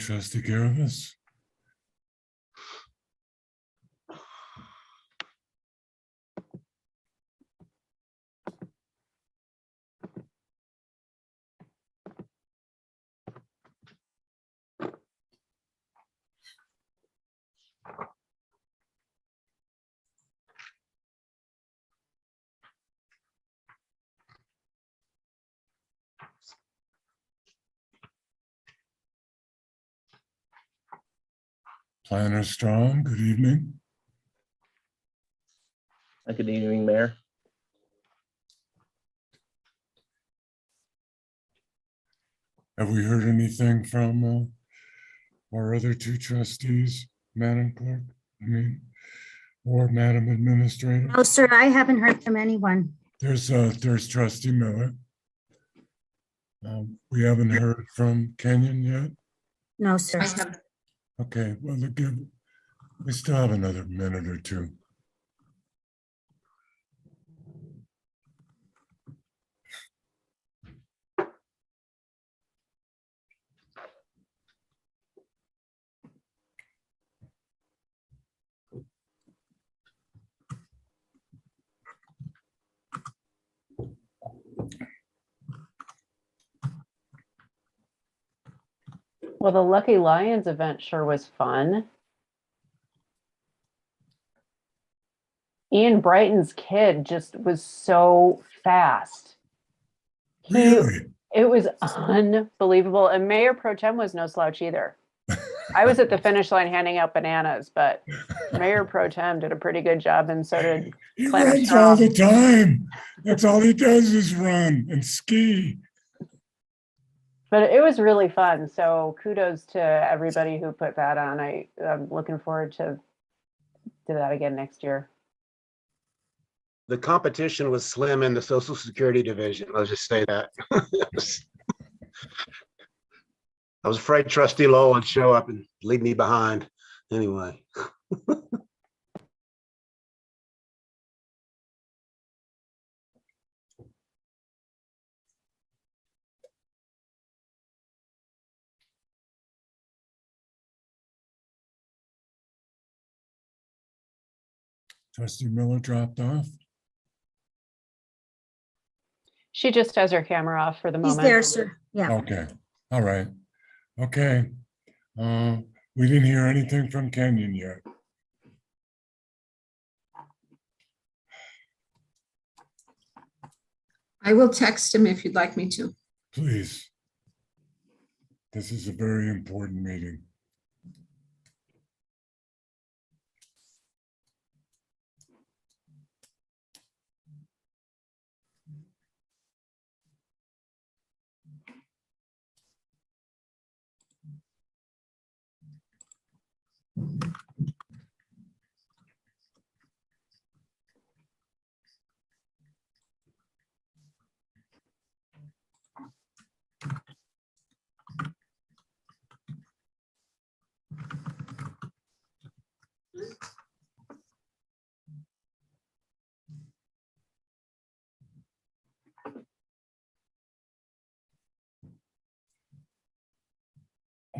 Trustee Garvis. Planner Strong, good evening. Good evening, Mayor. Have we heard anything from our other two trustees, Madam Clerk? Or Madam Administrator? No, sir, I haven't heard from anyone. There's Trustee Miller. We haven't heard from Kenyon yet. No, sir. Okay, well, we still have another minute or two. Well, the Lucky Lions event sure was fun. Ian Brighton's kid just was so fast. Really? It was unbelievable. And Mayor Pro Tem was no slouch either. I was at the finish line handing out bananas, but Mayor Pro Tem did a pretty good job, and so did He Planner runs all Strong. the time. That's all he does is run and ski. But it was really fun. So kudos to everybody who put that on. I'm looking forward to that again next year. The competition was slim in the Social Security division. I'll just say that. I was afraid Trustee Lowell would show up and leave me behind. Anyway. Trustee Miller dropped off. She just has her camera off for the He's moment. there, sir. Yeah. Okay, all right. Okay. We didn't hear anything from Kenyon yet. I will text him if you'd like me to. Please. This is a very important meeting.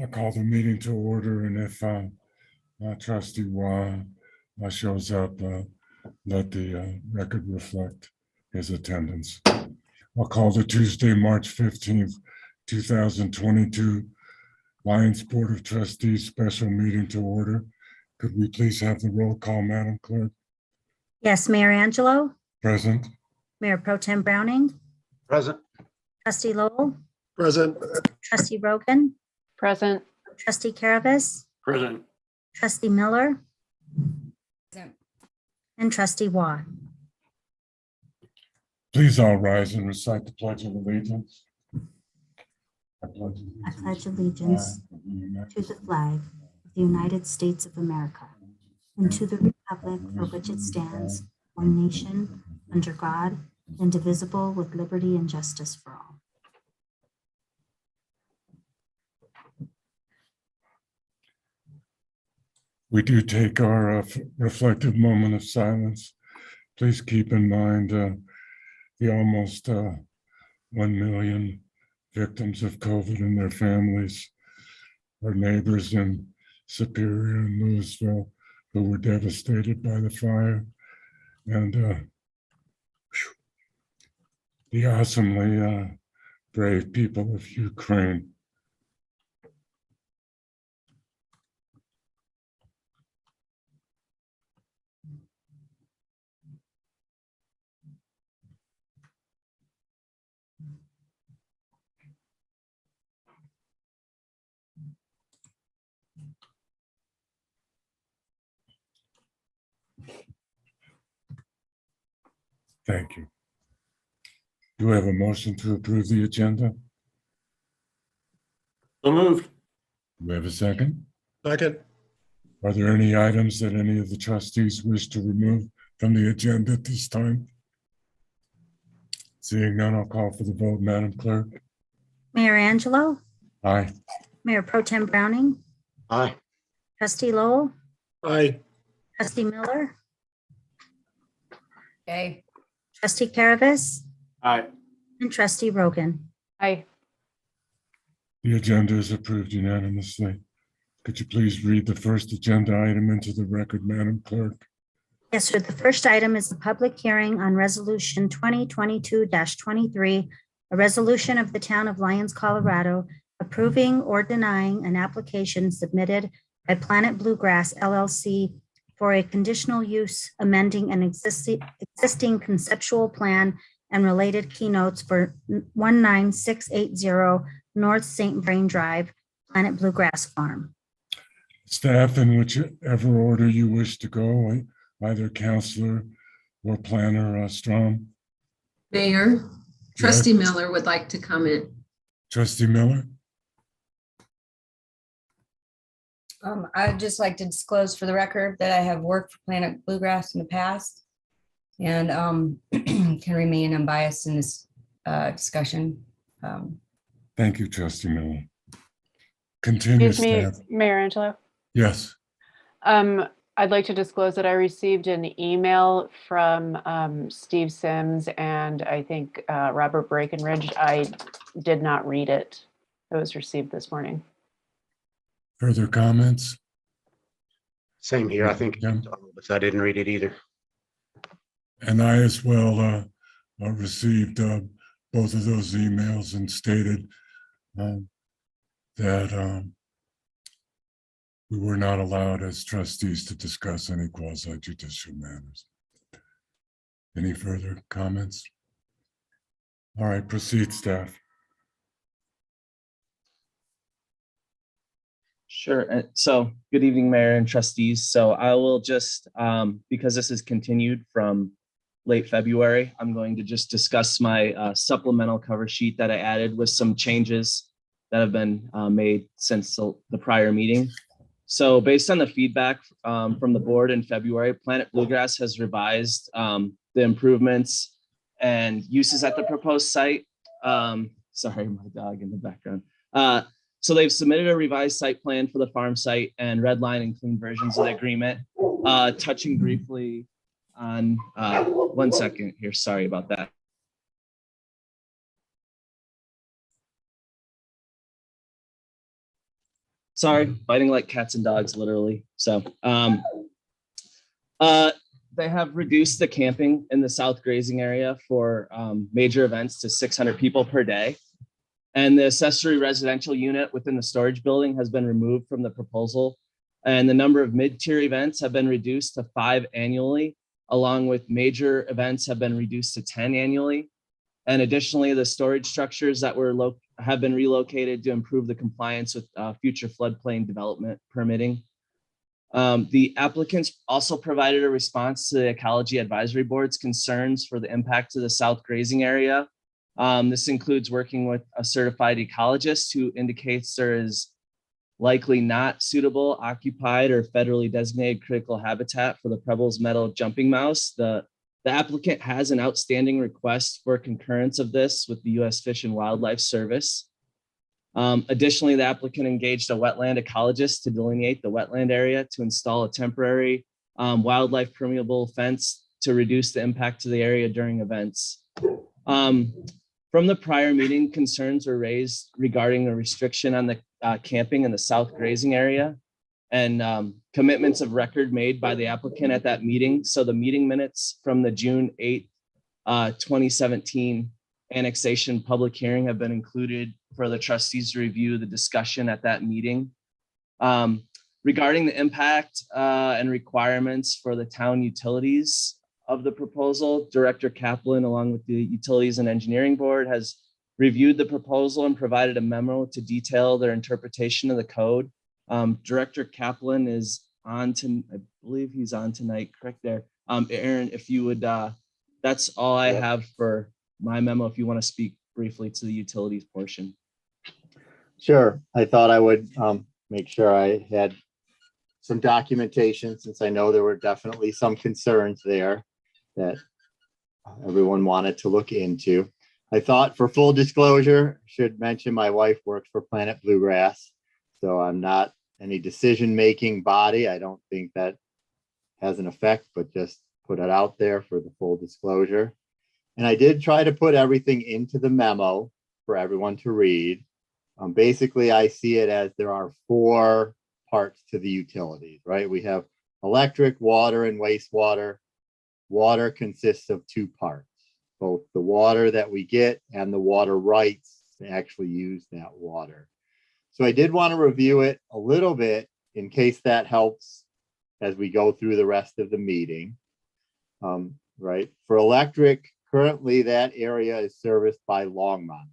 I'll call the meeting to order, and if Trustee Wah shows up, let the record reflect his attendance. I'll call the Tuesday, March 15th, 2022 Lions Board of Trustees special meeting to order. Could we please have the roll call, Madam Clerk? Yes, Mayor Angelo, Present. Mayor Pro Tem Browning, Present. Trustee Lowell, Present. Trustee Rogan, Present. Trustee Caravas, Present. Trustee Miller, and Trustee Wah. Please all rise and recite the Pledge of Allegiance. I pledge allegiance to the flag of the United States of America and to the republic for which it stands, one nation, under God, indivisible, with liberty and justice for all. We do take our reflective moment of silence. Please keep in mind the almost 1 million victims of COVID and their families. our neighbors in Superior and Louisville who were devastated by the fire, and the awesomely brave people of Ukraine. Thank you. Do we have a motion to approve the agenda? So moved. Do we have a second? Second. Are there any items that any of the trustees wish to remove from the agenda at this time? Seeing none, I'll call for the vote. Madam Clerk? Mayor Angelo, Aye. Mayor Pro Tem Browning, Aye. Trustee Lowell, Aye. Trustee Miller, Okay. Trustee Caravas, Aye. and Trustee Rogan. Aye. The agenda is approved unanimously. Could you please read the first agenda item into the record, Madam Clerk? Yes, sir. The first item is the public hearing on Resolution 2022-23, a resolution of the Town of Lyons, Colorado, approving or denying an application submitted by Planet Bluegrass LLC for a conditional use amending an existing conceptual plan and related keynotes for 19680 North St. Vrain Drive, Planet Bluegrass Farm. Staff, in whichever order you wish to go, either counselor or planner Strom. Mayor, Trustee Miller would like to comment. Trustee Miller? I'd just like to disclose for the record that I have worked for Planet Bluegrass in the past and can remain unbiased in this discussion. Thank you, Trustee Miller. Continue, Excuse me, staff. Mayor Angelo. Yes. I'd like to disclose that I received an email from Steve Sims and I think Robert Breckenridge. I did not read it. It was received this morning. Further comments? Same here. I think Yeah. I didn't read it either. And I as well received both of those emails and stated that we were not allowed as trustees to discuss any quasi judicial matters. Any further comments? All right, proceed, staff. Sure. So good evening, Mayor and trustees. So I will just, because this is continued from late February, I'm going to just discuss my supplemental cover sheet that I added with some changes that have been made since the prior meeting. So based on the feedback from the board in February, Planet Bluegrass has revised the improvements and uses at the proposed site. Sorry, my dog in the background. So they've submitted a revised site plan for the farm site and red line and clean versions of the agreement. Touching briefly on, 1 second here, sorry about that. Sorry, fighting like cats and dogs, literally. So they have reduced the camping in the south grazing area for major events to 600 people per day. And the accessory residential unit within the storage building has been removed from the proposal. And the number of mid-tier events have been reduced to 5 annually, along with major events have been reduced to 10 annually. And additionally, the storage structures that have been relocated to improve the compliance with future floodplain development permitting. The applicants also provided a response to the Ecology Advisory Board's concerns for the impact to the south grazing area. This includes working with a certified ecologist who indicates there is likely not suitable, occupied, or federally designated critical habitat for the Preble's meadow jumping mouse. The applicant has an outstanding request for concurrence of this with the U.S. Fish and Wildlife Service. Additionally, the applicant engaged a wetland ecologist to delineate the wetland area to install a temporary wildlife permeable fence to reduce the impact to the area during events. From the prior meeting, concerns were raised regarding a restriction on the camping in the south grazing area, and commitments of record made by the applicant at that meeting. So the meeting minutes from the June 8th, 2017 annexation public hearing have been included for the trustees to review the discussion at that meeting. Regarding the impact and requirements for the town utilities of the proposal, Director Kaplan, along with the Utilities and Engineering Board, has reviewed the proposal and provided a memo to detail their interpretation of the code. Director Kaplan is on to, I believe he's on tonight, correct there. Aaron, if you would, that's all I have for my memo, if you want to speak briefly to the utilities portion. Sure. I thought I would make sure I had some documentation, since I know there were definitely some concerns there that everyone wanted to look into. I thought, for full disclosure, should mention my wife works for Planet Bluegrass, so I'm not any decision-making body. I don't think that has an effect, but just put it out there for the full disclosure. And I did try to put everything into the memo for everyone to read. Basically, I see it as there are 4 parts to the utilities, right? We have electric, water, and wastewater. Water consists of 2 parts, both the water that we get and the water rights to actually use that water. So I did want to review it a little bit in case that helps as we go through the rest of the meeting. Right, for electric, currently that area is serviced by Longmont.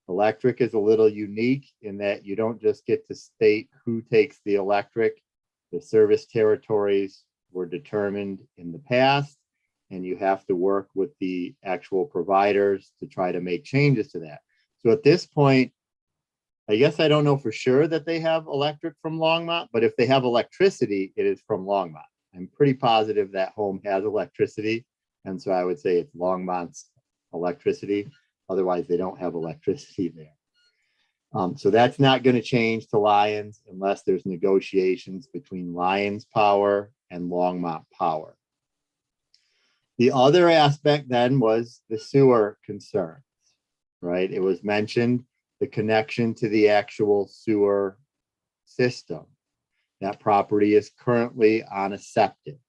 Electric is a little unique in that you don't just get to state who takes the electric. The service territories were determined in the past, and you have to work with the actual providers to try to make changes to that. So at this point, I guess I don't know for sure that they have electric from Longmont, but if they have electricity, it is from Longmont. I'm pretty positive that home has electricity, and so I would say it's Longmont's electricity. Otherwise, they don't have electricity there. So that's not going to change to Lions unless there's negotiations between Lions Power and Longmont Power. The other aspect then was the sewer concerns, right? It was mentioned the connection to the actual sewer system. That property is currently on a septic.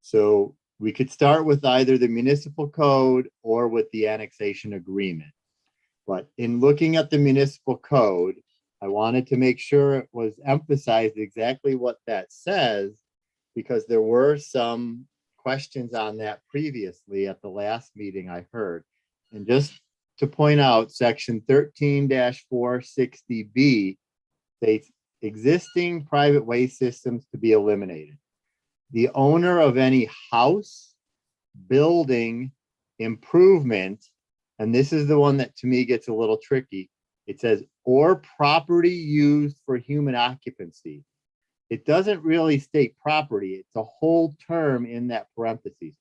So we could start with either the municipal code or with the annexation agreement. But in looking at the municipal code, I wanted to make sure it was emphasized exactly what that says, because there were some questions on that previously at the last meeting I heard. And just to point out, section 13-460B states existing private waste systems to be eliminated. The owner of any house, building, improvement, and this is the one that to me gets a little tricky. It says, or property used for human occupancy. It doesn't really state property. It's a whole term in that parentheses.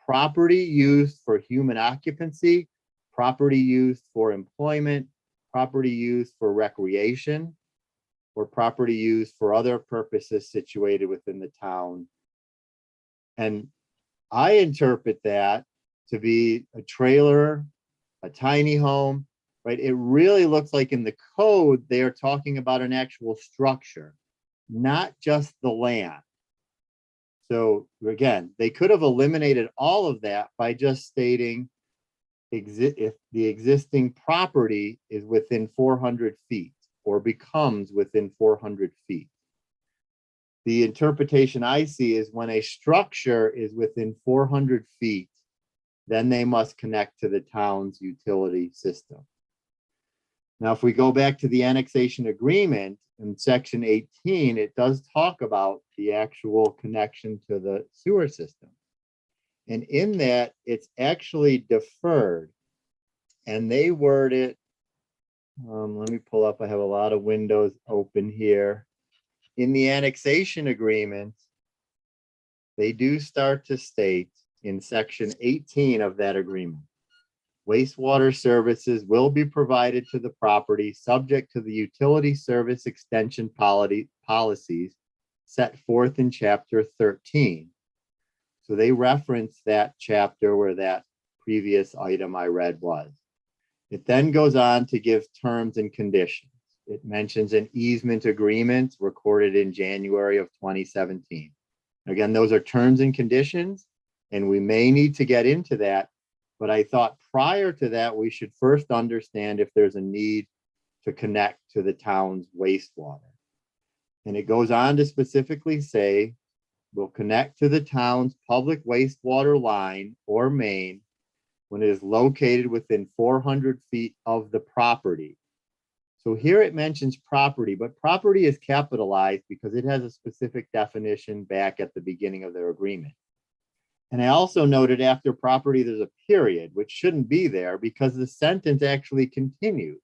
Property used for human occupancy, property used for employment, property used for recreation, or property used for other purposes situated within the town. And I interpret that to be a trailer, a tiny home, right? It really looks like in the code, they are talking about an actual structure, not just the land. So again, they could have eliminated all of that by just stating if the existing property is within 400 feet or becomes within 400 feet. The interpretation I see is when a structure is within 400 feet, then they must connect to the town's utility system. Now, if we go back to the annexation agreement in section 18, it does talk about the actual connection to the sewer system. And in that, it's actually deferred. And they word it, let me pull up, I have a lot of windows open here. In the annexation agreement, they do start to state in section 18 of that agreement, wastewater services will be provided to the property subject to the utility service extension policies set forth in chapter 13. So they reference that chapter where that previous item I read was. It then goes on to give terms and conditions. it mentions an easement agreement recorded in January of 2017. Again, those are terms and conditions, and we may need to get into that. But I thought prior to that, we should first understand if there's a need to connect to the town's wastewater. And it goes on to specifically say, will connect to the town's public wastewater line or main when it is located within 400 feet of the property. So here it mentions property, but property is capitalized because it has a specific definition back at the beginning of their agreement. And I also noted after property, there's a period, which shouldn't be there because the sentence actually continues.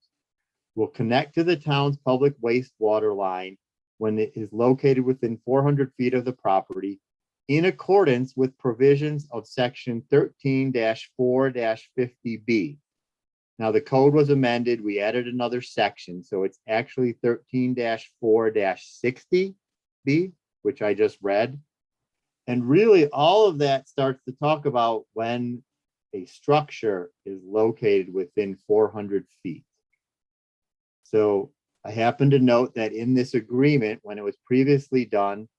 Will connect to the town's public wastewater line when it is located within 400 feet of the property in accordance with provisions of section 13-4-50B. Now the code was amended. We added another section. So it's actually 13-4-60B, which I just read. And really all of that starts to talk about when a structure is located within 400 feet. So I happen to note that in this agreement, when it was previously done,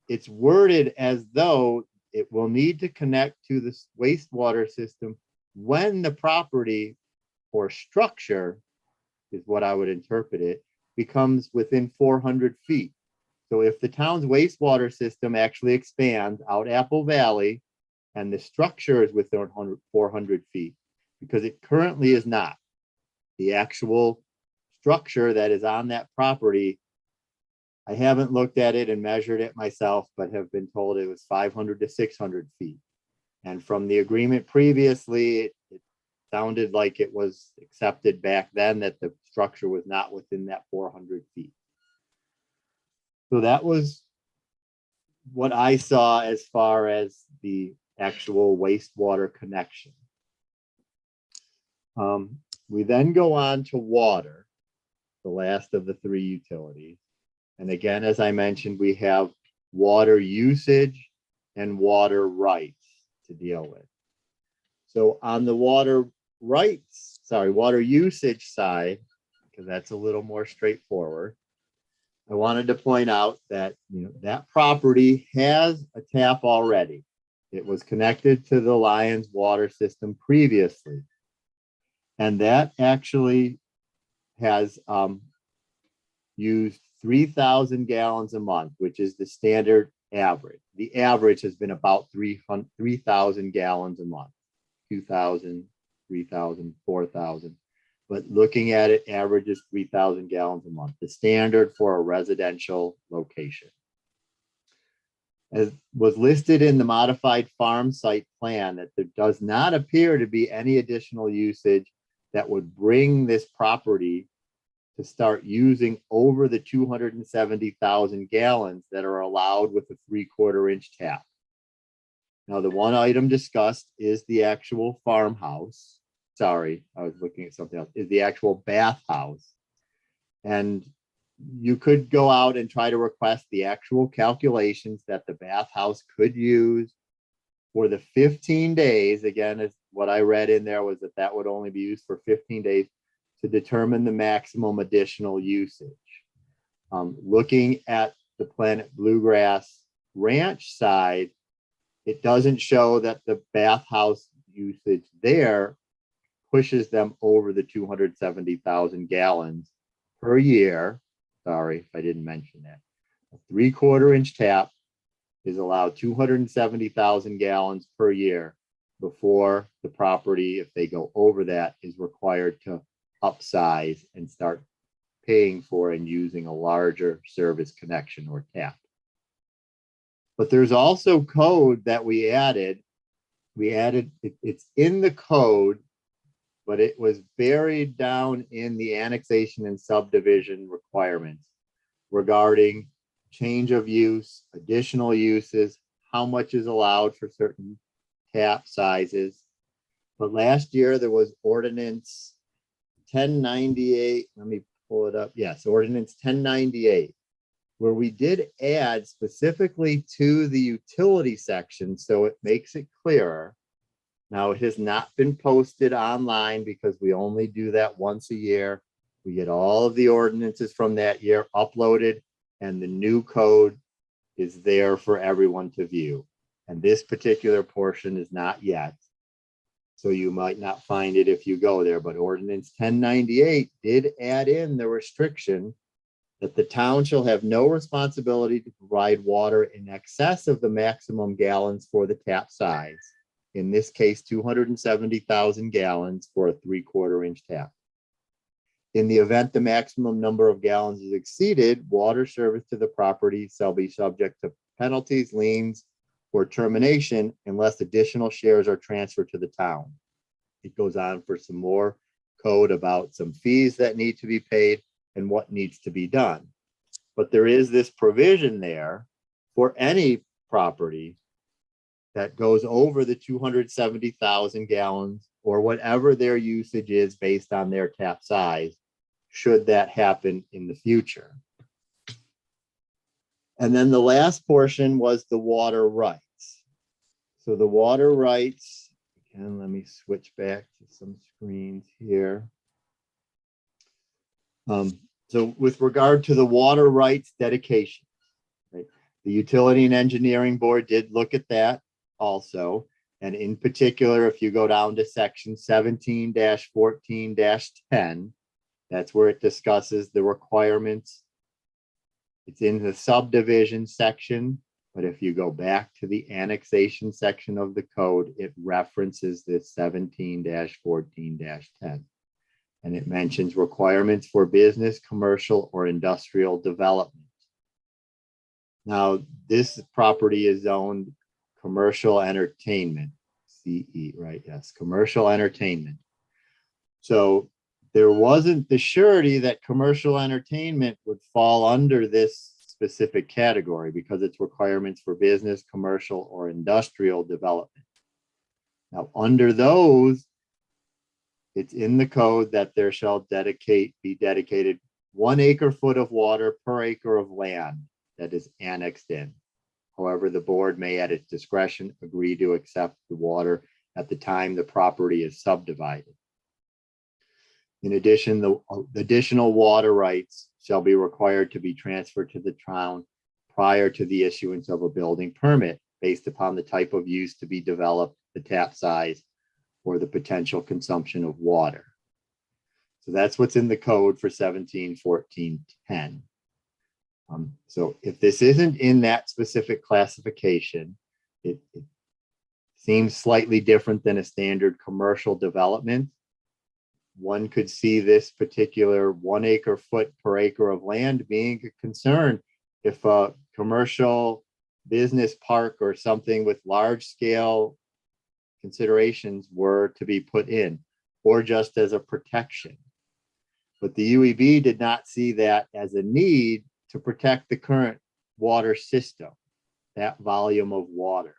it's worded as though it will need to connect to the wastewater system when the property or structure, is what I would interpret it, becomes within 400 feet. So if the town's wastewater system actually expands out Apple Valley and the structure is within 400 feet, because it currently is not, the actual structure that is on that property, I haven't looked at it and measured it myself, but have been told it was 500 to 600 feet. And from the agreement previously, it sounded like it was accepted back then that the structure was not within that 400 feet. So that was what I saw as far as the actual wastewater connection. We then go on to water, the last of the three utilities. And again, as I mentioned, we have water usage and water rights to deal with. So on the water usage side, because that's a little more straightforward, I wanted to point out that that property has a tap already. It was connected to the Lyons water system previously. And that actually has used 3,000 gallons a month, which is the standard average. The average has been about 3,000 gallons a month, 2,000, 3,000, 4,000. But looking at it, averages 3,000 gallons a month, the standard for a residential location. As was listed in the modified farm site plan, that there does not appear to be any additional usage that would bring this property to start using over the 270,000 gallons that are allowed with a 3/4 inch tap. Now, the one item discussed is the actual farmhouse. Sorry, I was looking at something else, is the actual bathhouse. And you could go out and try to request the actual calculations that the bathhouse could use for the 15 days. Again, is what I read in there was that that would only be used for 15 days to determine the maximum additional usage. Looking at the Planet Bluegrass Ranch side, it doesn't show that the bathhouse usage there pushes them over the 270,000 gallons per year. Sorry if I didn't mention that. A 3/4 inch tap is allowed 270,000 gallons per year before the property, if they go over that, is required to upsize and start paying for and using a larger service connection or tap. But there's also code that we added. It's in the code, but it was buried down in the annexation and subdivision requirements regarding change of use, additional uses, how much is allowed for certain tap sizes. But last year there was ordinance 1098. Let me pull it up. Yes, ordinance 1098, where we did add specifically to the utility section, so it makes it clearer. Now, it has not been posted online because we only do that once a year. We get all of the ordinances from that year uploaded, and the new code is there for everyone to view. And this particular portion is not yet. So you might not find it if you go there, but ordinance 1098 did add in the restriction that the town shall have no responsibility to provide water in excess of the maximum gallons for the tap size. In this case, 270,000 gallons for a 3/4 inch tap. In the event the maximum number of gallons is exceeded, water service to the property shall be subject to penalties, liens, or termination unless additional shares are transferred to the town. It goes on for some more code about some fees that need to be paid and what needs to be done. But there is this provision there for any property that goes over the 270,000 gallons or whatever their usage is based on their tap size, should that happen in the future. And then the last portion was the water rights. So the water rights, again, let me switch back to some screens here. So with regard to the water rights dedication, right, the Utility and Engineering Board did look at that also. And in particular, if you go down to section 17-14-10, that's where it discusses the requirements. It's in the subdivision section, but if you go back to the annexation section of the code, it references this 17-14-10. And it mentions requirements for business, commercial, or industrial development. Now, this property is zoned commercial entertainment, CE, right? Yes, commercial entertainment. So there wasn't the surety that commercial entertainment would fall under this specific category because it's requirements for business, commercial, or industrial development. Now, under those, it's in the code that there shall be dedicated 1 acre-foot of water per acre of land that is annexed in. However, the board may at its discretion agree to accept the water at the time the property is subdivided. In addition, the additional water rights shall be required to be transferred to the town prior to the issuance of a building permit based upon the type of use to be developed, the tap size, or the potential consumption of water. So that's what's in the code for 17-14-10. So if this isn't in that specific classification, it seems slightly different than a standard commercial development. One could see this particular 1 acre-foot per acre of land being a concern if a commercial business park or something with large scale considerations were to be put in, or just as a protection. But the UEB did not see that as a need to protect the current water system, that volume of water.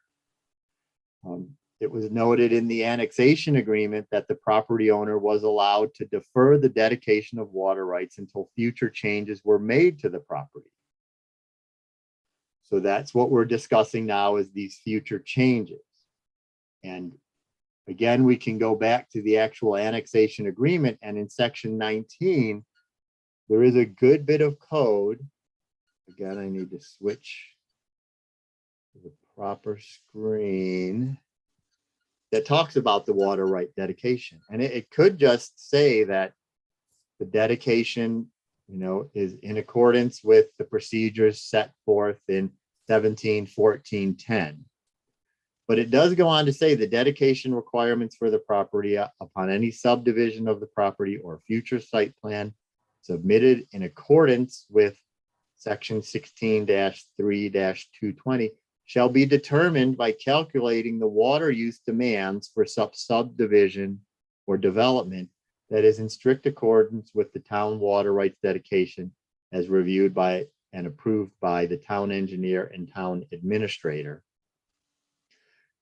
It was noted in the annexation agreement that the property owner was allowed to defer the dedication of water rights until future changes were made to the property. So that's what we're discussing now, is these future changes. And again, we can go back to the actual annexation agreement, and in section 19, there is a good bit of code. Again, I need to switch to the proper screen that talks about the water right dedication. And it could just say that the dedication, is in accordance with the procedures set forth in 17-14-10. But it does go on to say the dedication requirements for the property upon any subdivision of the property or future site plan submitted in accordance with section 16-3-220 shall be determined by calculating the water use demands for subdivision or development that is in strict accordance with the town water rights dedication as reviewed by and approved by the town engineer and town administrator.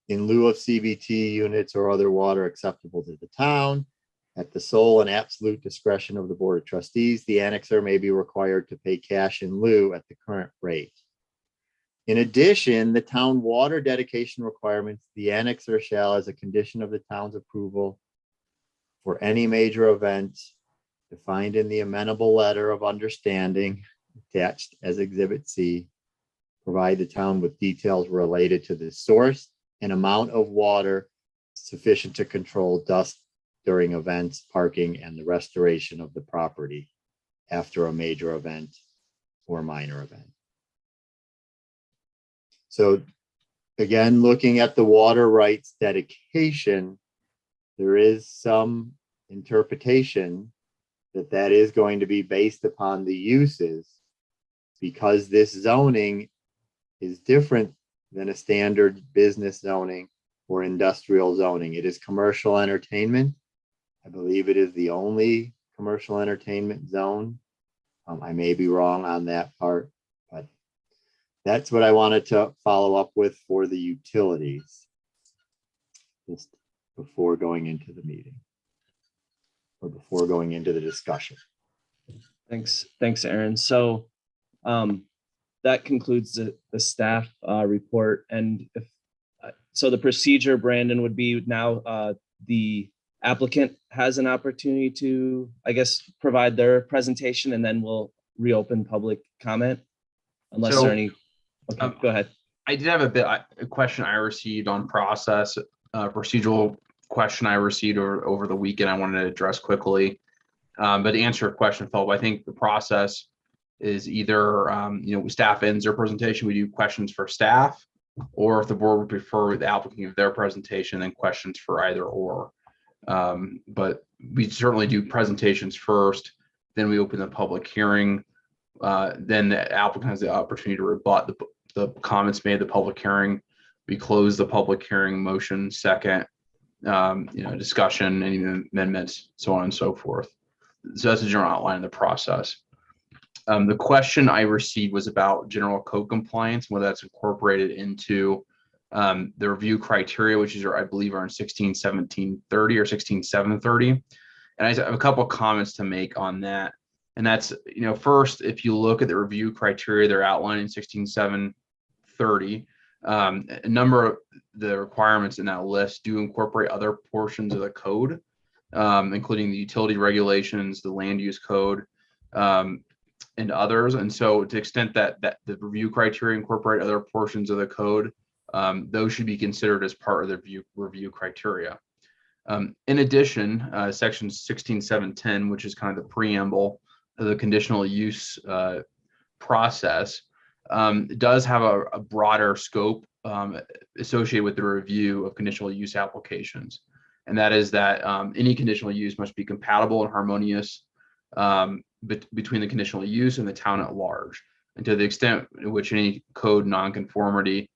In lieu of CBT units or other water acceptable to the town, at the sole and absolute discretion of the Board of Trustees, the annexer may be required to pay cash in lieu at the current rate. In addition, the town water dedication requirements, the annexer shall, as a condition of the town's approval for any major event, defined in the amendable letter of understanding attached as Exhibit C, provide the town with details related to the source and amount of water sufficient to control dust during events, parking, and the restoration of the property after a major event or minor event. So again, looking at the water rights dedication, there is some interpretation that that is going to be based upon the uses, because this zoning is different than a standard business zoning or industrial zoning. It is commercial entertainment. I believe it is the only commercial entertainment zone. I may be wrong on that part, but that's what I wanted to follow up with for the utilities, just before going into the meeting or before going into the discussion. Thanks, Aaron. So that concludes the staff report. And if so, the procedure, Brandon, would be now the applicant has an opportunity to, I guess, provide their presentation, and then we'll reopen public comment unless there are any. Okay, go ahead. I did have a question I received on process, procedural question I received over the weekend I wanted to address quickly. But to answer your question, Philip, I think the process is either, staff ends their presentation, we do questions for staff, or if the board would prefer the applicant give their presentation, then questions for either or. But we certainly do presentations first, then we open the public hearing. Then the applicant has the opportunity to rebut the comments made at the public hearing. We close the public hearing, motion second, discussion, any amendments, so on and so forth. So that's a general outline of the process. The question I received was about general code compliance, whether that's incorporated into the review criteria, which is, I believe, are in 161730 or 16730. And I have a couple of comments to make on that. And that's, first, if you look at the review criteria, they're outlined in 16730. A number of the requirements in that list do incorporate other portions of the code, including the utility regulations, the land use code, and others. And so to the extent that the review criteria incorporate other portions of the code, those should be considered as part of the review criteria. In addition, section 16710, which is kind of the preamble of the conditional use process, does have a broader scope associated with the review of conditional use applications. And that is that any conditional use must be compatible and harmonious between the conditional use and the town at large. And to the extent in which any code nonconformity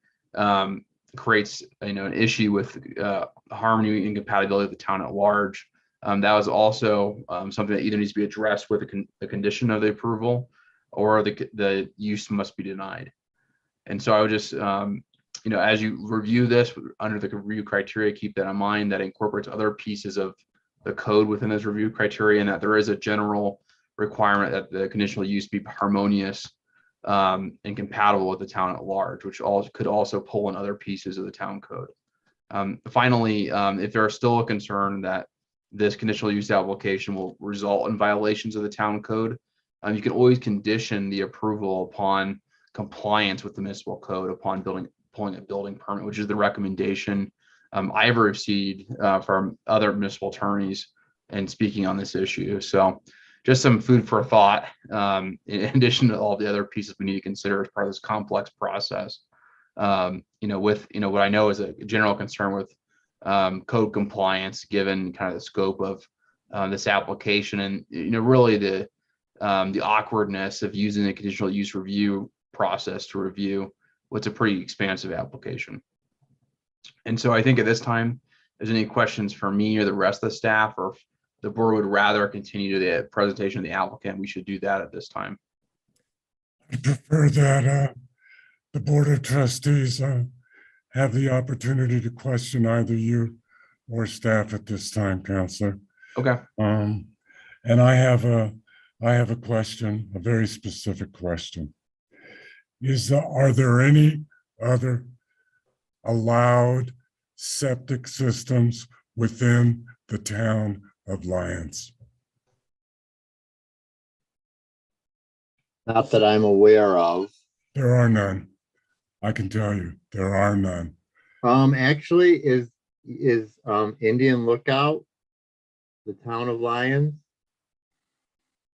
creates an issue with harmony and compatibility of the town at large, that was also something that either needs to be addressed with the condition of the approval, or the use must be denied. And so I would just, as you review this under the review criteria, keep that in mind, that incorporates other pieces of the code within this review criteria, and that there is a general requirement that the conditional use be harmonious and compatible with the town at large, which could also pull in other pieces of the town code. Finally, if there are still a concern that this conditional use application will result in violations of the town code, you can always condition the approval upon compliance with the municipal code upon pulling a building permit, which is the recommendation I've received from other municipal attorneys and speaking on this issue. So just some food for thought, in addition to all the other pieces we need to consider as part of this complex process. With what I know is a general concern with code compliance, given kind of the scope of this application, and really the awkwardness of using the conditional use review process to review what's a pretty expansive application. And so I think at this time, if there's any questions for me or the rest of the staff, or if the board would rather continue to the presentation of the applicant, we should do that at this time. I prefer that the Board of Trustees have the opportunity to question either you or staff at this time, Counselor. Okay. And I have a question, a very specific question. Are there any other allowed septic systems within the town of Lyons? Not that I'm aware of. There are none. I can tell you, there are none. Actually, is Indian Lookout the town of Lyons?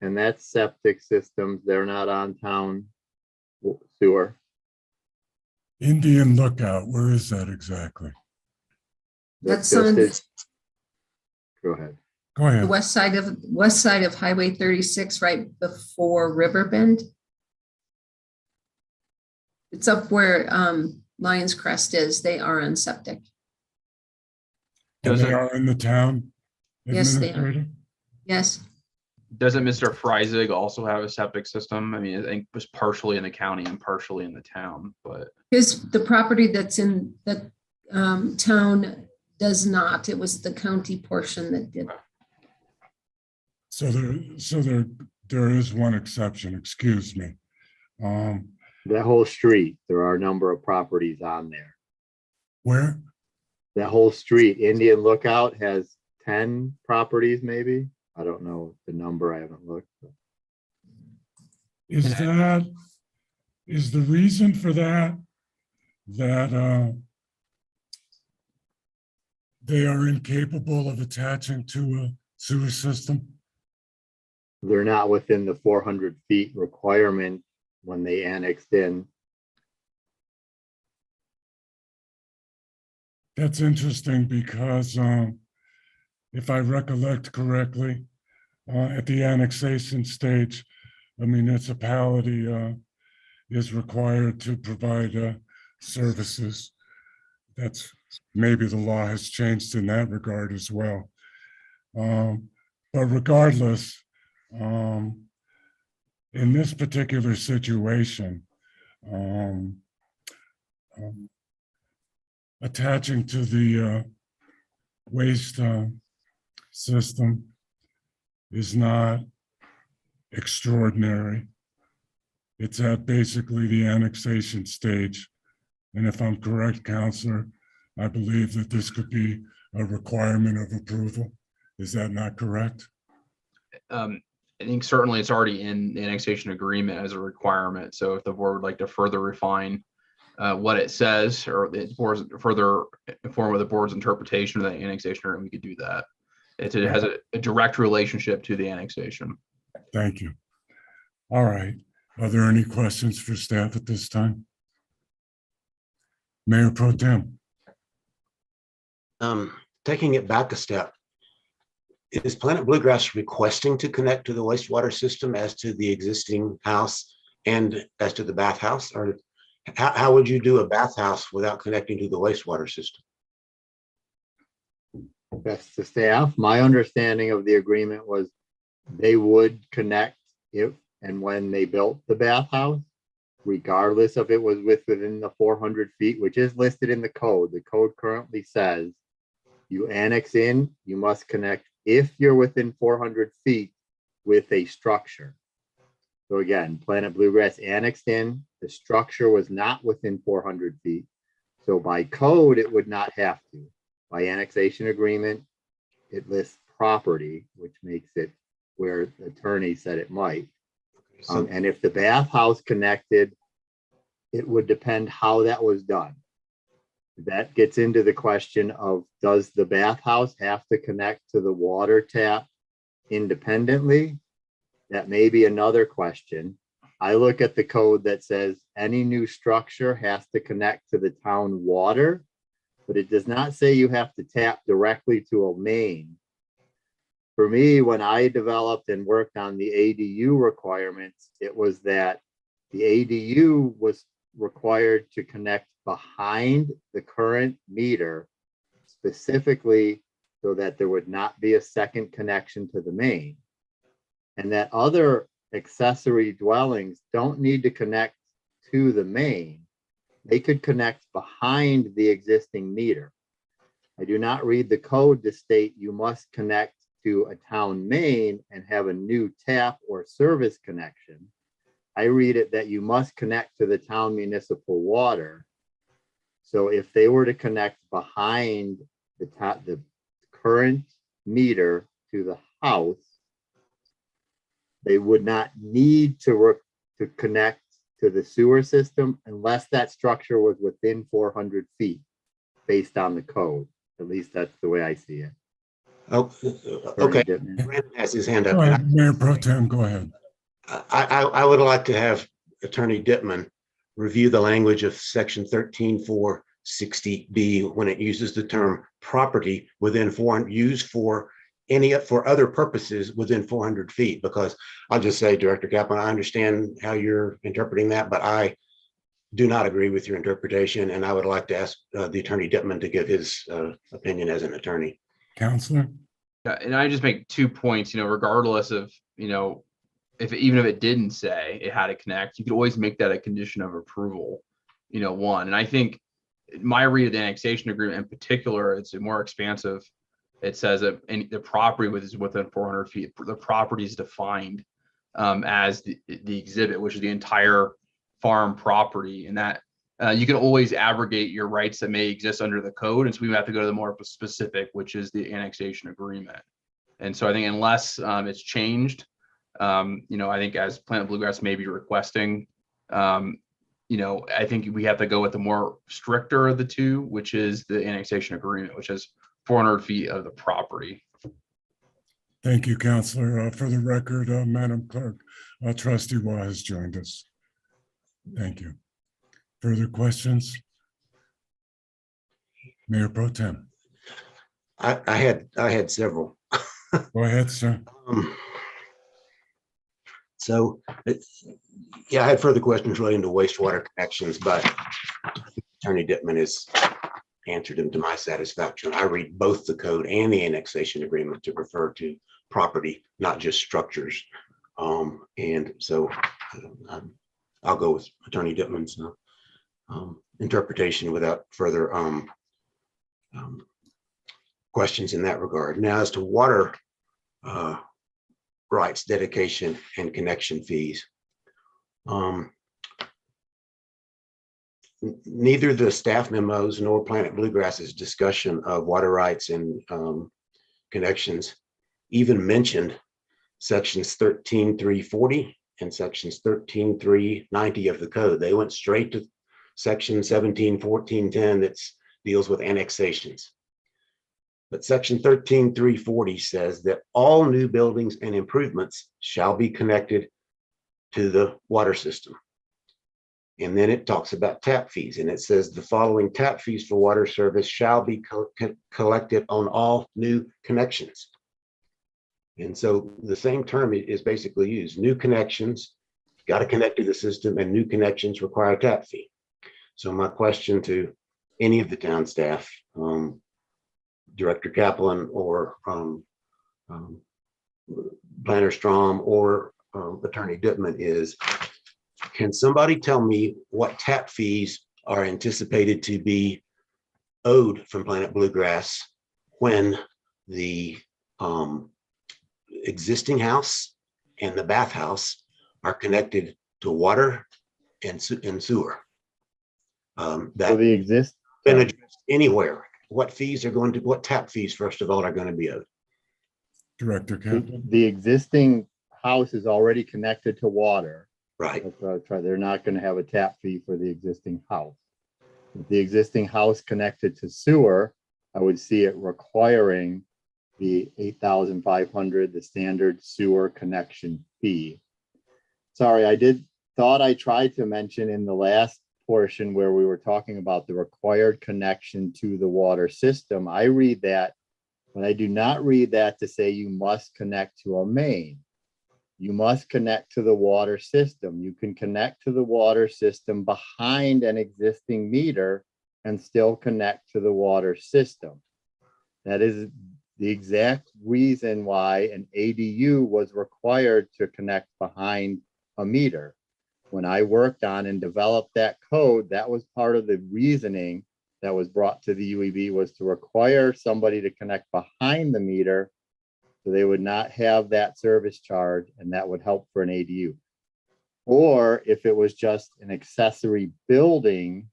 And that's septic systems. They're not on town sewer. Indian Lookout, where is that exactly? That's just on as- Go ahead. Go the ahead. west side of Highway 36, right before Riverbend. It's up where Lions Crest is. They are on septic. And they Doesn't, are in the town Yes, they are. administrator? Yes, doesn't Mr. Freisig also have a septic system? I mean, I think it was partially in the county and partially in the town, but the property that's in the town does not. It was the county portion that did. So there is one exception, excuse me. That whole street, there are a number of properties on there. Where? That whole street, Indian Lookout has 10 properties, maybe. I don't know the number. I haven't looked. Is the reason for that they are incapable of attaching to a sewer system? They're not within the 400 feet requirement when they annexed in. That's interesting because if I recollect correctly, at the annexation stage, a municipality is required to provide services. That's maybe the law has changed in that regard as well. But regardless, in this particular situation, attaching to the waste system is not extraordinary. It's at basically the annexation stage. And if I'm correct, Counselor, I believe that this could be a requirement of approval. Is that not correct? I think certainly it's already in the annexation agreement as a requirement. So if the board would like to further refine what it says, or the board's further inform of the board's interpretation of that annexation agreement, we could do that. It has a direct relationship to the annexation. Thank you. All right. Are there any questions for staff at this time? Mayor Pro Tem. Taking it back a step, is Planet Bluegrass requesting to connect to the wastewater system as to the existing house and as to the bathhouse? Or how would you do a bathhouse without connecting to the wastewater system? That's the staff. My understanding of the agreement was they would connect if and when they built the bathhouse, regardless of it was within the 400 feet, which is listed in the code. The code currently says you annex in, you must connect if you're within 400 feet with a structure. So again, Planet Bluegrass annexed in, the structure was not within 400 feet. So by code, it would not have to. By annexation agreement, it lists property, which makes it where the attorney said it might. And if the bathhouse connected, it would depend how that was done. That gets into the question of, does the bathhouse have to connect to the water tap independently? That may be another question. I look at the code that says any new structure has to connect to the town water, but it does not say you have to tap directly to a main. For me, when I developed and worked on the ADU requirements, it was that the ADU was required to connect behind the current meter, specifically so that there would not be a second connection to the main. And that other accessory dwellings don't need to connect to the main. They could connect behind the existing meter. I do not read the code to state you must connect to a town main and have a new tap or service connection. I read it that you must connect to the town municipal water. So if they were to connect behind the current meter to the house, they would not need to to connect to the sewer system unless that structure was within 400 feet based on the code. At least that's the way I see it. Oh, Attorney okay. Dittman. Brandon has his hand Go up. ahead, Mayor Pro Tem, go ahead. I would like to have Attorney Dittman review the language of section 13460B when it uses the term property within 400, used for other purposes within 400 feet, because I'll just say, Director Kaplan, I understand how you're interpreting that, but I do not agree with your interpretation, and I would like to ask the Attorney Dittman to give his opinion as an attorney. Counselor? Yeah, and I just make 2 points, regardless of, even if it didn't say it had to connect, you could always make that a condition of approval, one. And I think my read of the annexation agreement in particular, it's more expansive. It says that the property is within 400 feet. The property is defined as the exhibit, which is the entire farm property, and that you can always abrogate your rights that may exist under the code. And so we have to go to the more specific, which is the annexation agreement. And so I think unless it's changed, I think as Planet Bluegrass may be requesting, I think we have to go with the more stricter of the two, which is the annexation agreement, which is 400 feet of the property. Thank you, Counselor. For the record, Madam Clerk, Trustee Waugh has joined us. Thank you. Further questions? Mayor Pro Tem. I had several. Go ahead, sir. So, yeah, I had further questions relating to wastewater connections, but Attorney Dittman has answered them to my satisfaction. I read both the code and the annexation agreement to refer to property, not just structures. And so I'll go with Attorney Dittman's interpretation without further questions in that regard. Now, as to water rights, dedication, and connection fees, neither the staff memos nor Planet Bluegrass's discussion of water rights and connections even mentioned sections 13.340 and sections 13.390 of the code. They went straight to section 17.14.10 that deals with annexations. But section 13.340 says that all new buildings and improvements shall be connected to the water system. And then it talks about tap fees, and it says the following tap fees for water service shall be collected on all new connections. And so the same term is basically used. New connections got to connect to the system, and new connections require a tap fee. So my question to any of the town staff, Director Kaplan or Planner Strom or Attorney Dittman is, can somebody tell me what tap fees are anticipated to be owed from Planet Bluegrass when the existing house and the bathhouse are connected to water and sewer? So That the exist, been addressed anywhere. What fees are going to, what tap fees, first of all, are going to be owed? Director Kaplan. the existing house is already connected to water. Right. That's what I was trying. They're not going to have a tap fee for the existing house. If the existing house connected to sewer, I would see it requiring the 8,500, the standard sewer connection fee. Sorry, thought I tried to mention in the last portion where we were talking about the required connection to the water system. I read that, but I do not read that to say you must connect to a main. You must connect to the water system. You can connect to the water system behind an existing meter and still connect to the water system. That is the exact reason why an ADU was required to connect behind a meter. When I worked on and developed that code, that was part of the reasoning that was brought to the UEB, was to require somebody to connect behind the meter so they would not have that service charge, and that would help for an ADU. Or if it was just an accessory building,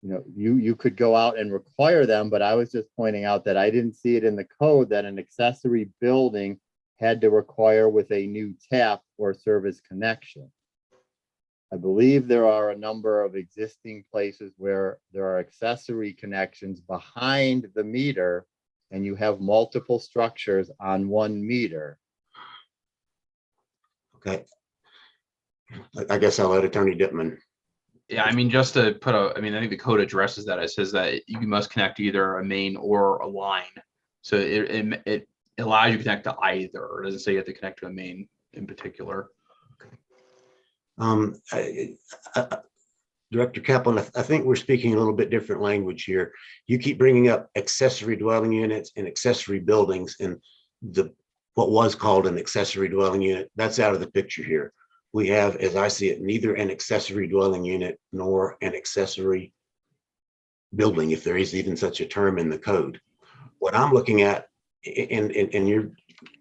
you could go out and require them, but I was just pointing out that I didn't see it in the code that an accessory building had to require with a new tap or service connection. I believe there are a number of existing places where there are accessory connections behind the meter and you have multiple structures on one meter. Okay. I guess I'll let Attorney Dittman. Yeah, I mean, just to put I mean, I think the code addresses that. It says that you must connect either a main or a line. So it allows you to connect to either. It doesn't say you have to connect to a main in particular. Director Kaplan, I think we're speaking a little bit different language here. You keep bringing up accessory dwelling units and accessory buildings, and what was called an accessory dwelling unit, that's out of the picture here. We have, as I see it, neither an accessory dwelling unit nor an accessory building, if there is even such a term in the code. What I'm looking at, and you're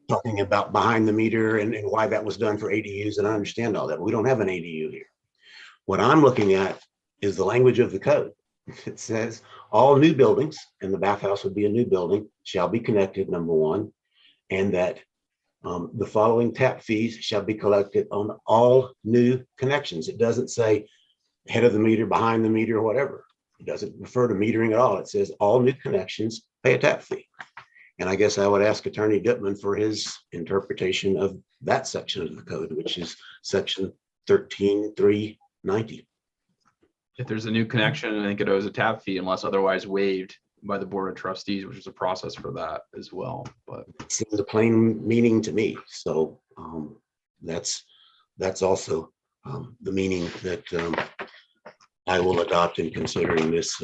talking about behind the meter and why that was done for ADUs, and I understand all that. We don't have an ADU here. What I'm looking at is the language of the code. It says all new buildings, and the bathhouse would be a new building, shall be connected, number one, and that the following tap fees shall be collected on all new connections. It doesn't say head of the meter, behind the meter, or whatever. It doesn't refer to metering at all. It says all new connections pay a tap fee. And I guess I would ask Attorney Dittman for his interpretation of that section of the code, which is section 13.390. If there's a new connection, I think it owes a tap fee unless otherwise waived by the Board of Trustees, which is a process for that as well. But it seems a plain meaning to me. So that's also the meaning that I will adopt in considering this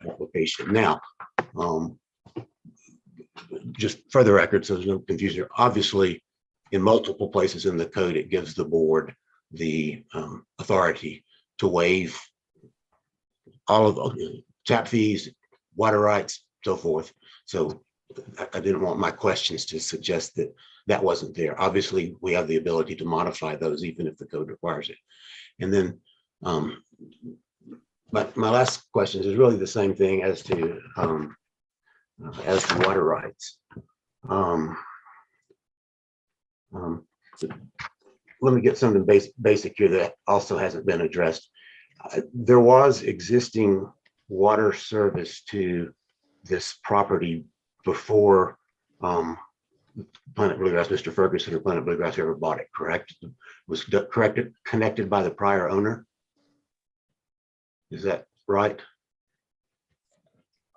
application. Now, just for the record, so there's no confusion, obviously in multiple places in the code, it gives the board the authority to waive all of the tap fees, water rights, so forth. So I didn't want my questions to suggest that that wasn't there. Obviously, we have the ability to modify those even if the code requires it. And then but my last question is really the same thing as to water rights. Let me get something basic here that also hasn't been addressed. There was existing water service to this property before Planet Bluegrass, Mr. Ferguson or Planet Bluegrass ever bought it, correct? Was connected by the prior owner? Is that right?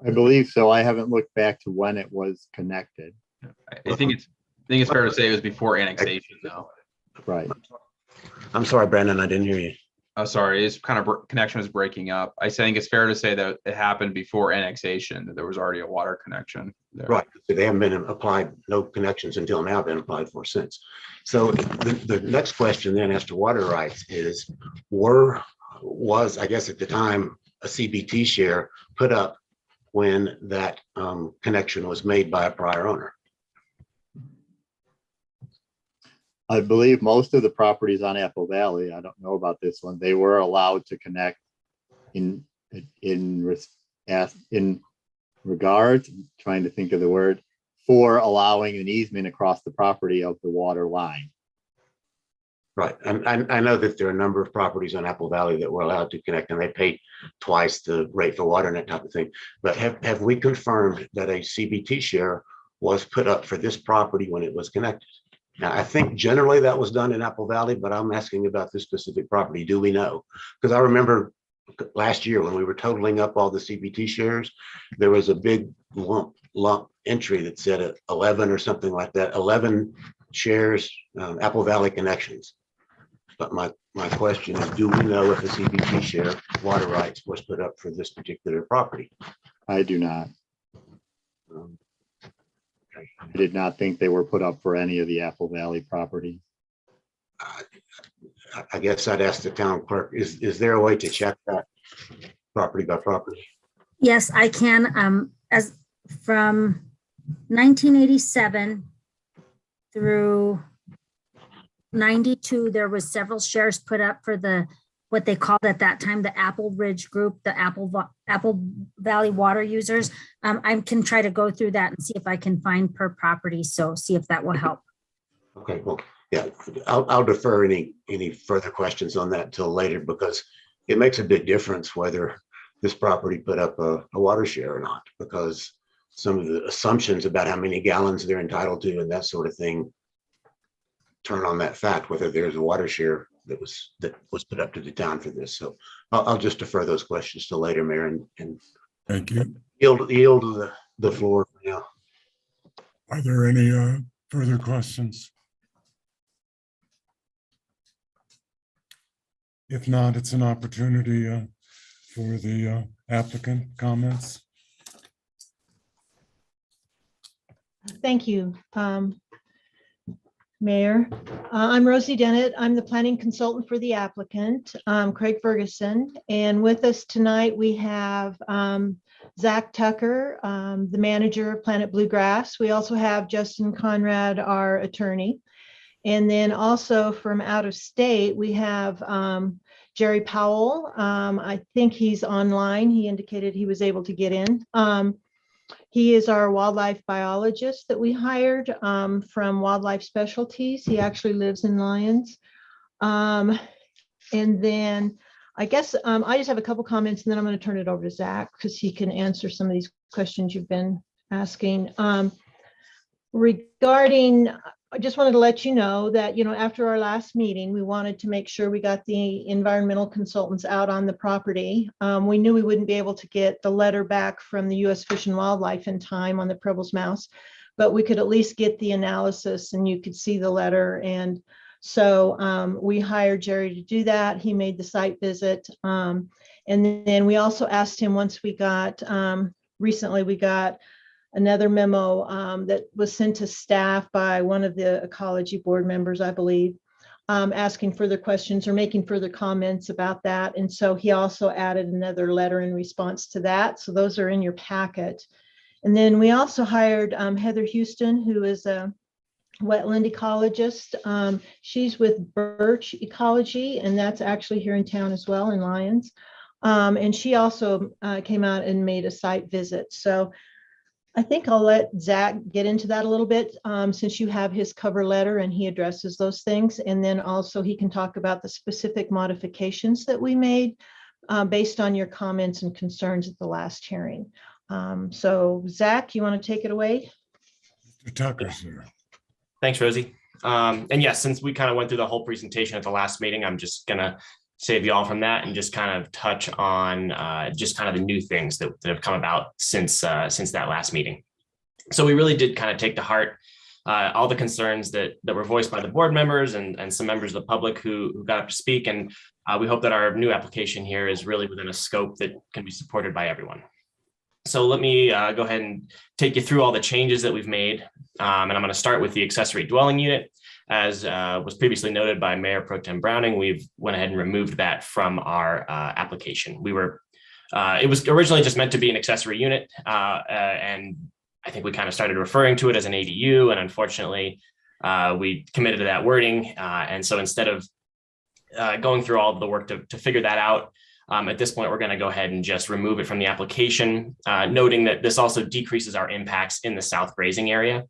I believe so. I haven't looked back to when it was connected. I think it's fair to say it was before annexation, though. Right. I'm sorry, Brandon, I didn't hear you. Oh, sorry, it's kind of connection was breaking up. I think it's fair to say that it happened before annexation, that there was already a water connection there. Right. They haven't been applied, no connections until now been applied for since. So the next question then as to water rights is, was, I guess at the time, a CBT share put up when that connection was made by a prior owner? I believe most of the properties on Apple Valley, I don't know about this one, they were allowed to connect in regards, I'm trying to think of the word, for allowing an easement across the property of the water line. Right. And I know that there are a number of properties on Apple Valley that were allowed to connect and they pay twice the rate for water and that type of thing. But have we confirmed that a CBT share was put up for this property when it was connected? Now, I think generally that was done in Apple Valley, but I'm asking about this specific property. Do we know? Because I remember last year when we were totaling up all the CBT shares, there was a big lump entry that said 11 or something like that, 11 shares, Apple Valley connections. But my question is, do we know if a CBT share water rights was put up for this particular property? I do not. I did not think they were put up for any of the Apple Valley property. I guess I'd ask the town clerk, is there a way to check that property by property? Yes, I can. As from 1987 through 92, there was several shares put up for what they called at that time, the Apple Ridge Group, the Apple Valley water users. I can try to go through that and see if I can find per property. So see if that will help. Okay, well, yeah, I'll defer any further questions on that till later because it makes a big difference whether this property put up a water share or not, because some of the assumptions about how many gallons they're entitled to and that sort of thing turn on that fact, whether there's a water share that was put up to the town for this. So I'll just defer those questions till later, Mayor, and Thank you. yield the floor for now. Are there any further questions? If not, it's an opportunity for the applicant comments. Thank you, Mayor. I'm Rosie Dennett. I'm the planning consultant for the applicant, Craig Ferguson. And with us tonight, we have Zach Tucker, the manager of Planet Bluegrass. We also have Justin Conrad, our attorney. And then also from out of state, we have Jerry Powell. I think he's online. He indicated he was able to get in. He is our wildlife biologist that we hired from Wildlife Specialties. He actually lives in Lyons. And then I guess I just have a couple comments and then I'm going to turn it over to Zach because he can answer some of these questions you've been asking. Regarding, I just wanted to let you know that, after our last meeting, we wanted to make sure we got the environmental consultants out on the property. We knew we wouldn't be able to get the letter back from the U.S. Fish and Wildlife in time on the Preble's Mouse, but we could at least get the analysis and you could see the letter. And so we hired Jerry to do that. He made the site visit. And then we also asked him once we got, recently we got another memo that was sent to staff by one of the ecology board members, I believe, asking further questions or making further comments about that. And so he also added another letter in response to that. So those are in your packet. And then we also hired Heather Houston, who is a wetland ecologist. She's with Birch Ecology, and that's actually here in town as well in Lyons. And she also came out and made a site visit. So I think I'll let Zach get into that a little bit since you have his cover letter and he addresses those things. And then also he can talk about the specific modifications that we made based on your comments and concerns at the last hearing. So Zach, you want to take it away? Mr. Tucker, sir. Thanks, Rosie. And yes, since we kind of went through the whole presentation at the last meeting, I'm just going to save you all from that and just kind of touch on just kind of the new things that have come about since that last meeting. So we really did kind of take to heart all the concerns that were voiced by the board members and some members of the public who got up to speak. And we hope that our new application here is really within a scope that can be supported by everyone. So let me go ahead and take you through all the changes that we've made. And I'm going to start with the accessory dwelling unit. As was previously noted by Mayor Pro Tem Browning, we've went ahead and removed that from our application. It was originally just meant to be an accessory unit, and I think we kind of started referring to it as an ADU, and unfortunately, we committed to that wording. And so instead of going through all of the work to figure that out, at this point, we're going to go ahead and just remove it from the application, noting that this also decreases our impacts in the south grazing area.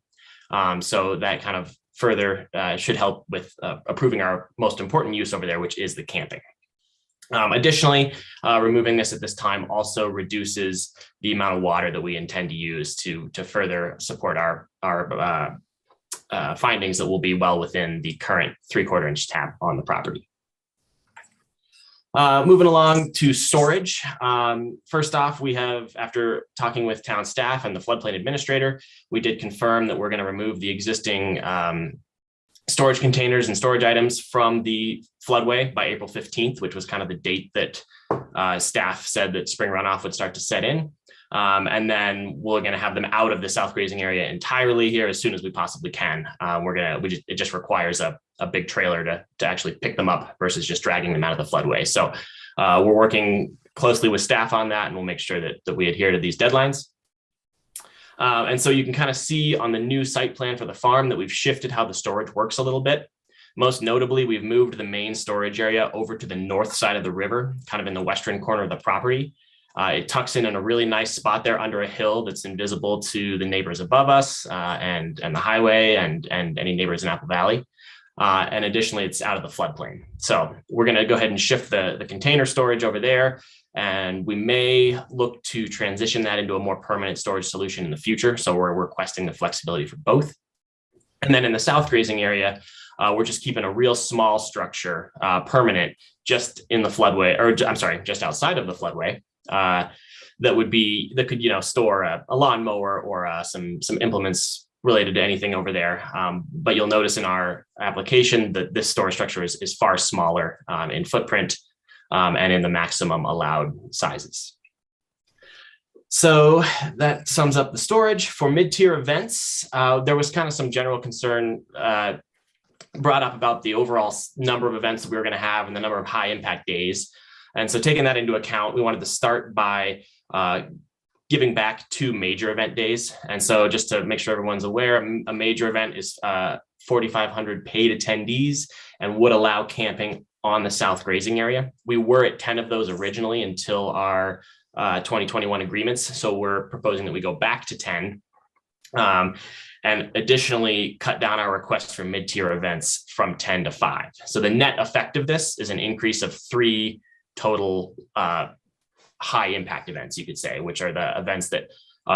So that kind of further should help with approving our most important use over there, which is the camping. Additionally, removing this at this time also reduces the amount of water that we intend to use to further support our findings that will be well within the current 3/4 inch tap on the property. Moving along to storage. First off, we have, after talking with town staff and the floodplain administrator, we did confirm that we're going to remove the existing storage containers and storage items from the floodway by April 15th, which was kind of the date that staff said that spring runoff would start to set in. And then we're going to have them out of the south grazing area entirely here as soon as we possibly can. It just requires a big trailer to actually pick them up versus just dragging them out of the floodway. So we're working closely with staff on that, and we'll make sure that we adhere to these deadlines. And so you can kind of see on the new site plan for the farm that we've shifted how the storage works a little bit. Most notably, we've moved the main storage area over to the north side of the river, kind of in the western corner of the property. It tucks in a really nice spot there under a hill that's invisible to the neighbors above us and the highway and any neighbors in Apple Valley. And additionally, it's out of the floodplain. So we're going to go ahead and shift the container storage over there. And we may look to transition that into a more permanent storage solution in the future. So we're requesting the flexibility for both. And then in the south grazing area, we're just keeping a real small structure permanent just in the floodway, or I'm sorry, just outside of the floodway. That could store a lawnmower or some implements related to anything over there. But you'll notice in our application that this storage structure is far smaller in footprint and in the maximum allowed sizes. So that sums up the storage. For mid-tier events, there was kind of some general concern brought up about the overall number of events that we were going to have and the number of high impact days. And so taking that into account, we wanted to start by giving back 2 major event days. And so just to make sure everyone's aware, a major event is 4,500 paid attendees and would allow camping on the south grazing area. We were at 10 of those originally until our 2021 agreements. So we're proposing that we go back to 10 and additionally cut down our request for mid-tier events from 10 to 5. So the net effect of this is an increase of 3 total high impact events, you could say, which are the events that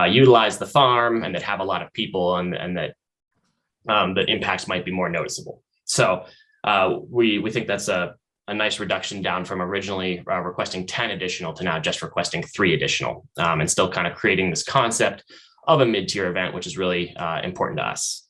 utilize the farm and that have a lot of people and that the impacts might be more noticeable. So we think that's a nice reduction down from originally requesting 10 additional to now just requesting 3 additional and still kind of creating this concept of a mid-tier event, which is really important to us.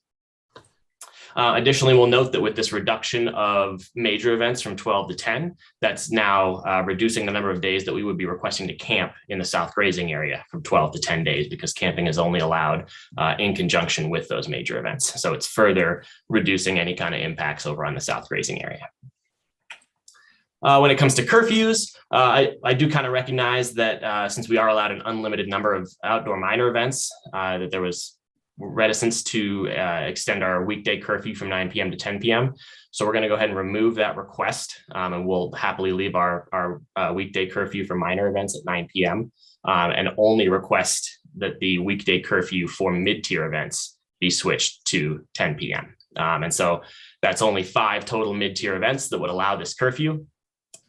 Additionally, we'll note that with this reduction of major events from 12 to 10, that's now reducing the number of days that we would be requesting to camp in the south grazing area from 12 to 10 days because camping is only allowed in conjunction with those major events. So it's further reducing any kind of impacts over on the south grazing area. When it comes to curfews, I do kind of recognize that since we are allowed an unlimited number of outdoor minor events, that there was reticence to extend our weekday curfew from 9 p.m. to 10 p.m. So we're going to go ahead and remove that request and we'll happily leave our weekday curfew for minor events at 9 p.m. And only request that the weekday curfew for mid-tier events be switched to 10 p.m. And so that's only 5 total mid-tier events that would allow this curfew.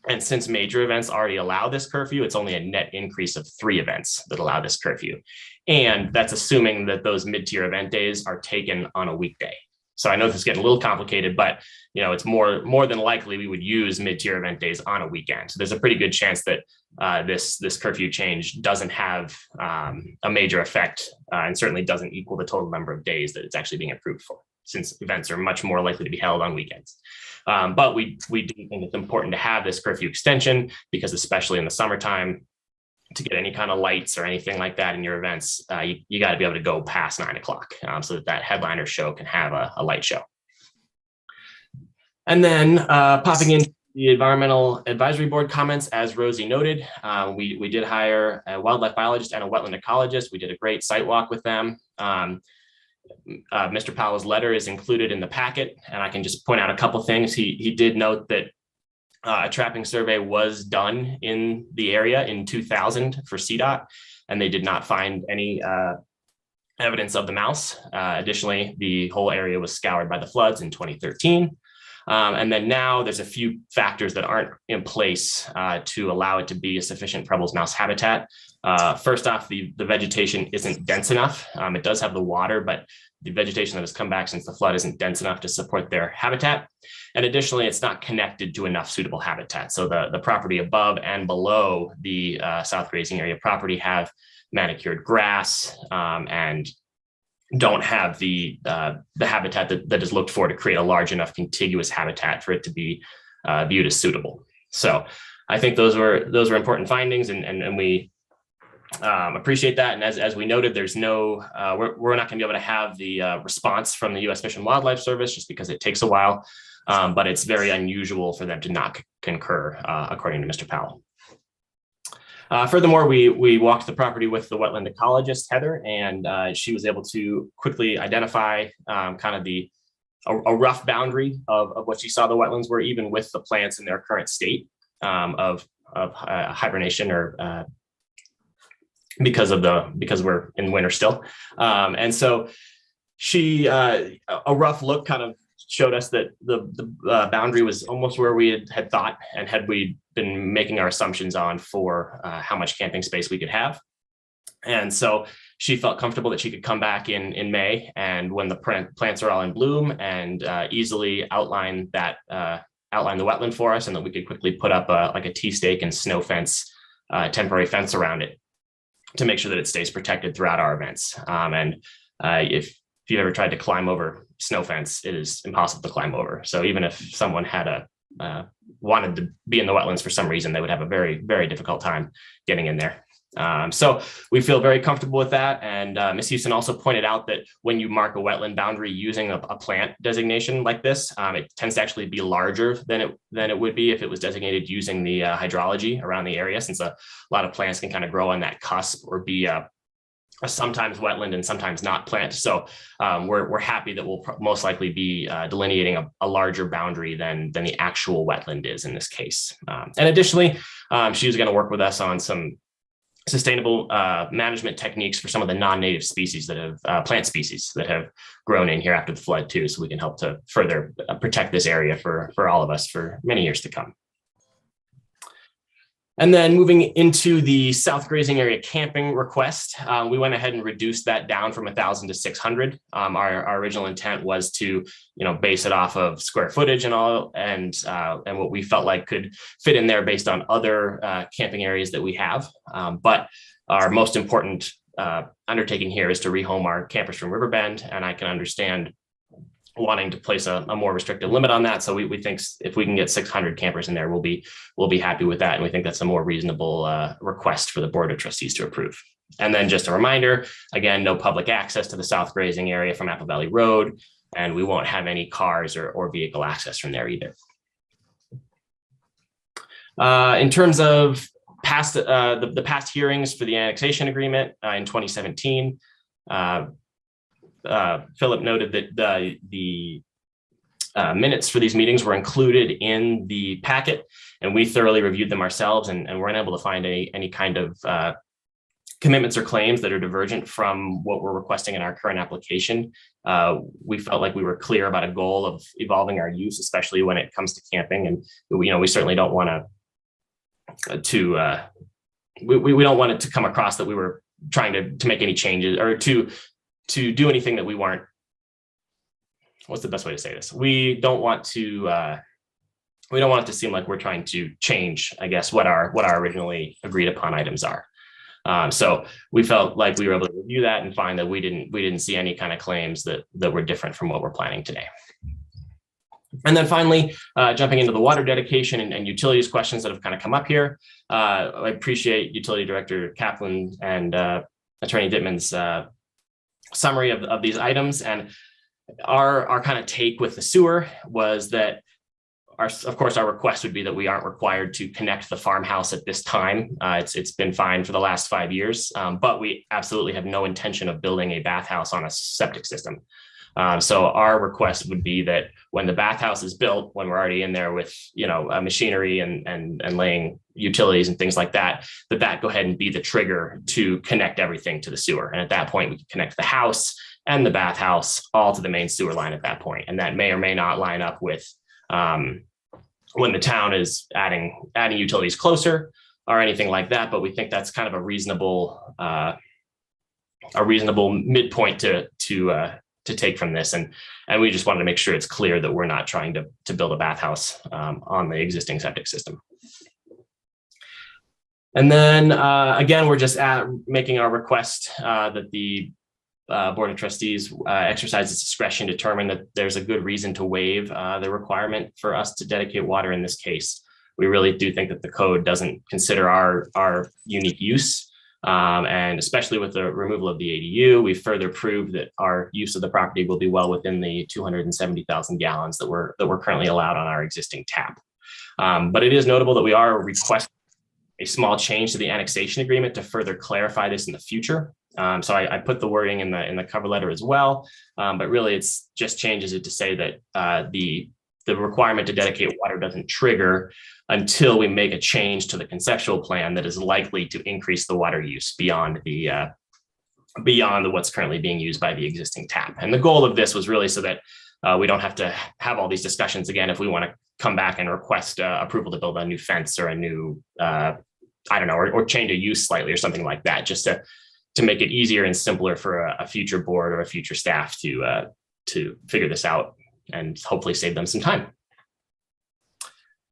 And since major events already allow this curfew, it's only a net increase of 3 events that allow this curfew. And that's assuming that those mid-tier event days are taken on a weekday. So I know this is getting a little complicated, but it's more than likely we would use mid-tier event days on a weekend. So there's a pretty good chance that this curfew change doesn't have a major effect and certainly doesn't equal the total number of days that it's actually being approved for, since events are much more likely to be held on weekends. But we do think it's important to have this curfew extension because especially in the summertime, to get any kind of lights or anything like that in your events, you got to be able to go past 9 o'clock so that headliner show can have a light show. And then popping in the Environmental Advisory Board comments, as Rosie noted, we did hire a wildlife biologist and a wetland ecologist. We did a great site walk with them. Mr. Powell's letter is included in the packet, and I can just point out a couple things. He did note that a trapping survey was done in the area in 2000 for CDOT, and they did not find any evidence of the mouse. Additionally, the whole area was scoured by the floods in 2013. And then now there's a few factors that aren't in place to allow it to be a sufficient Preble's mouse habitat. First off, the vegetation isn't dense enough. It does have the water, but the vegetation that has come back since the flood isn't dense enough to support their habitat. And additionally, it's not connected to enough suitable habitat. So the property above and below the south grazing area property have manicured grass and don't have the habitat that is looked for to create a large enough contiguous habitat for it to be viewed as suitable. So I think those were important findings, and we appreciate that. And as we noted, there's no we're not going to be able to have the response from the U.S. Fish and Wildlife Service just because it takes a while, but it's very unusual for them to not concur, according to Mr. Powell. Furthermore, we walked the property with the wetland ecologist, Heather, and she was able to quickly identify kind of a rough boundary of what she saw the wetlands were, even with the plants in their current state of hibernation or because we're in winter still. And so a rough look kind of showed us that the boundary was almost where we had thought and had we been making our assumptions on for how much camping space we could have. And so she felt comfortable that she could come back in May, and when the plants are all in bloom, and easily outline the wetland for us, and that we could quickly put up like a T-stake and snow fence, temporary fence around it to make sure that it stays protected throughout our events. If you've ever tried to climb over snow fence, it is impossible to climb over. So even if someone had wanted to be in the wetlands for some reason, they would have a very, very difficult time getting in there. So we feel very comfortable with that. And Ms. Houston also pointed out that when you mark a wetland boundary using a plant designation like this, it tends to actually be larger than it would be if it was designated using the hydrology around the area, since a lot of plants can kind of grow on that cusp or be a sometimes wetland and sometimes not plant. So we're happy that we'll most likely be delineating a larger boundary than the actual wetland is in this case. And additionally, she was going to work with us on some sustainable management techniques for some of the non-native species that have plant species that have grown in here after the flood too, so we can help to further protect this area for all of us for many years to come. And then moving into the south grazing area camping request, we went ahead and reduced that down from 1,000 to 600. Our original intent was to, base it off of square footage and all, and what we felt like could fit in there based on other camping areas that we have. But our most important undertaking here is to rehome our campers from Riverbend, and I can understand wanting to place a more restrictive limit on that. So we think if we can get 600 campers in there, we'll be happy with that. And we think that's a more reasonable request for the Board of Trustees to approve. And then just a reminder, again, no public access to the south grazing area from Apple Valley Road, and we won't have any cars or vehicle access from there either. In terms of the past hearings for the annexation agreement in 2017, Philip noted that the minutes for these meetings were included in the packet, and we thoroughly reviewed them ourselves and weren't able to find any kind of commitments or claims that are divergent from what we're requesting in our current application. We felt like we were clear about a goal of evolving our use, especially when it comes to camping, and we certainly don't want we don't want it to come across that we were trying to make any changes or to do anything that we weren't. What's the best way to say this? We don't want it to seem like we're trying to change, I guess, what our originally agreed upon items are. So we felt like we were able to review that and find that we didn't see any kind of claims that were different from what we're planning today. And then finally, jumping into the water dedication and utilities questions that have kind of come up here. I appreciate Utility Director Kaplan and Attorney Dittman's summary of these items, and our kind of take with the sewer was that of course our request would be that we aren't required to connect the farmhouse at this time. It's been fine for the last 5 years, but we absolutely have no intention of building a bathhouse on a septic system. So our request would be that when the bathhouse is built, when we're already in there with machinery and laying utilities and things like that go ahead and be the trigger to connect everything to the sewer. And at that point, we can connect the house and the bathhouse all to the main sewer line at that point. And that may or may not line up with when the town is adding utilities closer or anything like that. But we think that's kind of a reasonable midpoint to take from this, and we just wanted to make sure it's clear that we're not trying to build a bathhouse on the existing septic system. And then again, we're just making our request that the Board of Trustees exercise its discretion to determine that there's a good reason to waive the requirement for us to dedicate water in this case. We really do think that the code doesn't consider our unique use. And especially with the removal of the ADU, we further proved that our use of the property will be well within the 270,000 gallons that we're currently allowed on our existing tap. But it is notable that we are requesting a small change to the annexation agreement to further clarify this in the future. So I put the wording in the cover letter as well, but really it's just changes it to say that the the requirement to dedicate water doesn't trigger until we make a change to the conceptual plan that is likely to increase the water use beyond what's currently being used by the existing tap. And the goal of this was really so that we don't have to have all these discussions again if we want to come back and request approval to build a new fence or a new, I don't know, or change a use slightly or something like that, just to make it easier and simpler for a future board or a future staff to figure this out and hopefully save them some time.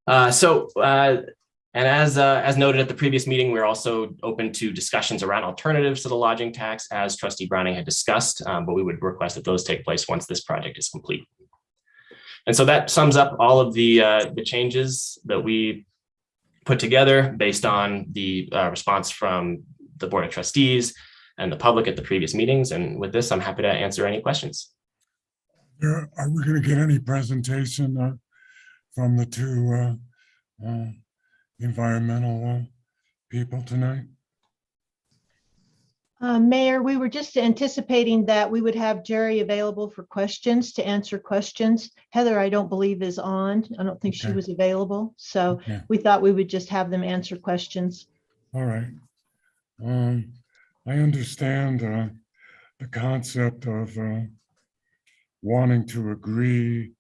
And as noted at the previous meeting, we're also open to discussions around alternatives to the lodging tax, as Trustee Browning had discussed, but we would request that those take place once this project is complete. And so that sums up all of the changes that we put together based on the response from the Board of Trustees and the public at the previous meetings. And with this, I'm happy to answer any questions. Are we going to get any presentation from the two environmental people tonight? Mayor, we were just anticipating that we would have Jerry available for questions, to answer questions. Heather, I don't believe is on. I don't think she Okay. was available. So Okay. we thought we would just have them answer questions. All right. I understand the concept of wanting to agree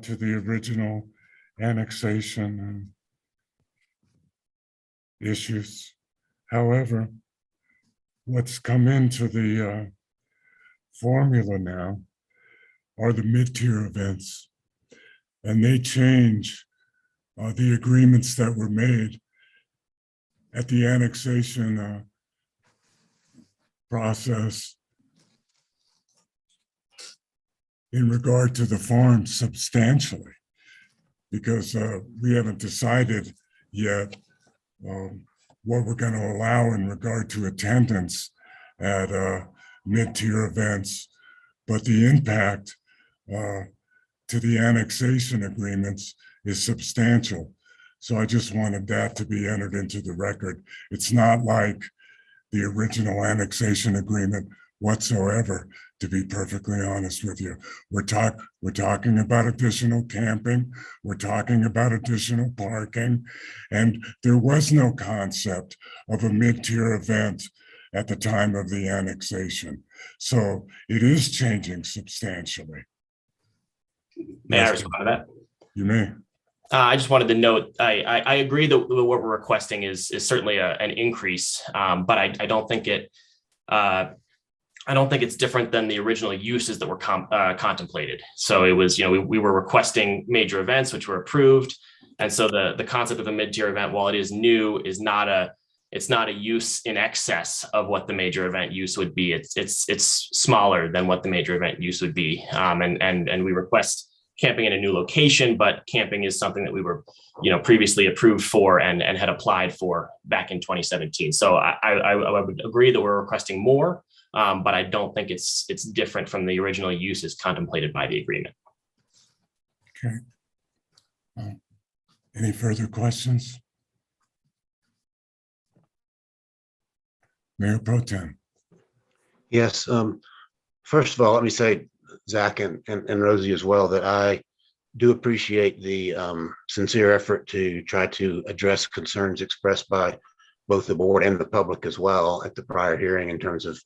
to the original annexation issues. However, what's come into the formula now are the mid-tier events, and they change the agreements that were made at the annexation process in regard to the farm substantially, because we haven't decided yet what we're going to allow in regard to attendance at mid-tier events, but the impact to the annexation agreements is substantial. So I just wanted that to be entered into the record. It's not like the original annexation agreement whatsoever, to be perfectly honest with you. We're talking about additional camping, we're talking about additional parking, and there was no concept of a mid-tier event at the time of the annexation. So it is changing substantially. May I respond to that? You may. I just wanted to note, I agree that what we're requesting is certainly an increase, but I don't think it's different than the original uses that were contemplated. So it was, we were requesting major events, which were approved. And so the concept of a mid-tier event, while it is new, is not a use in excess of what the major event use would be. It's smaller than what the major event use would be. And we request camping in a new location, but camping is something that we were, previously approved for and had applied for back in 2017. So I would agree that we're requesting more, but I don't think it's different from the original uses contemplated by the agreement. Okay. Any further questions? Mayor Pro Tem. Yes. First of all, let me say, Zach and Rosie as well, that I do appreciate the sincere effort to try to address concerns expressed by both the board and the public as well at the prior hearing in terms of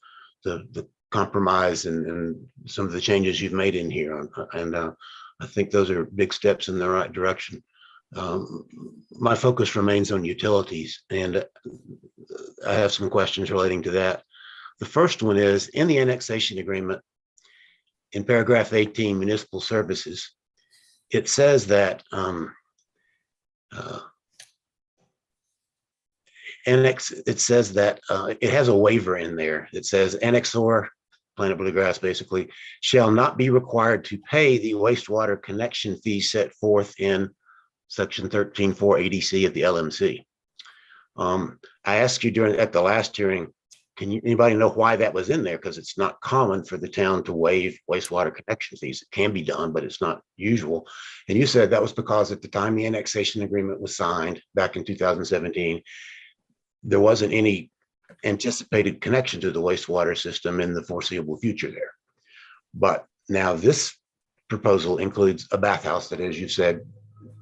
the compromise and some of the changes you've made in here. And I think those are big steps in the right direction. My focus remains on utilities, and I have some questions relating to that. The first one is, in the annexation agreement, in paragraph 18, municipal services, it says that it has a waiver in there. It says annexor, Planet Bluegrass basically, shall not be required to pay the wastewater connection fee set forth in section 13.4 ADC of the LMC. I asked you at the last hearing, anybody know why that was in there? Because it's not common for the town to waive wastewater connection fees. It can be done, but it's not usual. And you said that was because at the time the annexation agreement was signed back in 2017, there wasn't any anticipated connection to the wastewater system in the foreseeable future there. But now this proposal includes a bathhouse that, as you said,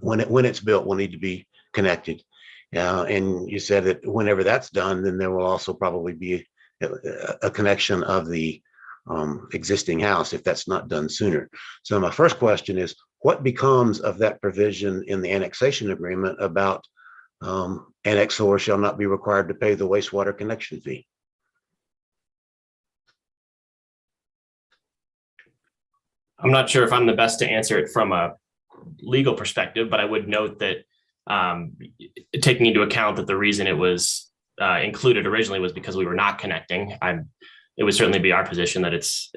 when it's built, will need to be connected. And you said that whenever that's done, then there will also probably be a connection of the existing house if that's not done sooner. So my first question is, what becomes of that provision in the annexation agreement about annexor shall not be required to pay the wastewater connection fee? I'm not sure if I'm the best to answer it from a legal perspective, but I would note that taking into account that the reason it was included originally was because we were not connecting. It would certainly be our position that it's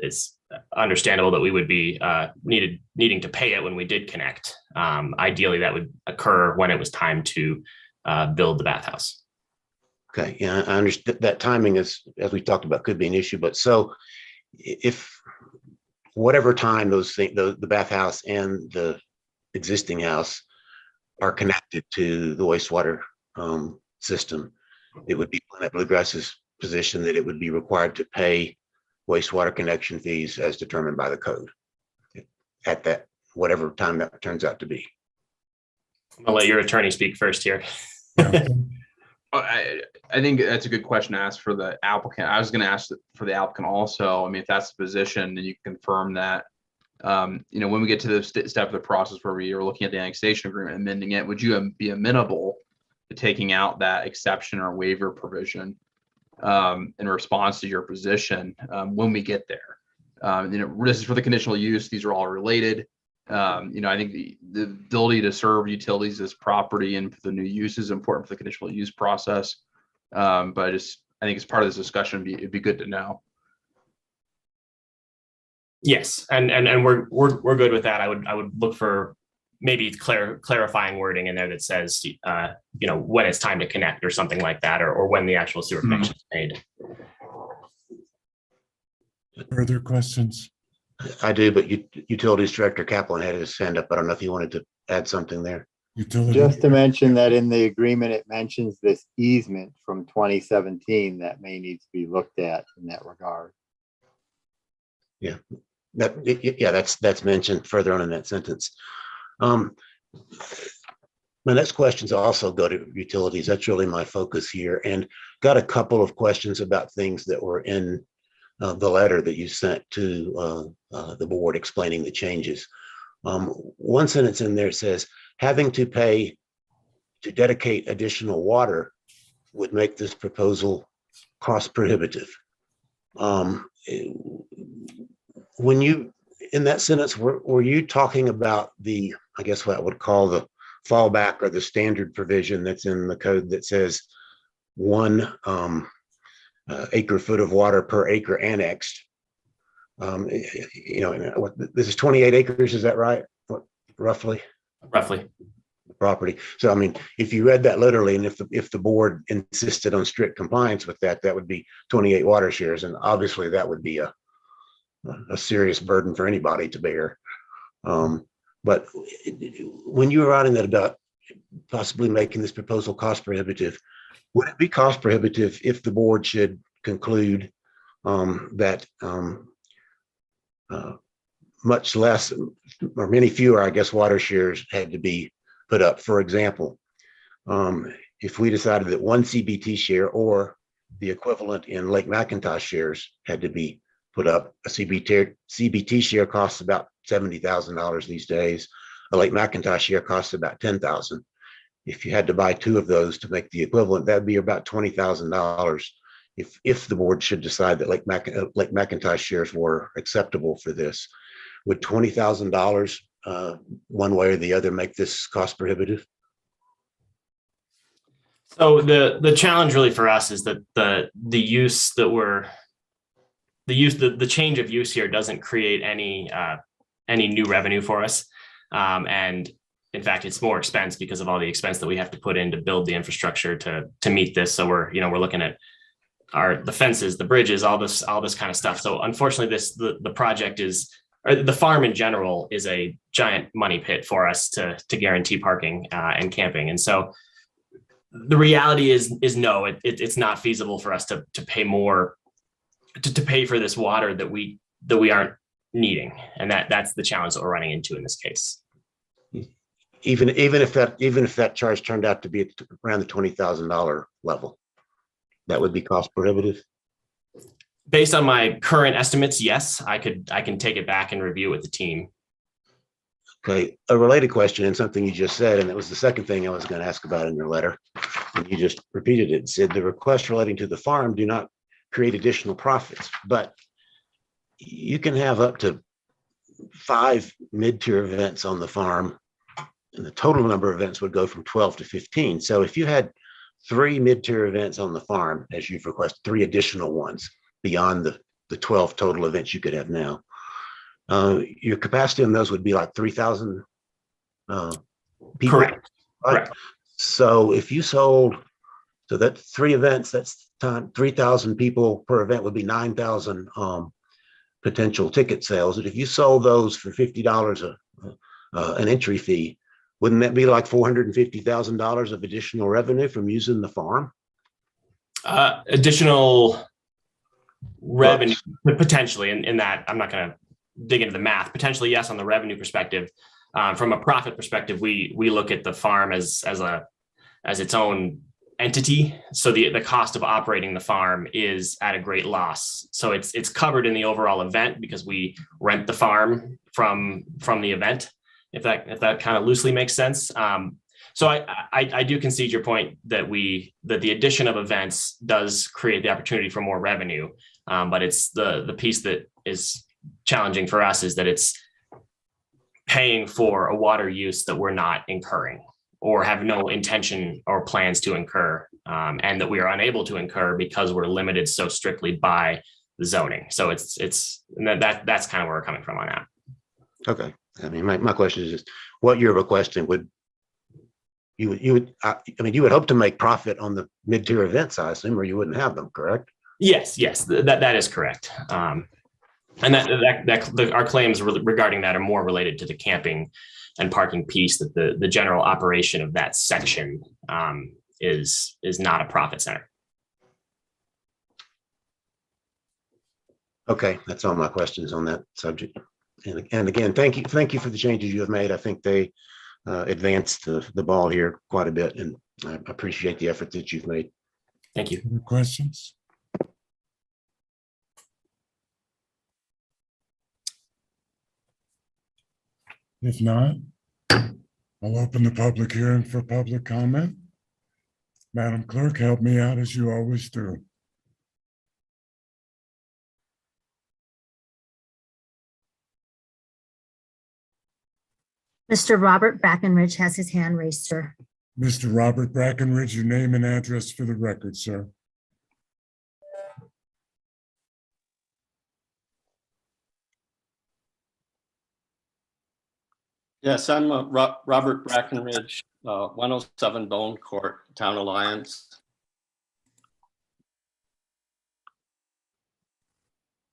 understandable that we would be needing to pay it when we did connect. Ideally, that would occur when it was time to build the bathhouse. Okay, yeah, I understand that timing is, as we talked about, could be an issue. But so if whatever time those things, the bathhouse and the existing house are connected to the wastewater system, it would be Planet Bluegrass's position that it would be required to pay wastewater connection fees as determined by the code at that whatever time that turns out to be. I'll let your attorney speak first here. I think that's a good question to ask for the applicant. I was going to ask for the applicant also. I mean, if that's the position, then you can confirm that. When we get to the step of the process where we are looking at the annexation agreement, amending it, would you be amenable to taking out that exception or waiver provision in response to your position when we get there? This is for the conditional use. These are all related. I think the ability to serve utilities as property and for the new use is important for the conditional use process. But I think as part of this discussion, it'd be good to know. Yes, and we're good with that. I would look for maybe clarifying wording in there that says when it's time to connect or something like that, or when the actual sewer connection is made. Further questions? I do, but Utilities Director Kaplan had his hand up. I don't know if you wanted to add something there. Just to mention that in the agreement, it mentions this easement from 2017 that may need to be looked at in that regard. Yeah, that's mentioned further on in that sentence. My next questions also go to utilities. That's really my focus here, and got a couple of questions about things that were in the letter that you sent to the board explaining the changes. One sentence in there says, having to pay to dedicate additional water would make this proposal cost prohibitive. When you, in that sentence, were you talking about the, I guess what I would call the fallback or the standard provision that's in the code that says 1 acre foot of water per acre annexed? This is 28 acres, is that right? Roughly? Roughly. Property. So, I mean, if you read that literally, and if the board insisted on strict compliance with that, that would be 28 water shares. And obviously that would be a serious burden for anybody to bear. But when you were writing that about possibly making this proposal cost prohibitive, would it be cost prohibitive if the board should conclude that much less or many fewer, I guess, water shares had to be put up? For example, if we decided that 1 CBT share or the equivalent in Lake McIntosh shares had to be put up, a CBT share costs about $70,000 these days. A Lake McIntosh share costs about $10,000. If you had to buy 2 of those to make the equivalent, that'd be about $20,000. If the board should decide that Lake McIntosh shares were acceptable for this, would $20,000 one way or the other make this cost prohibitive? So the challenge really for us is that the change of use here doesn't create any new revenue for us, and in fact, it's more expense because of all the expense that we have to put in to build the infrastructure to meet this. So we're looking at the fences, the bridges, all this kind of stuff. So unfortunately, the project or the farm in general is a giant money pit for us to guarantee parking and camping. And so the reality is no, it's not feasible for us to pay more to pay for this water that we aren't needing. And that's the challenge that we're running into in this case. Even if that charge turned out to be around the $20,000 level, that would be cost prohibitive. Based on my current estimates, yes, I can take it back and review with the team. Okay, a related question and something you just said, and it was the second thing I was going to ask about in your letter, and you just repeated it. It said the requests relating to the farm do not create additional profits, but you can have up to 5 mid-tier events on the farm, and the total number of events would go from 12 to 15. So if you had 3 mid-tier events on the farm, as you've requested, 3 additional ones beyond the 12 total events you could have now, your capacity on those would be like 3,000 people. Correct. Right? Correct. So if you sold, so that 3 events, that's 3,000 people per event would be 9,000 potential ticket sales. And if you sold those for $50 an entry fee, wouldn't that be like $450,000 of additional revenue from using the farm? Additional revenue, potentially, in that I'm not going to dig into the math. Potentially, yes, on the revenue perspective. From a profit perspective, we look at the farm as its own entity. So the cost of operating the farm is at a great loss. So it's covered in the overall event because we rent the farm from the event. If that kind of loosely makes sense. So I do concede your point that the addition of events does create the opportunity for more revenue. But it's the piece that is challenging for us is that it's paying for a water use that we're not incurring or have no intention or plans to incur, and that we are unable to incur because we're limited so strictly by the zoning. So that's kind of where we're coming from on that. Okay. I mean, my question is just what you're requesting you would hope to make profit on the mid-tier events, I assume, or you wouldn't have them, correct? Yes, that is correct. And our claims regarding that are more related to the camping and parking piece, that the general operation of that section is not a profit center. Okay, that's all my questions on that subject. And again, thank you for the changes you have made. I think they advanced the ball here quite a bit, and I appreciate the effort that you've made. Thank you. Other questions? If not, I'll open the public hearing for public comment. Madam Clerk, help me out as you always do. Mr. Robert Brackenridge has his hand raised, sir. Mr. Robert Brackenridge, your name and address for the record, sir. Yes, I'm Robert Brackenridge, 107 Bone Court, Town Alliance.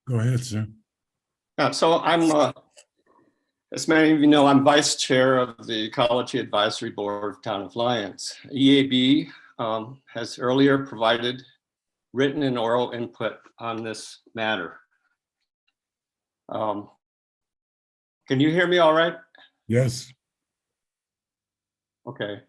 Go ahead, sir. So I'm, as many of you know, I'm Vice Chair of the Ecology Advisory Board of Town of Lyons. EAB has earlier provided written and oral input on this matter. Can you hear me all right? Yes. Okay.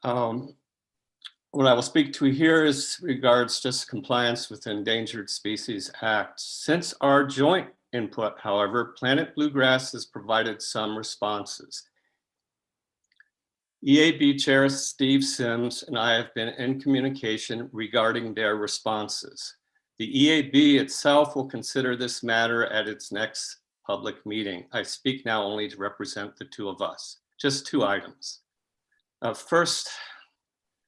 What I will speak to here is regards just compliance with the Endangered Species Act. Since our joint input, however, Planet Bluegrass has provided some responses. EAB Chair Steve Sims and I have been in communication regarding their responses. The EAB itself will consider this matter at its next public meeting. I speak now only to represent the two of us. Just 2 items. First,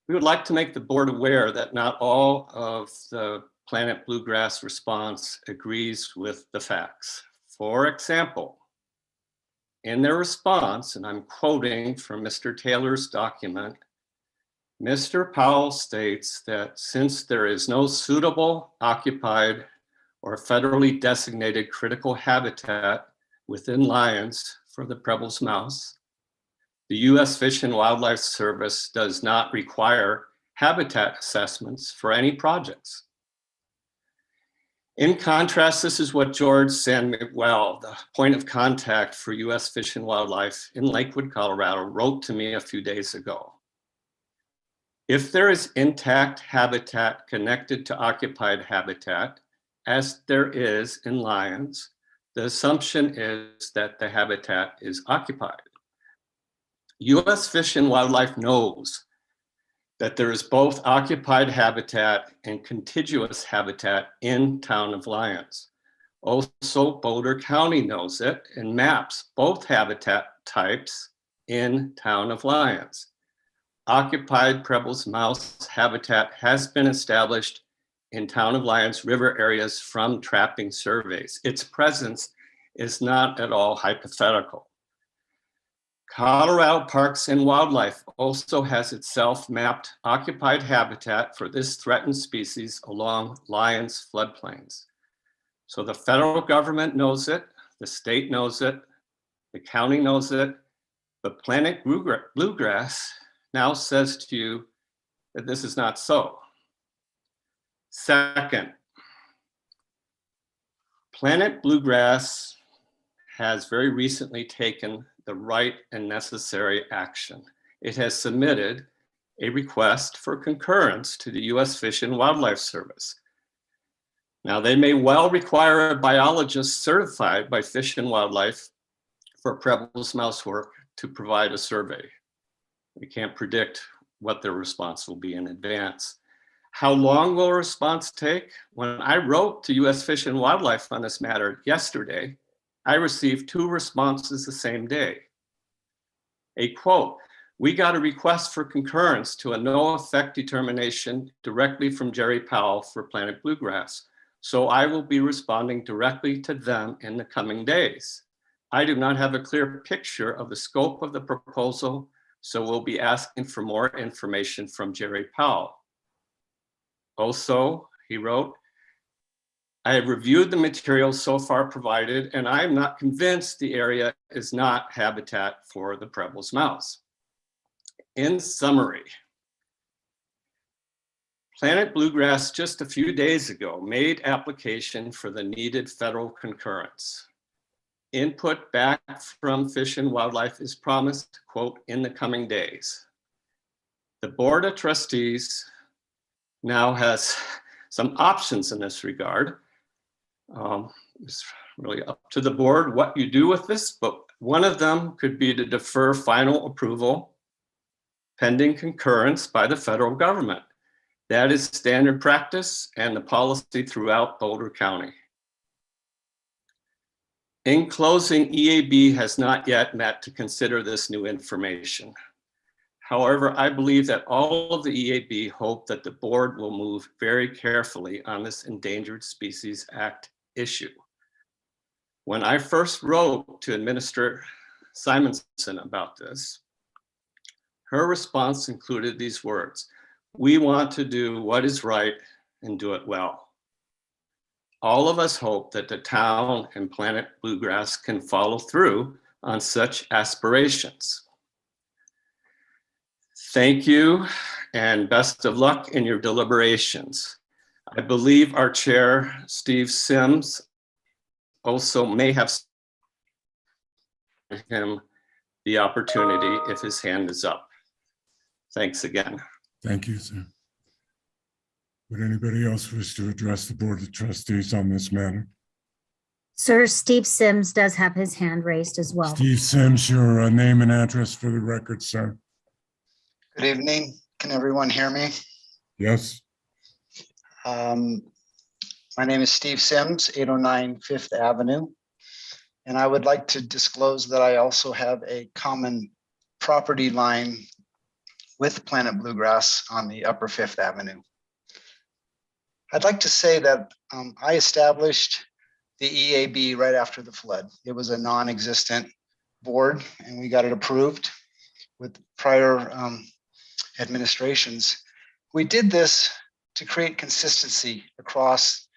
we would like to make the board aware that not all of the Planet Bluegrass response agrees with the facts. For example, in their response, and I'm quoting from Mr. Taylor's document, Mr. Powell states that since there is no suitable occupied or federally designated critical habitat within Lyons for the Preble's mouse, the U.S. Fish and Wildlife Service does not require habitat assessments for any projects. In contrast, this is what George Sandwell, the point of contact for U.S. Fish and Wildlife in Lakewood, Colorado, wrote to me a few days ago. If there is intact habitat connected to occupied habitat, as there is in lions, the assumption is that the habitat is occupied. U.S. Fish and Wildlife knows that there is both occupied habitat and contiguous habitat in Town of Lyons. Also, Boulder County knows it and maps both habitat types in Town of Lyons. Occupied Preble's mouse habitat has been established in Town of Lyons river areas from trapping surveys. Its presence is not at all hypothetical. Colorado Parks and Wildlife also has itself mapped occupied habitat for this threatened species along Lyons floodplains. So the federal government knows it, the state knows it, the county knows it, but Planet Bluegrass now says to you that this is not so. Second, Planet Bluegrass has very recently taken the right and necessary action. It has submitted a request for concurrence to the U.S. Fish and Wildlife Service. Now, they may well require a biologist certified by Fish and Wildlife for Preble's mouse work to provide a survey. We can't predict what their response will be in advance. How long will a response take? When I wrote to U.S. Fish and Wildlife on this matter yesterday, I received 2 responses the same day. A quote, "We got a request for concurrence to a no effect determination directly from Jerry Powell for Planet Bluegrass. So I will be responding directly to them in the coming days. I do not have a clear picture of the scope of the proposal, so we'll be asking for more information from Jerry Powell." Also, he wrote, "I have reviewed the materials so far provided, and I am not convinced the area is not habitat for the Preble's mouse." In summary, Planet Bluegrass just a few days ago made application for the needed federal concurrence. Input back from Fish and Wildlife is promised, quote, "in the coming days." The Board of Trustees now has some options in this regard. It's really up to the board what you do with this, but one of them could be to defer final approval pending concurrence by the federal government. That is standard practice and the policy throughout Boulder County. In closing, EAB has not yet met to consider this new information. However, I believe that all of the EAB hope that the board will move very carefully on this Endangered Species Act issue. When I first wrote to Administrator Simonson about this, her response included these words: "We want to do what is right and do it well." All of us hope that the town and Planet Bluegrass can follow through on such aspirations. Thank you and best of luck in your deliberations. I believe our chair, Steve Sims, also may have him the opportunity if his hand is up. Thanks again. Thank you, sir. Would anybody else wish to address the Board of Trustees on this matter? Sir, Steve Sims does have his hand raised as well. Steve Sims, your name and address for the record, sir. Good evening. Can everyone hear me? Yes. My name is Steve Sims, 809 Fifth Avenue. And I would like to disclose that I also have a common property line with Planet Bluegrass on the upper Fifth Avenue. I'd like to say that I established the EAB right after the flood. It was a non-existent board and we got it approved with prior administrations. We did this to create consistency across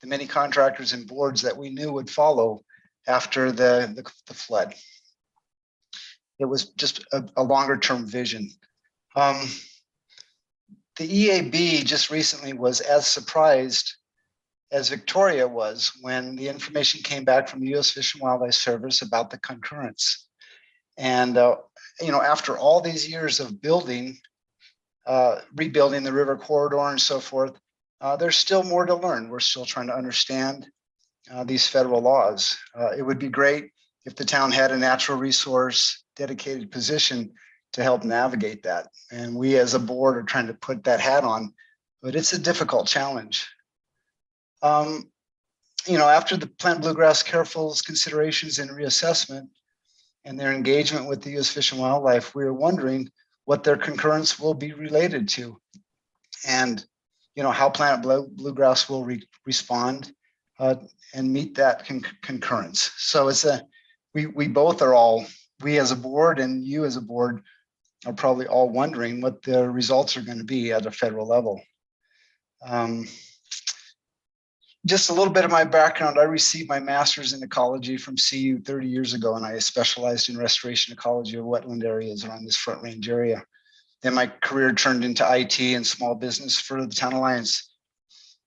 the many contractors and boards that we knew would follow after the flood. It was just a longer term vision. The EAB just recently was as surprised as Victoria was when the information came back from the U.S. Fish and Wildlife Service about the concurrence. And, after all these years of building, rebuilding the river corridor and so forth, there's still more to learn. We're still trying to understand these federal laws. It would be great if the town had a natural resource dedicated position to help navigate that. And we as a board are trying to put that hat on, but it's a difficult challenge. After the Plant Bluegrass Careful's considerations and reassessment and their engagement with the U.S. Fish and Wildlife, we are wondering what their concurrence will be related to, and how Planet Bluegrass will respond and meet that concurrence. So we both are all, we as a board and you as a board are probably all wondering what the results are going to be at a federal level. Just a little bit of my background. I received my master's in ecology from CU 30 years ago, and I specialized in restoration ecology of wetland areas around this Front Range area. Then my career turned into IT and small business for the Town Alliance.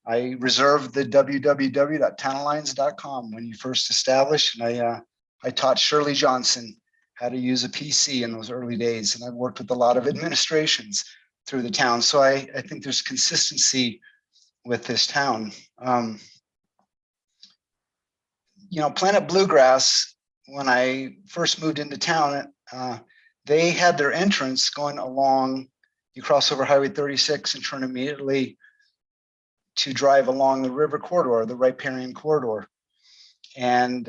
I reserved the www.townalliance.com when you first established, and I taught Shirley Johnson how to use a PC in those early days, and I've worked with a lot of administrations through the town. So I think there's consistency with this town. Planet Bluegrass, when I first moved into town, they had their entrance going along, you cross over Highway 36 and turn immediately to drive along the river corridor, the riparian corridor. And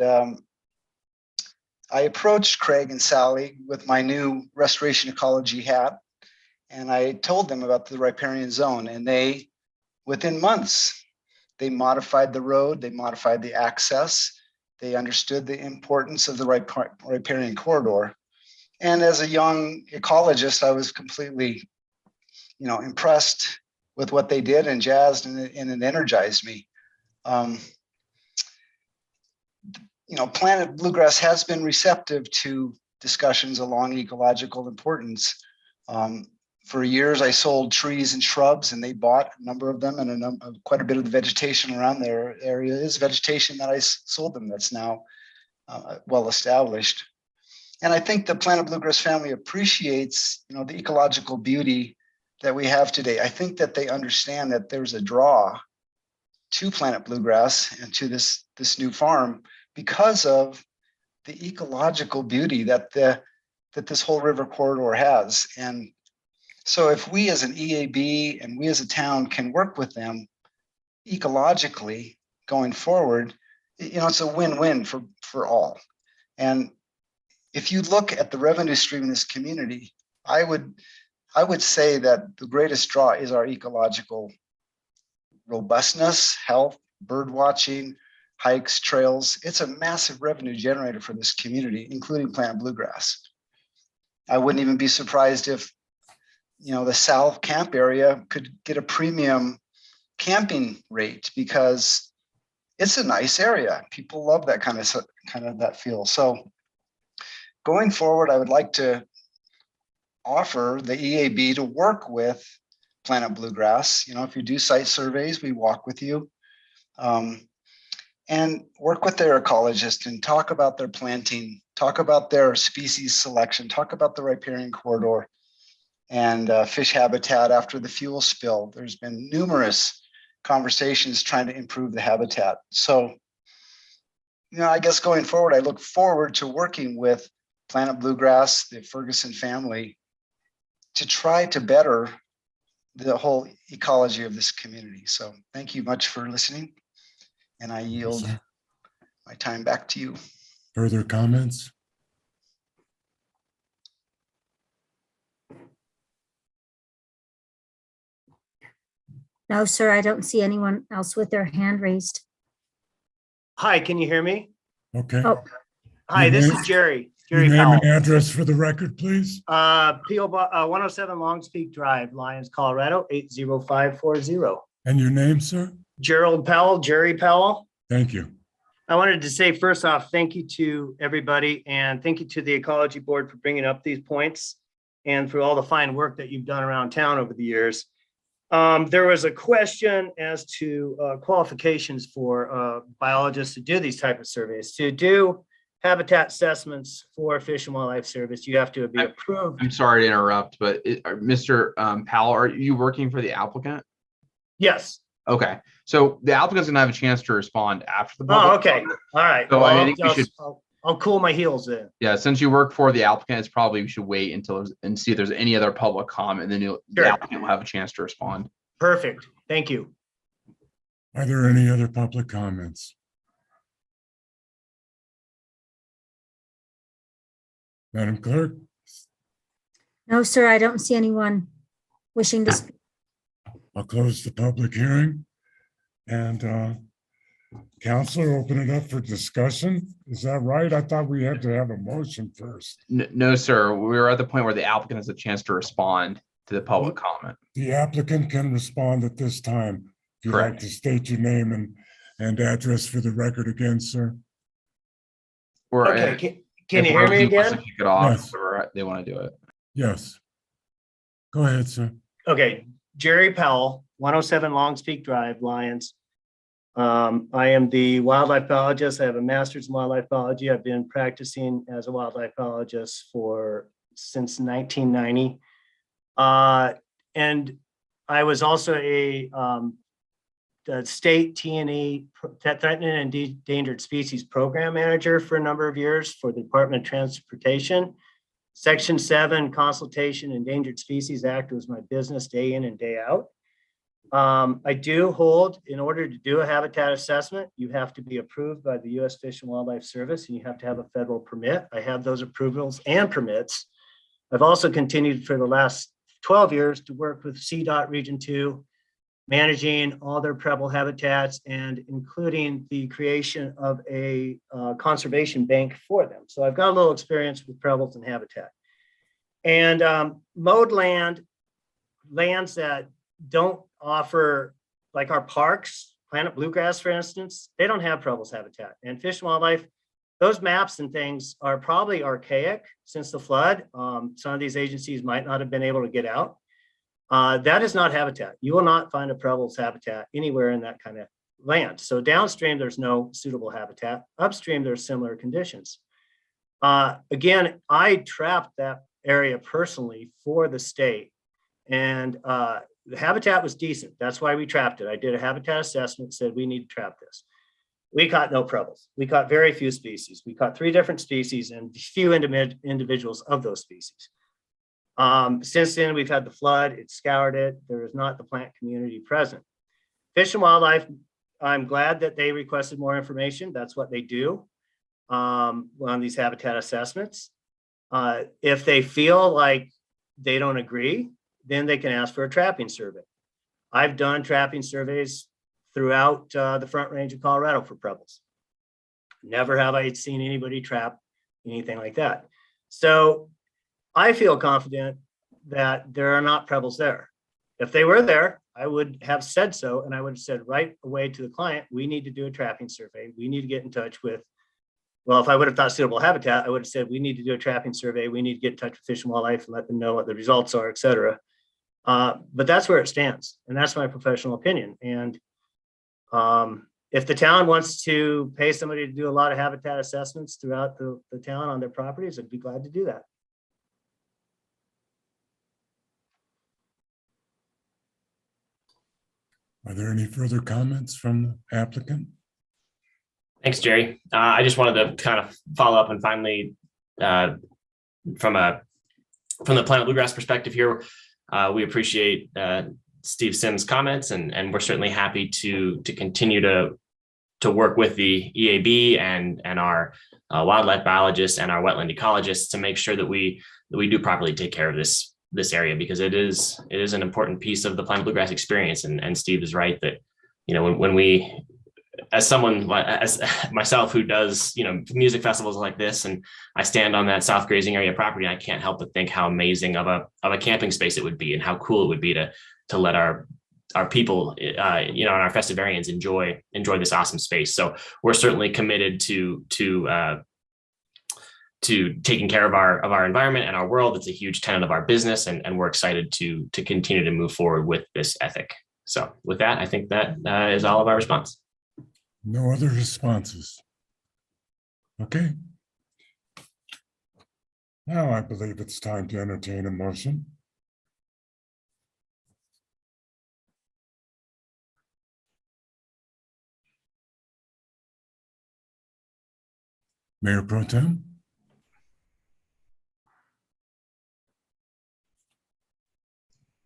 I approached Craig and Sally with my new restoration ecology hat, and I told them about the riparian zone, and they, within months, they modified the road, they modified the access, they understood the importance of the riparian corridor. And as a young ecologist, I was completely, impressed with what they did and jazzed, and it energized me. Planet Bluegrass has been receptive to discussions along ecological importance. For years, I sold trees and shrubs, and they bought a number of them, and quite a bit of the vegetation around their area is vegetation that I sold them that's now well established. And I think the Planet Bluegrass family appreciates, the ecological beauty that we have today. I think that they understand that there's a draw to Planet Bluegrass and to this new farm because of the ecological beauty that this whole river corridor has. And so if we as an EAB and we as a town can work with them ecologically going forward, it's a win-win for all. And if you look at the revenue stream in this community, I would say that the greatest draw is our ecological robustness, health, bird watching, hikes, trails. It's a massive revenue generator for this community, including Planet Bluegrass. I wouldn't even be surprised if, the South Camp area could get a premium camping rate because it's a nice area. People love that kind of that feel. So going forward, I would like to offer the EAB to work with Planet Bluegrass. If you do site surveys, we walk with you. And work with their ecologist and talk about their planting, talk about their species selection, talk about the riparian corridor and fish habitat after the fuel spill. There's been numerous conversations trying to improve the habitat. So, I guess going forward, I look forward to working with Planet Bluegrass, the Ferguson family, to try to better the whole ecology of this community. So thank you much for listening. And I yield my time back to you. Further comments? No, sir, I don't see anyone else with their hand raised. Hi, can you hear me? Okay. Oh, Hi, this name- is Jerry. Your Jerry name and Powell. address for the record, please. PO 107 Longs Peak Drive, Lyons, Colorado, 80540. And your name, sir? Gerald Powell, Jerry Powell. Thank you. I wanted to say first off, thank you to everybody and thank you to the Ecology Board for bringing up these points and for all the fine work that you've done around town over the years. There was a question as to qualifications for biologists to do these type of surveys. To do habitat assessments for Fish and Wildlife Service, you have to be approved. I'm sorry to interrupt, but Mr. Powell, are you working for the applicant? Yes. Okay, so the applicant's gonna have a chance to respond after the. Oh, public okay. comment. All right. So Well, I think we should, I'll cool my heels then. yeah, since you work for the applicant, it's probably we should wait until and see if there's any other public comment, and then the Sure. applicant will have a chance to respond. Perfect. Thank you. Are there any other public comments? Madam Clerk? No, sir, I don't see anyone wishing to speak. I'll close the public hearing. And Counselor, open it up for discussion. Is that right? I thought we had to have a motion first. No, sir, we're at the point where the applicant has a chance to respond to the public comment. The applicant can respond at this time. If you'd like Correct. to state your name and address for the record again, sir. Or Okay. Can if you hear me Rosie wants to again? kick it off, Yes. or they want to do it. Yes. Go ahead, sir. Okay. Jerry Powell, 107 Longs Peak Drive, Lyons. I am the wildlife biologist. I have a master's in wildlife biology. I've been practicing as a wildlife biologist since 1990. And I was also the state T&E, Threatened and Endangered Species Program Manager for a number of years for the Department of Transportation. Section 7 Consultation Endangered Species Act was my business day in and day out. I do hold, in order to do a habitat assessment, you have to be approved by the U.S. Fish and Wildlife Service, and you have to have a federal permit. I have those approvals and permits. I've also continued for the last 12 years to work with CDOT Region 2, managing all their Preble habitats and including the creation of a conservation bank for them. So I've got a little experience with Prebles and habitat. And mowed lands that don't offer, like our parks, Planet Bluegrass, for instance, they don't have Preble's habitat. And Fish and Wildlife, those maps and things are probably archaic since the flood. Some of these agencies might not have been able to get out. That is not habitat. You will not find a Preble's habitat anywhere in that kind of land. So downstream, there's no suitable habitat. Upstream, there's similar conditions. Again, I trapped that area personally for the state, and the habitat was decent. That's why we trapped it. I did a habitat assessment, said we need to trap this. We caught no Prebles. We caught very few species. We caught 3 different species and few individuals of those species. Since then, we've had the flood. It scoured it. There is not the plant community present. Fish and Wildlife, I'm glad that they requested more information. That's what they do on these habitat assessments. If they feel like they don't agree, then they can ask for a trapping survey. I've done trapping surveys throughout the Front Range of Colorado for Prebles. Never have I seen anybody trap anything like that. So I feel confident that there are not Prebles there. If they were there, I would have said so, and I would have said right away to the client, we need to do a trapping survey. We need to get in touch with, well, if I would have thought suitable habitat, I would have said, we need to do a trapping survey. We need to get in touch with Fish and Wildlife and let them know what the results are, et cetera. But that's where it stands, and that's my professional opinion. And if the town wants to pay somebody to do a lot of habitat assessments throughout the town on their properties, I'd be glad to do that. Are there any further comments from the applicant? Thanks, Jerry. I just wanted to kind of follow up and finally, from the Planet Bluegrass perspective here, we appreciate Steve Sims' comments, and we're certainly happy to continue to work with the EAB and our wildlife biologists and our wetland ecologists to make sure that we do properly take care of this area, because it is an important piece of the Planet Bluegrass experience. And Steve is right that, you know, when we, as someone, as myself who does, you know, music festivals like this, and I stand on that South Grazing area property, I can't help but think how amazing of a camping space it would be, and how cool it would be to let our people, you know, and our festivarians enjoy this awesome space. So we're certainly committed to taking care of our environment and our world. It's a huge tenet of our business, and we're excited to continue to move forward with this ethic. So with that, I think that is all of our response. No other responses. Okay. Now I believe it's time to entertain a motion. Mayor Pro Tem?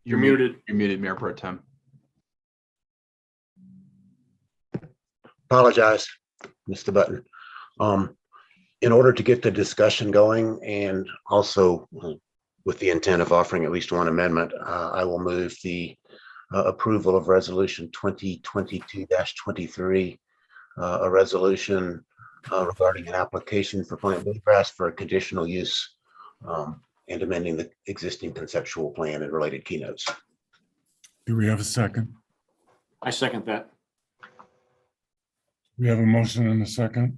You're muted. You're muted, Mayor Pro Tem. Apologize, Mr. Button. In order to get the discussion going, and also with the intent of offering at least one amendment, I will move the approval of resolution 2022-23, a resolution regarding an application for plant bluegrass for a conditional use, and amending the existing conceptual plan and related keynotes. Do we have a second? I second that. We have a motion and a second.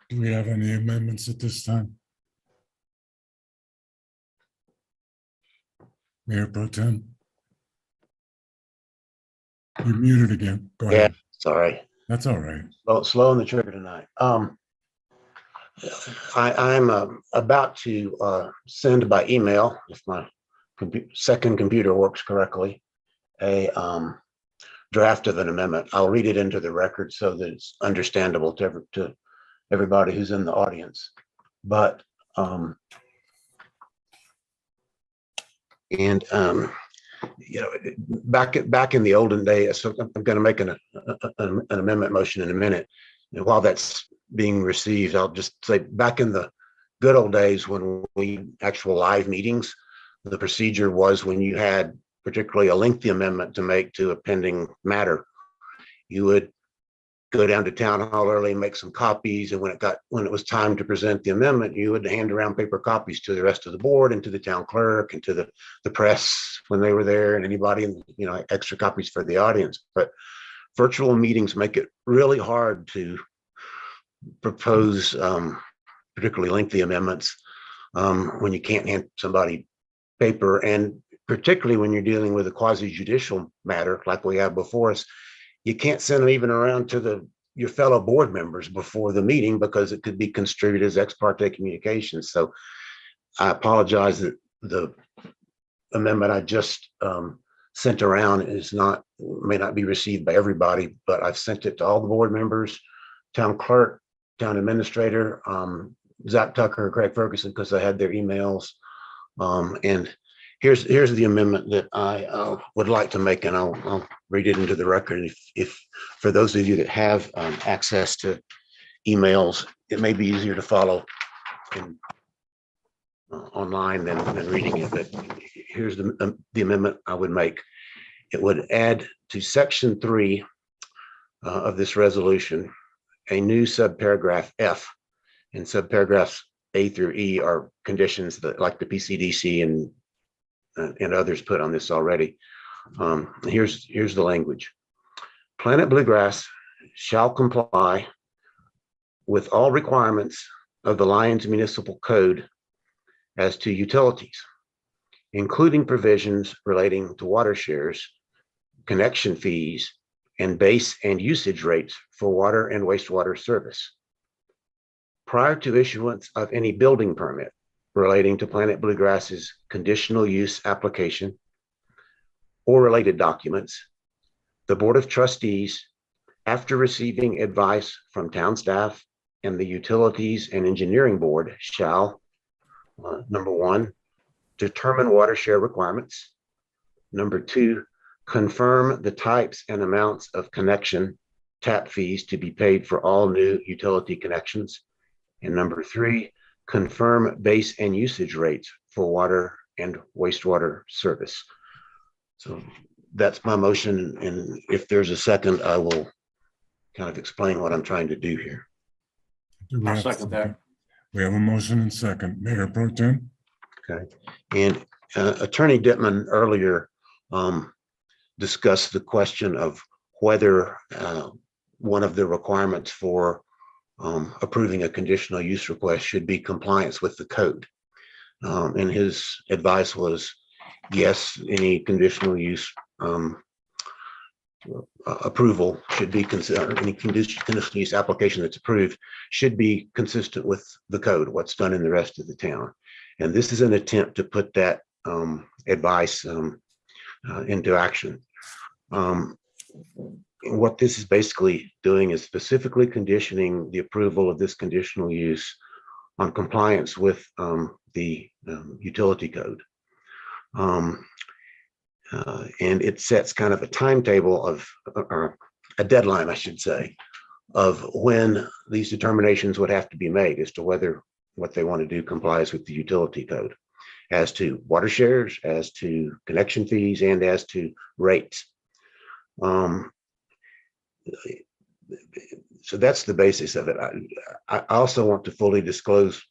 Do we have any amendments at this time? Mayor Pro Tem? You're muted again. Go ahead. Sorry. That's all right. Slow on the trigger tonight. I'm about to send by email, if my second computer works correctly, a draft of an amendment. I'll read it into the record so that it's understandable to everybody who's in the audience. But you know, back in the olden days, so I'm going to make an amendment motion in a minute. And while that's being received, I'll just say back in the good old days when we actual live meetings, the procedure was when you had particularly a lengthy amendment to make to a pending matter, you would go down to town hall early and make some copies. And when it was time to present the amendment, you would hand around paper copies to the rest of the board and to the town clerk and to the press when they were there, and anybody, you know, extra copies for the audience. But virtual meetings make it really hard to propose particularly lengthy amendments when you can't hand somebody paper, and particularly when you're dealing with a quasi-judicial matter like we have before us. You can't send them even around to your fellow board members before the meeting because it could be construed as ex parte communications. So I apologize that the amendment I just sent around may not be received by everybody, but I've sent it to all the board members, town clerk, town administrator, Zach Tucker, Craig Ferguson, because I had their emails. And here's the amendment that I would like to make, and I'll read it into the record. If for those of you that have access to emails, it may be easier to follow online than reading it. But here's the amendment I would make. It would add to section 3 of this resolution a new subparagraph F, and subparagraphs A through E are conditions that, like the PCDC and others put on this already. Here's the language. Planet Bluegrass shall comply with all requirements of the Lyons Municipal Code as to utilities, including provisions relating to water shares, connection fees, and base and usage rates for water and wastewater service. Prior to issuance of any building permit relating to Planet Bluegrass's conditional use application or related documents, the Board of Trustees, after receiving advice from town staff and the Utilities and Engineering Board, shall, number 1, determine water share requirements. Number 2, confirm the types and amounts of connection tap fees to be paid for all new utility connections. And number 3, confirm base and usage rates for water and wastewater service. So that's my motion. And if there's a second, I will kind of explain what I'm trying to do here. I'll second that. We have a motion and second. Mayor Pro Tem? Okay. And Attorney Dittman earlier discussed the question of whether one of the requirements for approving a conditional use request should be compliance with the code. And his advice was, yes, any conditional use approval should be considered, any conditional use application that's approved should be consistent with the code, what's done in the rest of the town. And this is an attempt to put that advice into action. What this is basically doing is specifically conditioning the approval of this conditional use on compliance with the utility code. And it sets kind of a timetable of, or a deadline, I should say, of when these determinations would have to be made as to whether what they want to do complies with the utility code, as to water shares, as to connection fees, and as to rates. So that's the basis of it. I also want to fully disclose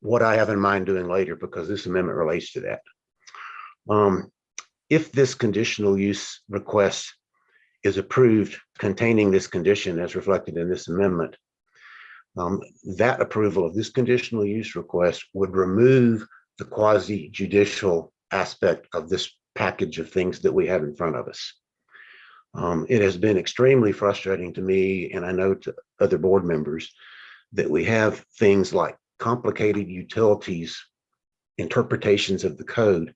what I have in mind doing later, because this amendment relates to that. If this conditional use request is approved containing this condition as reflected in this amendment, that approval of this conditional use request would remove the quasi-judicial aspect of this package of things that we have in front of us. It has been extremely frustrating to me, and I know to other board members, that we have things like complicated utilities interpretations of the code,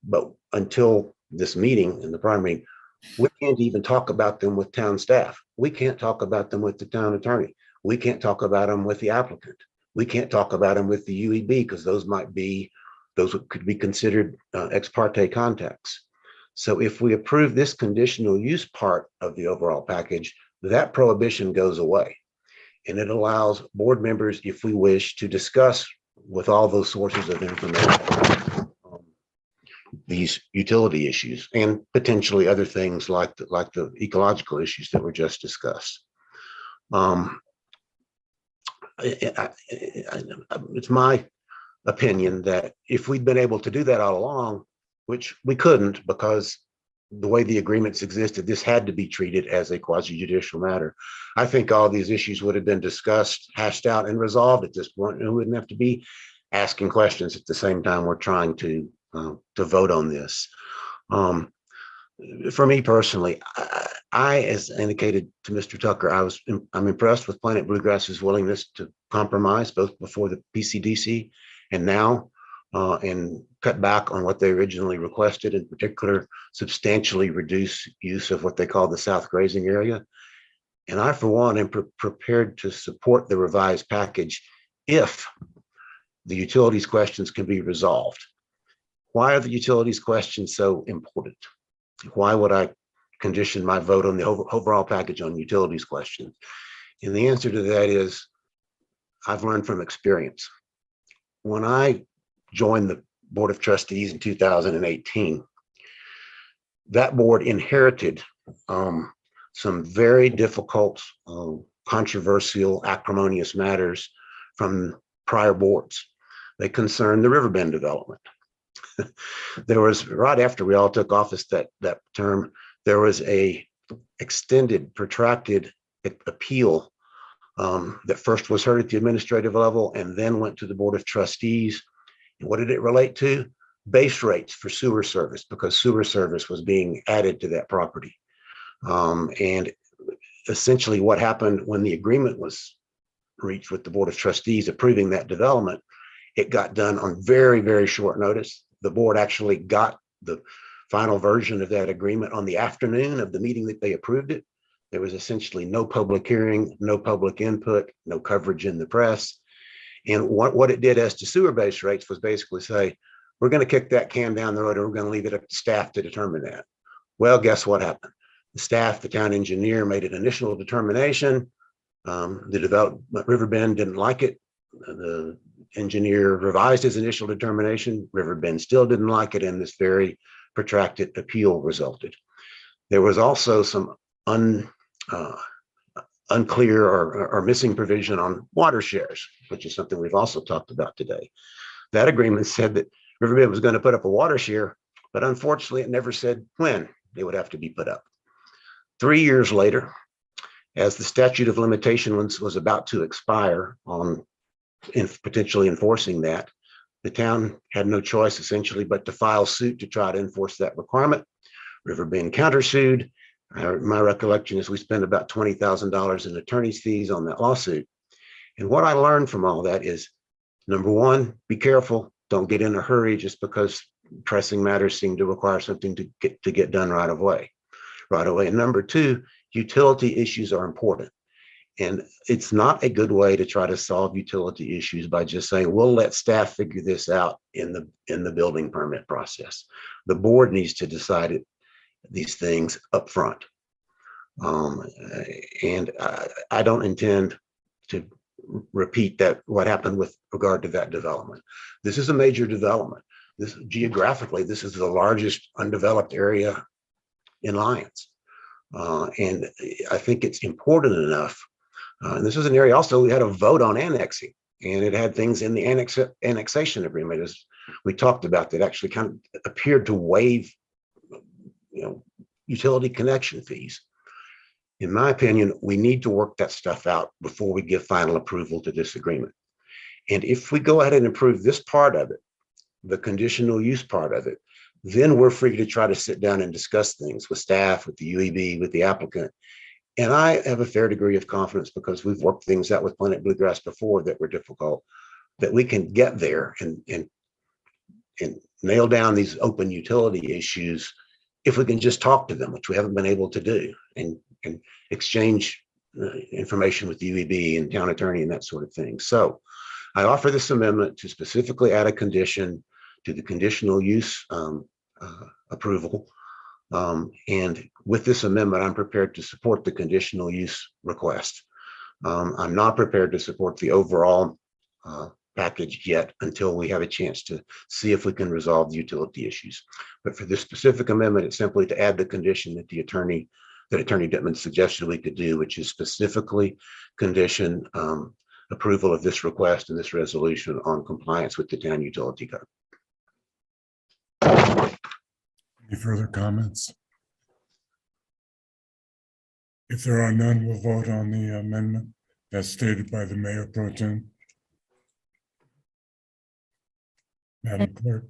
but until this meeting in the primary, we can't even talk about them with town staff. We can't talk about them with the town attorney. We can't talk about them with the applicant. We can't talk about them with the UEB, because those could be considered ex parte contacts. So if we approve this conditional use part of the overall package, that prohibition goes away. And it allows board members, if we wish, to discuss with all those sources of information these utility issues and potentially other things like the ecological issues that were just discussed. It's my opinion that if we'd been able to do that all along, which we couldn't because the way the agreements existed, this had to be treated as a quasi-judicial matter. I think all these issues would have been discussed, hashed out, and resolved at this point, and we wouldn't have to be asking questions at the same time we're trying to vote on this. For me personally, as indicated to Mr. Tucker, I'm impressed with Planet Bluegrass's willingness to compromise both before the PCDC and now, and cut back on what they originally requested, in particular, substantially reduce use of what they call the South Grazing area. And I, for one, am prepared to support the revised package if the utilities questions can be resolved. Why are the utilities questions so important? Why would I condition my vote on the overall package on utilities questions? And the answer to that is, I've learned from experience. When I joined the Board of Trustees in 2018, that board inherited some very difficult, controversial, acrimonious matters from prior boards. They concerned the Riverbend development. There was, right after we all took office that term, there was a extended, protracted appeal that first was heard at the administrative level and then went to the Board of Trustees. And what did it relate to? Base rates for sewer service, because sewer service was being added to that property. And essentially what happened when the agreement was reached with the Board of Trustees approving that development, it got done on very, very short notice. The board actually got the final version of that agreement on the afternoon of the meeting that they approved it. There was essentially no public hearing, no public input, no coverage in the press. And what it did as to sewer base rates was basically say, we're going to kick that can down the road and we're going to leave it up to staff to determine that. Well, guess what happened? The staff, the town engineer made an initial determination. The development, Riverbend didn't like it. The engineer revised his initial determination. Riverbend still didn't like it, and this very protracted appeal resulted. There was also some unclear or missing provision on water shares, which is something we've also talked about today. That agreement said that Riverbend was going to put up a water share, but unfortunately it never said when they would have to be put up. 3 years later, As the statute of limitations was about to expire on potentially enforcing that, the town had no choice essentially but to file suit to try to enforce that requirement. Riverbend countersued. My recollection is we spent about $20,000 in attorney's fees on that lawsuit. And what I learned from all that is, number one, be careful. Don't get in a hurry just because pressing matters seem to require something to get done right away. And number two, utility issues are important. And it's not a good way to try to solve utility issues by just saying, we'll let staff figure this out in the building permit process. The board needs to decide these things up front. And I don't intend to repeat what happened with regard to that development. This is a major development. Geographically, this is the largest undeveloped area in Lyons. And I think it's important enough. And this is an area also we had a vote on annexing, and it had things in the annexation agreement, as we talked about, that actually kind of appeared to waive, utility connection fees. In my opinion, we need to work that stuff out before we give final approval to this agreement. And if we go ahead and approve this part of it, the conditional use part of it, then we're free to try to sit down and discuss things with staff, with the UEB, with the applicant. And I have a fair degree of confidence, because we've worked things out with Planet Bluegrass before that were difficult, that we can get there and nail down these open utility issues if we can just talk to them, which we haven't been able to do, and exchange information with the UEB and town attorney and that sort of thing. So I offer this amendment to specifically add a condition to the conditional use approval. And with this amendment, I'm prepared to support the conditional use request. I'm not prepared to support the overall package yet until we have a chance to see if we can resolve the utility issues. But for this specific amendment, it's simply to add the condition that Attorney Dittman suggested we could do, which is specifically condition approval of this request and this resolution on compliance with the town utility code. Any further comments? If there are none, we'll vote on the amendment as stated by the Mayor Pro Tem. Madam Clerk.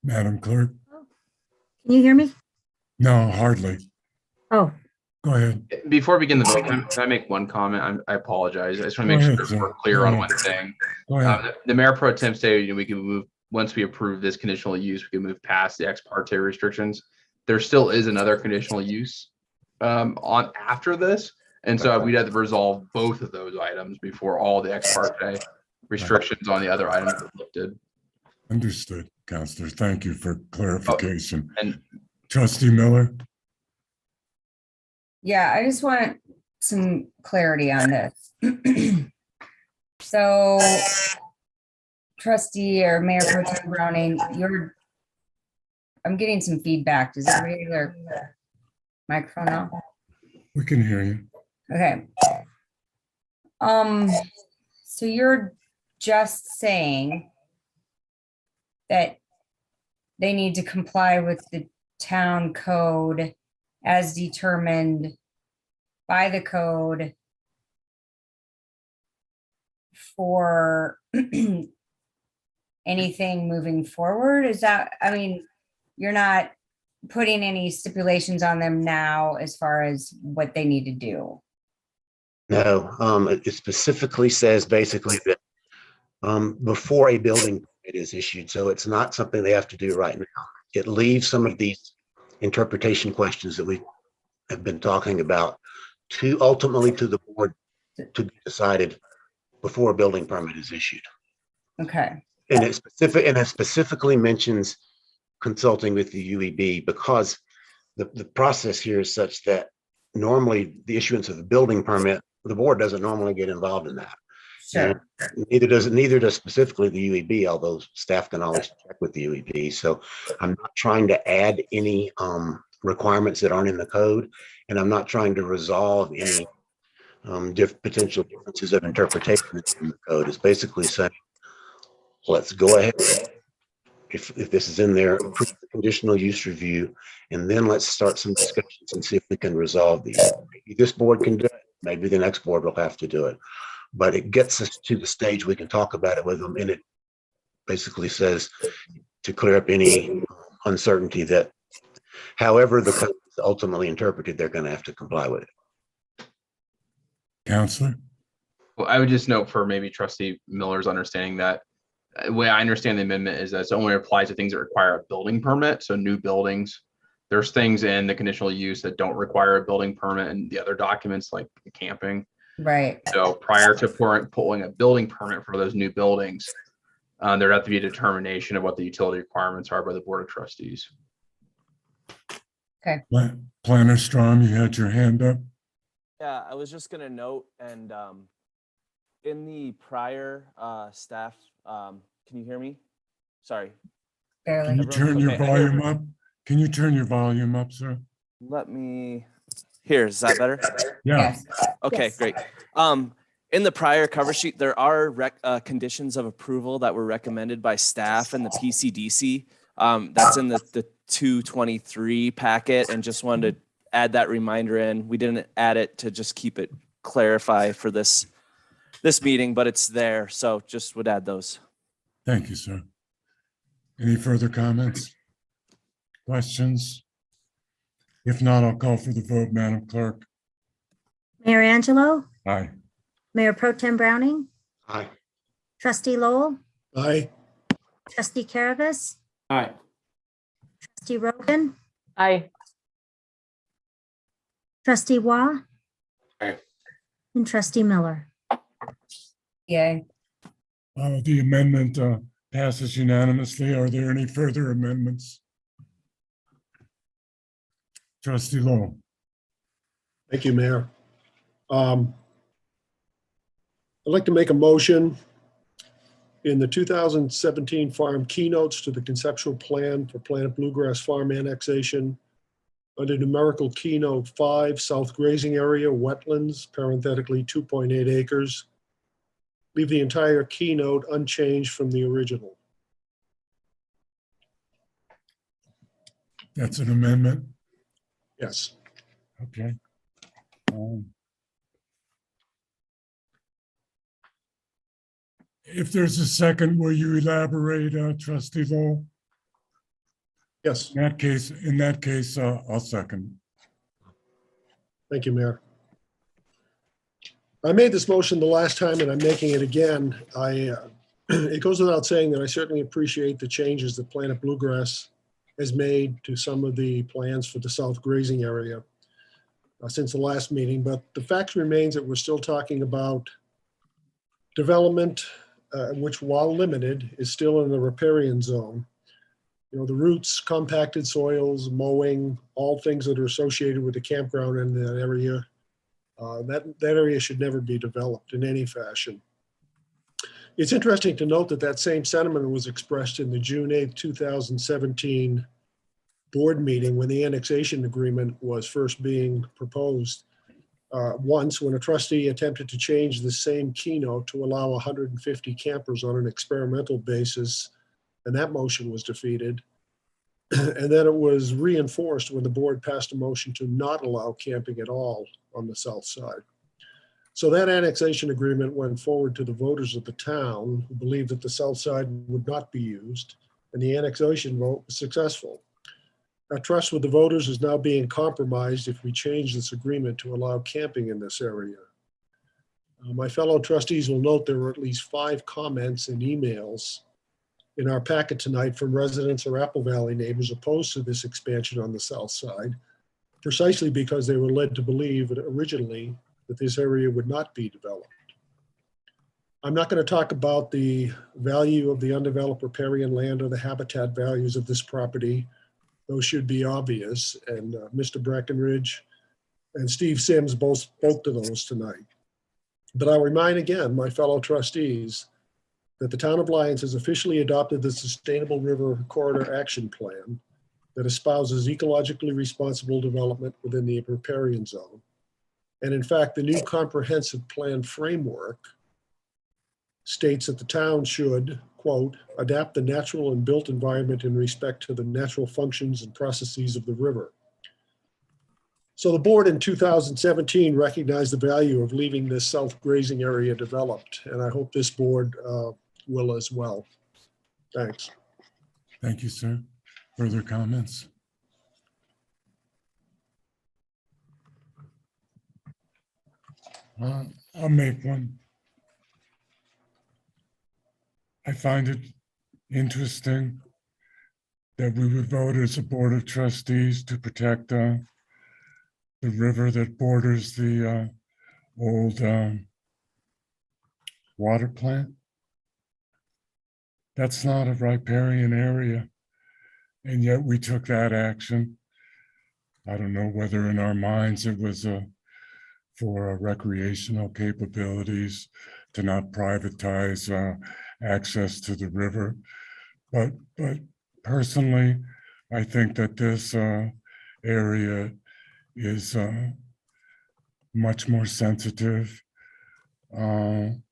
Madam Clerk? Can you hear me? No, hardly. Oh, Go ahead. Before we begin the vote, can I make one comment? I apologize. I just want to Go make ahead, sure we're sir. clear Go on ahead. one thing. Go ahead. The Mayor Pro Tem stated we can move, once we approve this conditional use, we can move past the ex parte restrictions. There still is another conditional use on after this. And so we'd have to resolve both of those items before all the ex parte restrictions on the other items are lifted. Understood, Counselor. Thank you for clarification. And Trustee Miller? Yeah, I just want some clarity on this. So Trustee or Mayor Pro Tem Browning, I'm getting some feedback. Does everybody have their microphone on? We can hear you. Okay. So you're just saying that they need to comply with the town code as determined by the code for anything moving forward? Is that, I mean, you're not putting any stipulations on them now as far as what they need to do? No, it specifically says basically that before a building permit is issued, so it's not something they have to do right now. It leaves some of these interpretation questions that we have been talking about to ultimately to the board to be decided before a building permit is issued. Okay. And it specifically mentions consulting with the UEB, because the process here is such that normally the issuance of the building permit, the board doesn't normally get involved in that. Sure. And neither does specifically the UEB, although staff can always check with the UEB. So I'm not trying to add any requirements that aren't in the code, and I'm not trying to resolve any potential differences of interpretation in the code. It's basically saying, let's go ahead if this is in there, approve the conditional use review, and then let's start some discussions and see if we can resolve these. Maybe this board can do it, maybe the next board will have to do it. But it gets us to the stage we can talk about it with them, and it basically says to clear up any uncertainty that however the code is ultimately interpreted, they're going to have to comply with it. Counselor? Well, I would just note for maybe Trustee Miller's understanding that the way I understand the amendment is that it only applies to things that require a building permit. So new buildings, there's things in the conditional use that don't require a building permit and the other documents like camping. Right. So prior to pulling a building permit for those new buildings, there'd have to be a determination of what the utility requirements are by the Board of Trustees. Okay. Planner Strom, you had your hand up. Yeah, I was just gonna note, and in the prior staff, can you hear me? Sorry. Barely. Can you turn your volume up? Can you turn your volume up, sir? Let me, here, is that better? Yeah. Yes. Okay, great. In the prior cover sheet, there are conditions of approval that were recommended by staff and the PCDC. That's in the 223 packet, and just wanted to add that reminder in. We didn't add it to just keep it clarify for this meeting, but it's there. So just would add those. Thank you, sir. Any further comments? Questions? If not, I'll call for the vote, Madam Clerk. Mayor Angelo, Aye. Mayor Pro Tem Browning, Aye. Trustee Lowell, Aye. Trustee Caravas, Aye. Trustee Rogan, Aye. Trustee Waugh, Aye. and Trustee Miller. Yay. The amendment passes unanimously. Are there any further amendments? Trustee Lowell. Thank you, Mayor. I'd like to make a motion in the 2017 farm keynotes to the conceptual plan for Planet Bluegrass Farm annexation under numerical keynote 5, South Grazing Area, Wetlands, parenthetically 2.8 acres. Leave the entire keynote unchanged from the original. That's an amendment. Yes. Okay. If there's a second, will you elaborate, Trustee Lowell? Yes. In that case, I'll second. Thank you, Mayor. I made this motion the last time and I'm making it again. It goes without saying that I certainly appreciate the changes that Planet Bluegrass has made to some of the plans for the South Grazing Area since the last meeting, but the fact remains that we're still talking about development, which while limited is still in the riparian zone. You know, the roots, compacted soils, mowing, all things that are associated with the campground in that area. That area should never be developed in any fashion. It's interesting to note that that same sentiment was expressed in the June 8th, 2017 board meeting when the annexation agreement was first being proposed. Once when a trustee attempted to change the same keynote to allow 150 campers on an experimental basis, and that motion was defeated. And then it was reinforced when the board passed a motion to not allow camping at all on the south side. So that annexation agreement went forward to the voters of the town who believed that the south side would not be used, and the annexation vote was successful. Our trust with the voters is now being compromised if we change this agreement to allow camping in this area. My fellow trustees will note there were at least 5 comments and emails in our packet tonight from residents or Apple Valley neighbors opposed to this expansion on the south side, precisely because they were led to believe that originally that this area would not be developed. I'm not going to talk about the value of the undeveloped riparian land or the habitat values of this property. Those should be obvious, and Mr. Breckenridge and Steve Sims both spoke to those tonight. But I'll remind again my fellow trustees that the town of Lyons has officially adopted the Sustainable River Corridor Action Plan that espouses ecologically responsible development within the riparian zone. And in fact, the new comprehensive plan framework states that the town should, quote, adapt the natural and built environment in respect to the natural functions and processes of the river. So the board in 2017 recognized the value of leaving this south grazing area developed, and I hope this board will as well. Thanks. Thank you, sir. Further comments? I'll make one. I find it interesting that we would vote as a board of trustees to protect the river that borders the old water plant. That's not a riparian area, and yet we took that action. I don't know whether in our minds it was for recreational capabilities to not privatize access to the river. But personally, I think that this area is much more sensitive. I'm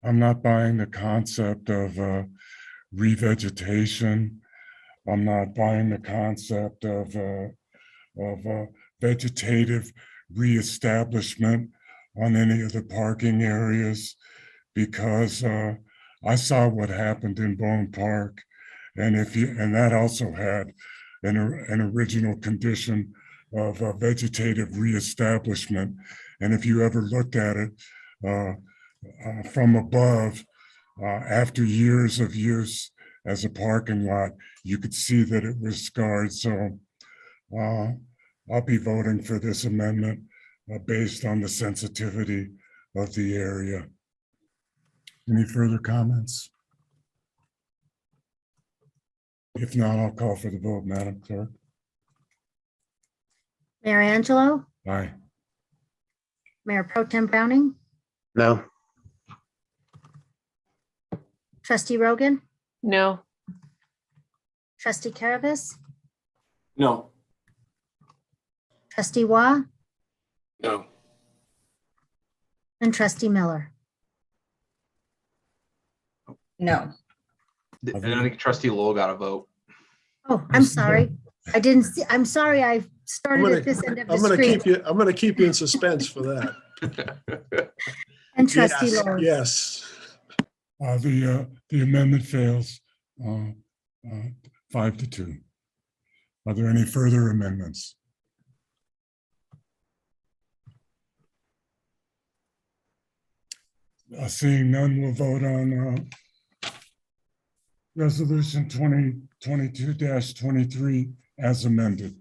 not buying the concept of revegetation. I'm not buying the concept of vegetative reestablishment on any of the parking areas, because I saw what happened in Bone Park, and that also had an original condition of vegetative reestablishment. And if you ever looked at it from above, after years of use as a parking lot, you could see that it was scarred. So I'll be voting for this amendment based on the sensitivity of the area. Any further comments? If not, I'll call for the vote, Madam Clerk. Mayor Angelo, Aye. Mayor Pro Tem Browning, No. Trustee Rogan, No. Trustee Caravas, No. Trustee Waugh, No. and Trustee Miller. No. I think Trustee Lowell got a vote. Oh, I'm sorry. I didn't see, I'm sorry. I started at this end of the I'm gonna screen. keep you in suspense for that. And Trustee Yes, Lowell. yes. The amendment fails 5-2. Are there any further amendments? Seeing none, we'll vote on Resolution 2022-23 as amended.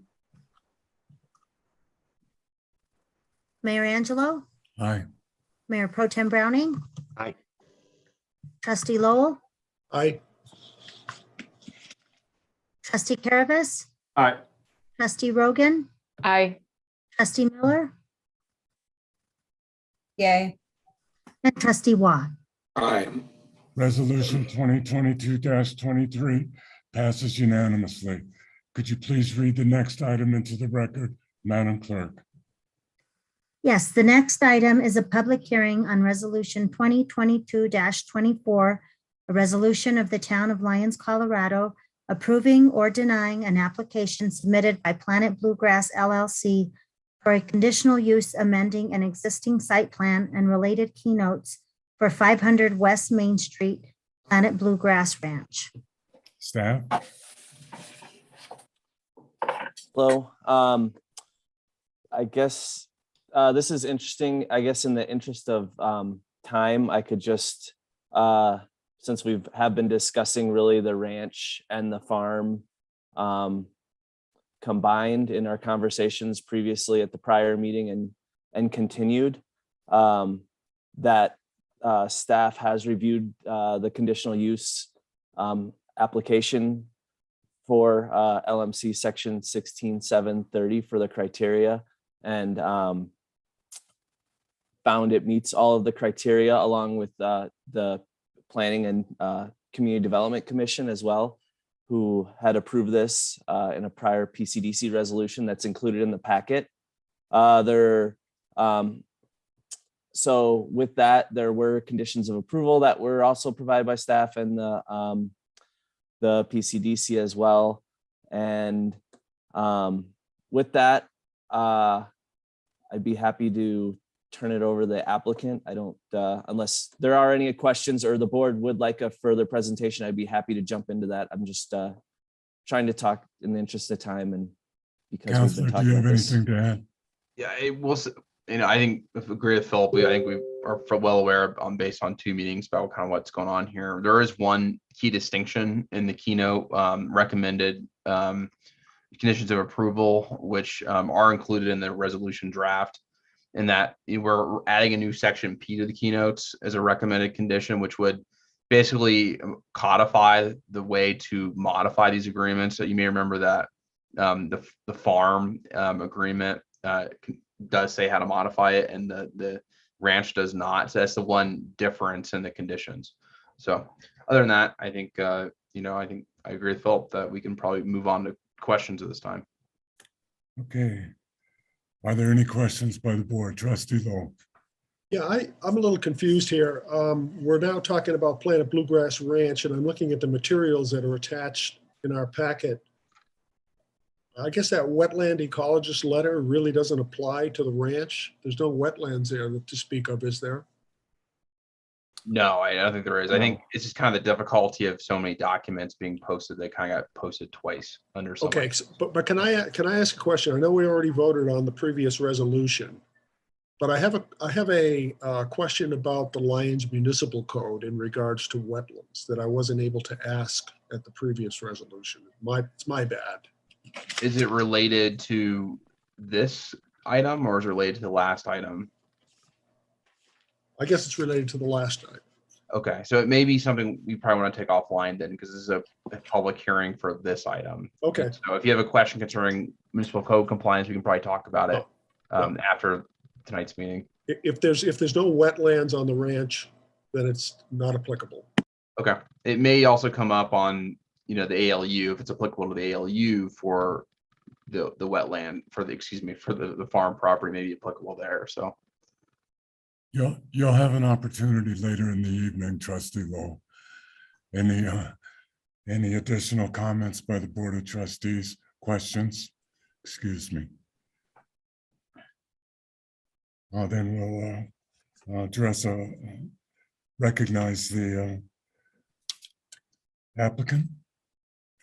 Mayor Angelo, Aye. Mayor Pro Tem Browning, Aye. Trustee Lowell, Aye. Trustee Caravas, Aye. Trustee Rogan, Aye. Trustee Miller, Yay. and Trustee Waugh. Aye. Resolution 2022-23 passes unanimously. Could you please read the next item into the record, Madam Clerk? Yes, the next item is a public hearing on Resolution 2022-24, a resolution of the Town of Lyons, Colorado, approving or denying an application submitted by Planet Bluegrass LLC for a conditional use amending an existing site plan and related keynotes for 500 West Main Street, Planet Bluegrass Ranch. Staff? Hello. I guess this is interesting. I guess in the interest of time, I could just, since we have been discussing really the ranch and the farm combined in our conversations previously at the prior meeting and continued, that staff has reviewed the conditional use application for LMC section 16730 for the criteria, and found it meets all of the criteria, along with the Planning and Community Development Commission as well, who had approved this in a prior PCDC resolution that's included in the packet. so with that, there were conditions of approval that were also provided by staff and the PCDC as well. And with that, I'd be happy to turn it over to the applicant. I don't, unless there are any questions or the board would like a further presentation, I'd be happy to jump into that. I'm just trying to talk in the interest of time and because we've been Counselor, do talking you have about this. anything to add? Yeah, it was, I think if I agree with Philip, I think we are well aware based on 2 meetings about kind of what's going on here. There is one key distinction in the keynote recommended conditions of approval, which are included in the resolution draft, in that we're adding a new section P to the keynotes as a recommended condition, which would basically codify the way to modify these agreements. So you may remember that the farm agreement does say how to modify it, and the ranch does not. So that's the one difference in the conditions. So other than that, I think I think I agree with Philip that we can probably move on to questions at this time. Okay. Are there any questions by the board? Trustee Lowe. Yeah, I'm a little confused here. We're now talking about Planet Bluegrass Ranch, and I'm looking at the materials that are attached in our packet. I guess that wetland ecologist letter really doesn't apply to the ranch. There's no wetlands there to speak of, is there? No, I don't think there is. I think it's just kind of the difficulty of so many documents being posted. They kind of got posted twice under some. Okay, but can I ask a question? I know we already voted on the previous resolution, but I have a question about the Lyons Municipal Code in regards to wetlands that I wasn't able to ask at the previous resolution. It's my bad. Is it related to this item or is it related to the last item? I guess it's related to the last item. Okay, so it may be something we probably want to take offline then, because this is a public hearing for this item. Okay. So if you have a question concerning municipal code compliance, we can probably talk about it after tonight's meeting. If there's no wetlands on the ranch, then it's not applicable. Okay. It may also come up on, the ALU, if it's applicable to the ALU for the wetland, for the farm property, may be applicable there. So You'll have an opportunity later in the evening, Trustee Lowe. Any additional comments by the Board of Trustees? Questions? Excuse me. Then we'll recognize the applicant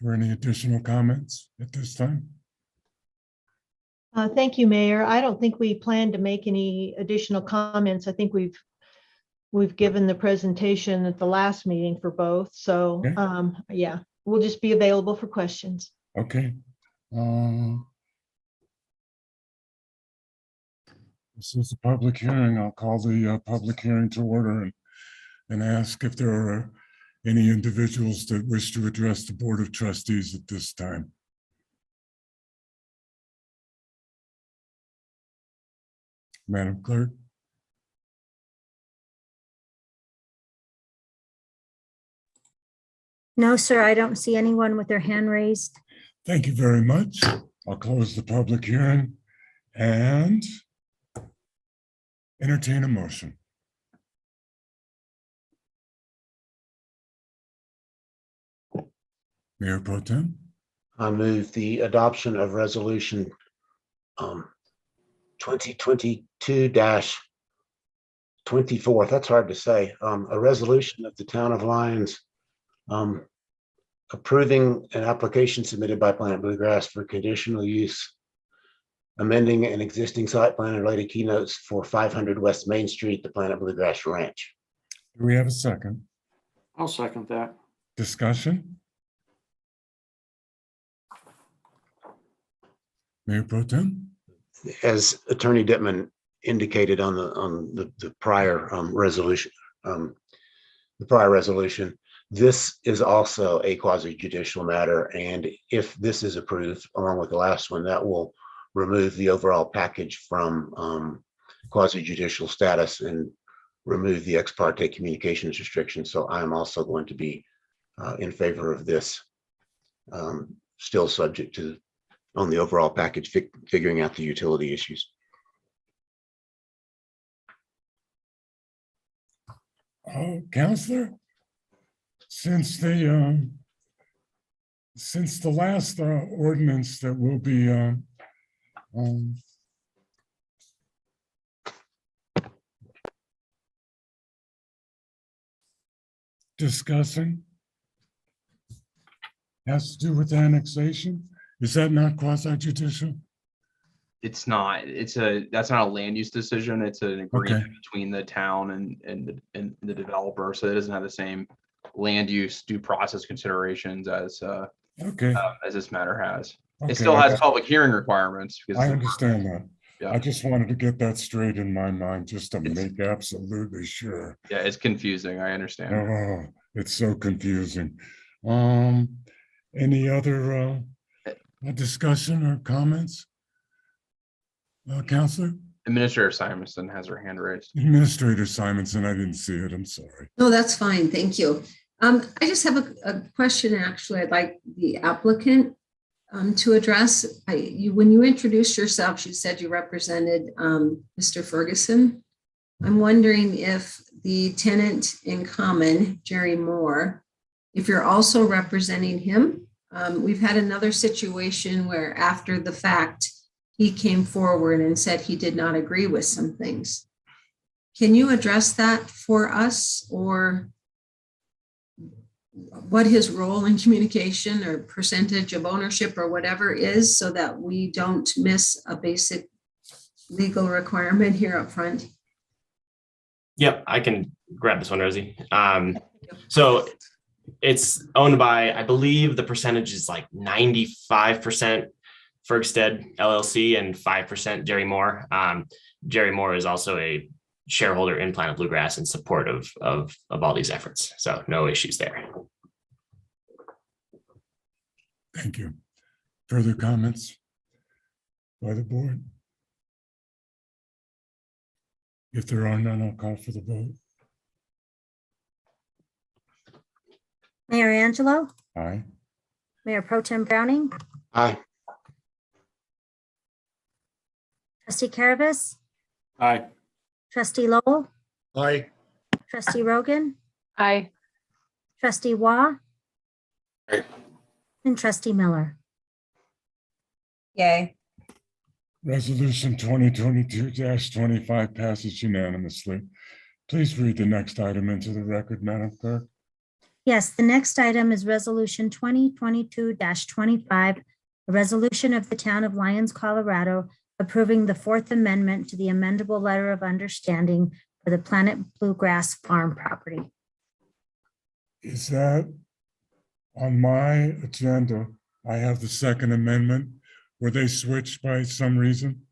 for any additional comments at this time. Thank you, Mayor. I don't think we plan to make any additional comments. I think we've given the presentation at the last meeting for both. So Okay. yeah, we'll just be available for questions. Okay. This is a public hearing. I'll call the public hearing to order and ask if there are any individuals that wish to address the Board of Trustees at this time. Madam Clerk. No, sir, I don't see anyone with their hand raised. Thank you very much. I'll close the public hearing and entertain a motion. Mayor Pro Tem. I move the adoption of resolution 2022-24. That's hard to say. A resolution of the Town of Lyons approving an application submitted by Planet Bluegrass for conditional use, amending an existing site plan and related keynotes for 500 West Main Street, the Planet Bluegrass Ranch. Do we have a second? I'll second that. Discussion? Mayor Pro Tem. As Attorney Dittman indicated on the prior resolution, this is also a quasi-judicial matter, and if this is approved along with the last one, that will remove the overall package from quasi-judicial status and remove the ex parte communications restriction. So I am also going to be in favor of this, still subject to on the overall package, figuring out the utility issues. Counselor, since the last ordinance that will be um, discussing has to do with annexation, is that not quasi judicial? It's not, that's not a land use decision. It's an agreement between the town and the developer. So it doesn't have the same land use due process considerations as this matter has. It still has public hearing requirements. I understand that. Yeah. I just wanted to get that straight in my mind, just to make absolutely sure. Yeah, it's confusing. I understand. Oh, it's so confusing. Any other discussion or comments? Counselor? Administrator Simonson has her hand raised. Administrator Simonson, I didn't see it. I'm sorry. No, that's fine. Thank you. I just have a question, actually. I'd like the applicant to address. When you introduced yourself, you said you represented Mr. Ferguson. I'm wondering if the tenant in common, Jerry Moore, if you're also representing him. We've had another situation where after the fact, he came forward and said he did not agree with some things. Can you address that for us, or what his role in communication or percentage of ownership or whatever is, so that we don't miss a basic legal requirement here up front? Yep, I can grab this one, Rosie. So it's owned by, I believe the percentage is like 95% Fergstead LLC and 5% Jerry Moore. Jerry Moore is also a shareholder in Planet Bluegrass in support of all these efforts. So no issues there. Thank you. Further comments by the board? If there are none, I'll call for the vote. Mayor Angelo, Aye. Mayor Pro Tem Browning, Aye. Trustee Caravas, Aye. Trustee Lowell, Aye. Trustee Rogan, Aye. Trustee Waugh, Aye. and Trustee Miller. Yay. Resolution 2022-25 passes unanimously. Please read the next item into the record, Madam Clerk. Yes, the next item is Resolution 2022-25, a resolution of the Town of Lyons, Colorado, approving the Fourth Amendment to the amendable letter of understanding for the Planet Bluegrass Farm property. Is that on my agenda? I have the Second Amendment. Were they switched by some reason?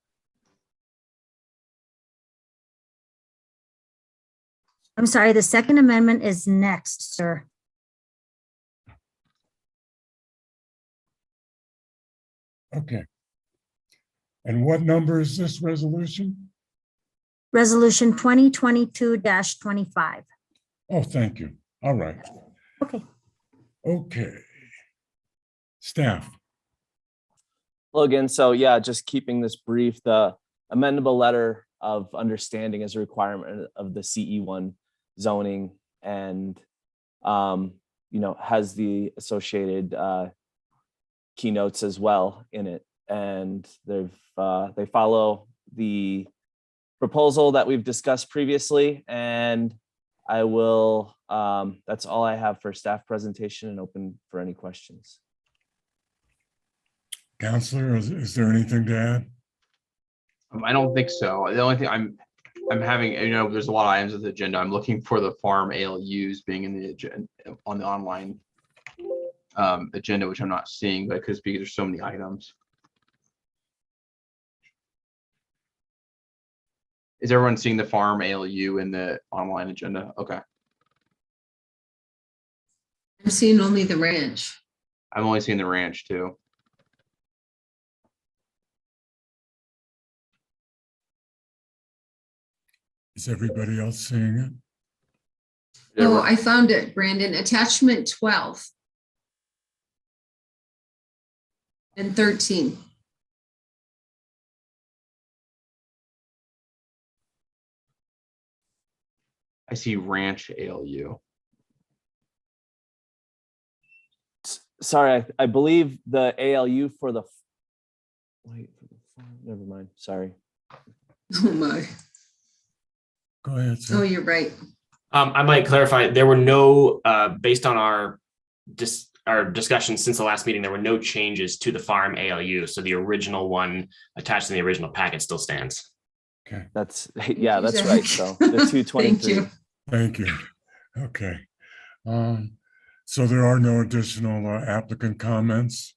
I'm sorry, the Second Amendment is next, sir. Okay. And what number is this resolution? Resolution 2022-25. Oh, thank you. All right. Okay. Okay. Staff. Logan, so yeah, just keeping this brief, the amendable letter of understanding is a requirement of the CE1 zoning and, has the associated keynotes as well in it. And they follow the proposal that we've discussed previously. And I will, that's all I have for staff presentation and open for any questions. Counselor, is there anything to add? I don't think so. The only thing I'm having, there's a lot of items on the agenda. I'm looking for the farm ALUs being in the agenda on the online agenda, which I'm not seeing, but it could be because there's so many items. Is everyone seeing the farm ALU in the online agenda? Okay. I'm seeing only the ranch. I'm only seeing the ranch too. Is everybody else seeing it? Oh, I found it, Brandon. Attachment 12 and 13. I see Ranch ALU. Sorry, I believe the ALU for the, wait, never mind, sorry. Oh my. Go ahead, Oh, sir. you're right. I might clarify, there were no, based on our discussion since the last meeting, there were no changes to the farm ALU. So the original one attached in the original packet still stands. Okay, That's, yeah, you, that's Zach. right. So the Thank 223. you. thank you. Okay. So there are no additional applicant comments?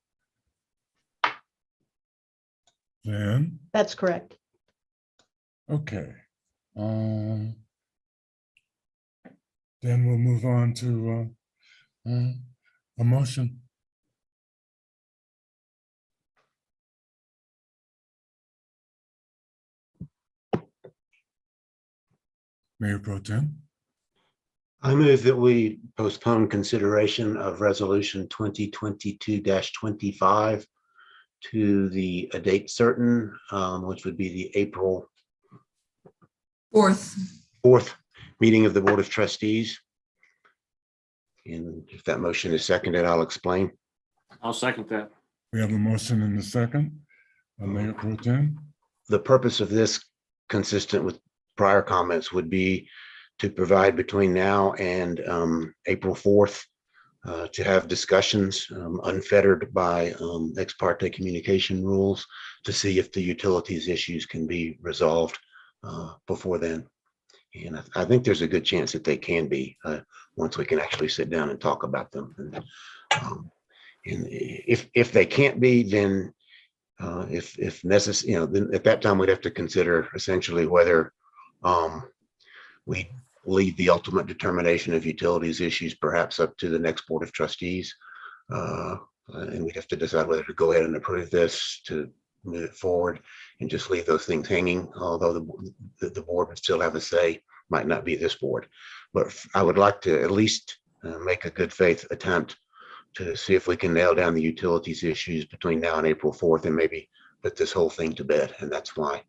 Then, That's correct. okay. Then we'll move on to a motion. Mayor Pro Tem. I move that we postpone consideration of resolution 2022-25 to a date certain, which would be the April 4th meeting of the Board of Trustees. And if that motion is seconded, I'll explain. I'll second that. We have a motion in the second. Mayor Pro Tem. The purpose of this, consistent with prior comments, would be to provide between now and April 4th to have discussions unfettered by ex parte communication rules to see if the utilities issues can be resolved before then. And I think there's a good chance that they can be once we can actually sit down and talk about them. And if they can't be, then if necessary, then at that time we'd have to consider essentially whether we leave the ultimate determination of utilities issues perhaps up to the next Board of Trustees. And we'd have to decide whether to go ahead and approve this to move it forward and just leave those things hanging, although the board would still have a say, might not be this board. But I would like to at least make a good faith attempt to see if we can nail down the utilities issues between now and April 4th and maybe put this whole thing to bed. And that's why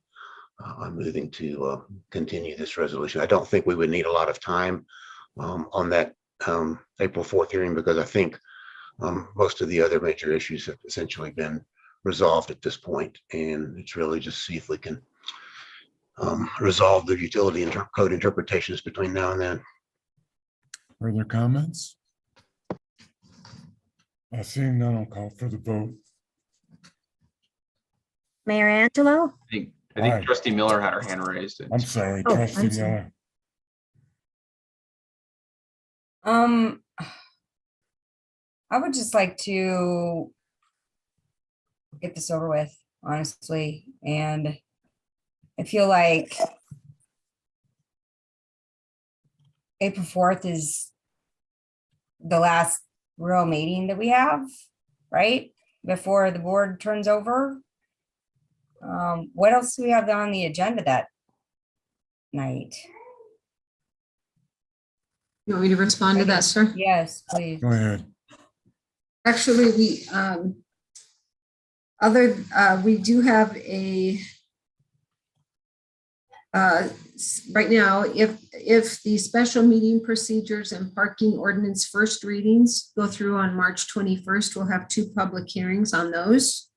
I'm moving to continue this resolution. I don't think we would need a lot of time on that April 4th hearing, because I think most of the other major issues have essentially been resolved at this point. And it's really just see if we can resolve the utility code interpretations between now and then. Further comments? Seeing none, I'll call for the vote. Mayor Angelo? I Aye. think Trustee Miller had her hand raised. I'm sorry, Oh, Trustee I'm sorry. Miller. I would just like to get this over with, honestly, and I feel like April 4th is the last real meeting that we have, right? Before the board turns over. What else do we have on the agenda that night? You want me to respond to that, sir? Yes, please. Go ahead. Actually, we do have a right now, if the special meeting procedures and parking ordinance first readings go through on March 21st, we'll have 2 public hearings on those.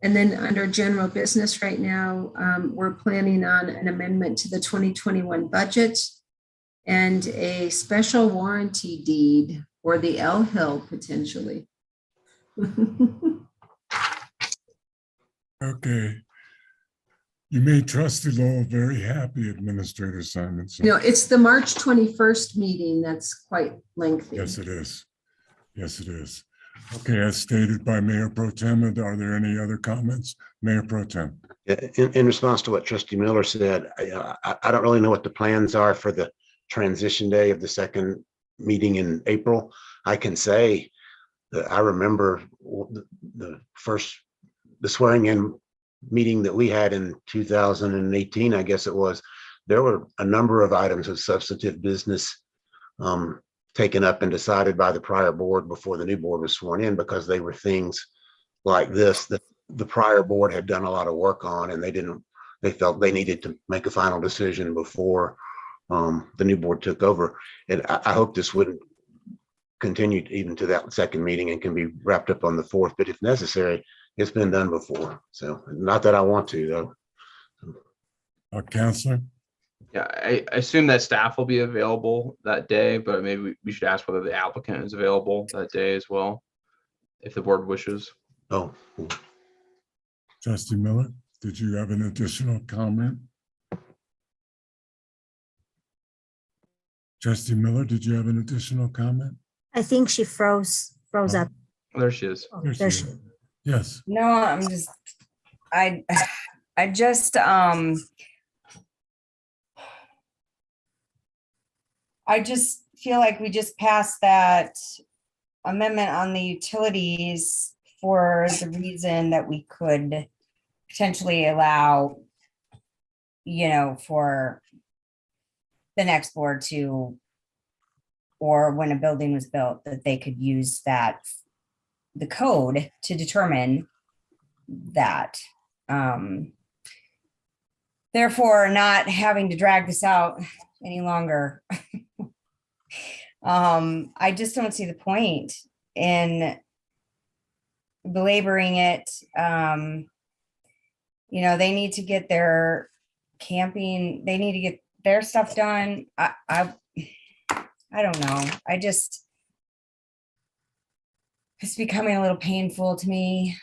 And then under general business right now, we're planning on an amendment to the 2021 budget and a special warranty deed for the L Hill potentially. Okay. You made Trustee Lowell very happy, Administrator Simon. So No, it's the March 21st meeting that's quite lengthy. yes, it is. Yes, it is. Okay, as stated by Mayor Pro Tem, are there any other comments? Mayor Pro Tem. In response to what Trustee Miller said, I don't really know what the plans are for the transition day of the second meeting in April. I can say that I remember the swearing in meeting that we had in 2018, I guess it was. There were a number of items of substantive business taken up and decided by the prior board before the new board was sworn in, because they were things like this that the prior board had done a lot of work on, and they felt they needed to make a final decision before the new board took over. And I hope this wouldn't continue even to that second meeting and can be wrapped up on the 4th, but if necessary, it's been done before. So not that I want to though. Counselor? Yeah, I assume that staff will be available that day, but maybe we should ask whether the applicant is available that day as well, if the board wishes. Oh. Trustee Miller, did you have an additional comment? Trustee Miller, did you have an additional comment? I think she froze up. There she is. Oh, There there she she is. Yes. No, I'm just, I just, I just feel like we just passed that amendment on the utilities for the reason that we could potentially allow, you know, for the next board to, or when a building was built, that they could use that, the code to determine that. Therefore, not having to drag this out any longer. I just don't see the point in belaboring it. You know, they need to get their camping, they need to get their stuff done. I don't know. It's becoming a little painful to me.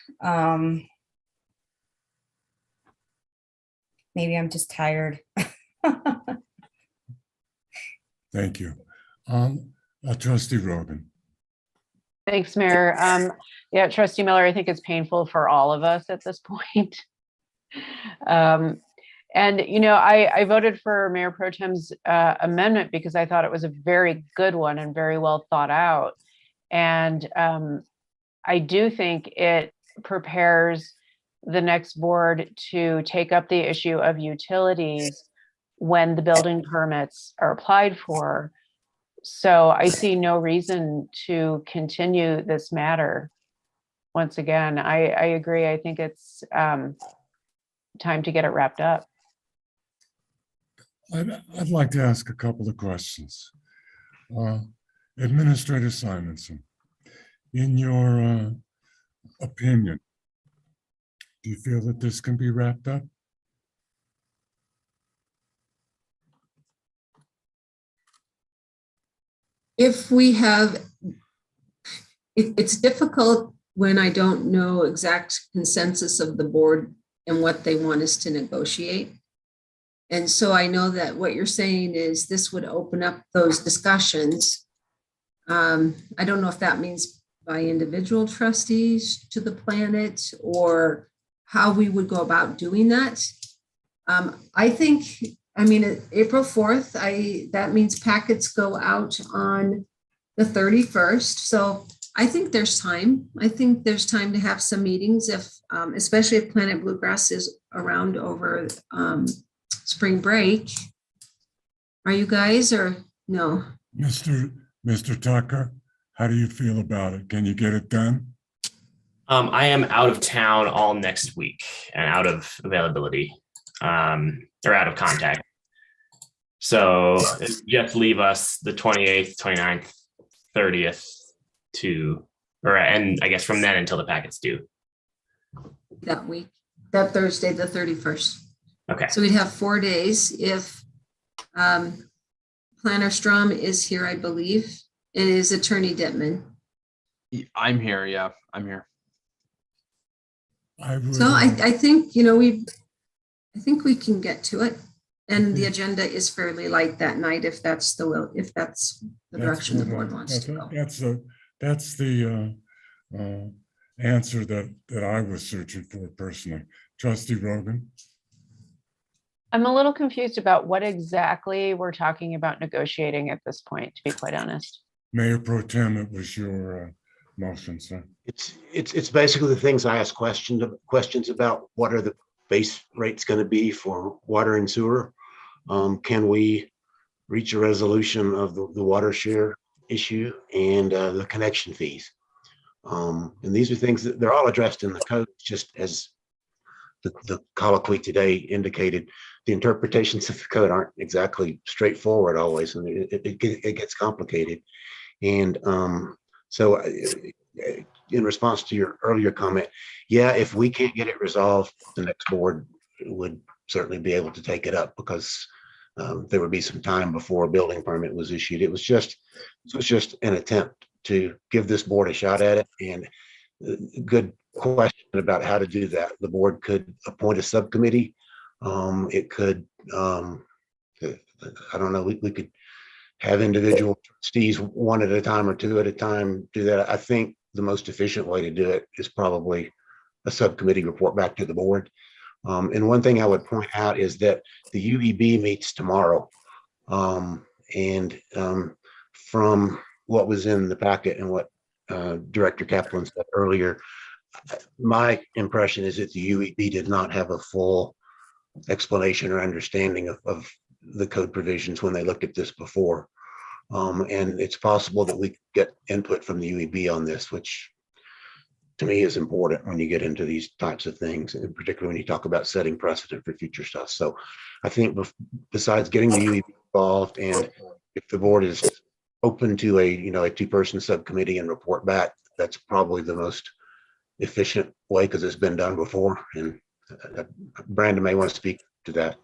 Maybe I'm just tired. Thank you. Trustee Rogan. Thanks, Mayor. Yeah, Trustee Miller, I think it's painful for all of us at this point. And, you know, I voted for Mayor Pro Tem's amendment because I thought it was a very good one and very well thought out. And I do think it prepares the next board to take up the issue of utilities when the building permits are applied for. So I see no reason to continue this matter. Once again, I agree. I think it's time to get it wrapped up. I'd like to ask a couple of questions. Administrator Simonson, in your opinion, do you feel that this can be wrapped up? If we have, it's difficult when I don't know exact consensus of the board and what they want us to negotiate. And so I know that what you're saying is this would open up those discussions. I don't know if that means by individual trustees to the planet or how we would go about doing that. I think, I mean, April 4th, that means packets go out on the 31st. So I think there's time. I think there's time to have some meetings if, especially if Planet Bluegrass is around over spring break. Are you guys or no? Mr. Tucker, how do you feel about it? Can you get it done? I am out of town all next week and out of availability, or out of contact. So just leave us the 28th, 29th, 30th and I guess from then until the packet's due. That week, that Thursday, the 31st. Okay. So we'd have 4 days if Planner Strom is here, I believe, and is Attorney Dittman. I'm here. Yeah, I'm here. So I think, you know, I think we can get to it. And the agenda is fairly light that night if that's the direction the board wants to go. That's the answer that I was searching for personally. Trustee Rogan. I'm a little confused about what exactly we're talking about negotiating at this point, to be quite honest. Mayor Pro Tem, it was your motion, sir. It's basically the things I asked questions about. What are the base rates going to be for water and sewer? Can we reach a resolution of the water share issue and the connection fees? And these are things that they're all addressed in the code, just as the colloquy today indicated. the interpretations of the code aren't exactly straightforward always, and it gets complicated. And so in response to your earlier comment, yeah, if we can't get it resolved, the next board would certainly be able to take it up, because there would be some time before a building permit was issued. It was just an attempt to give this board a shot at it, and good question about how to do that. The board could appoint a subcommittee. It could, I don't know, we could have individual trustees one at a time or two at a time do that. I think the most efficient way to do it is probably a subcommittee report back to the board. And one thing I would point out is that the UEB meets tomorrow. And from what was in the packet and what Director Kaplan said earlier, my impression is that the UEB did not have a full explanation or understanding of the code provisions when they looked at this before. And it's possible that we get input from the UEB on this, which to me is important when you get into these types of things, and particularly when you talk about setting precedent for future stuff. So I think besides getting the UEB involved, and if the board is open to a two-person subcommittee and report back, that's probably the most efficient way, because it's been done before. And Brandon may want to speak to that.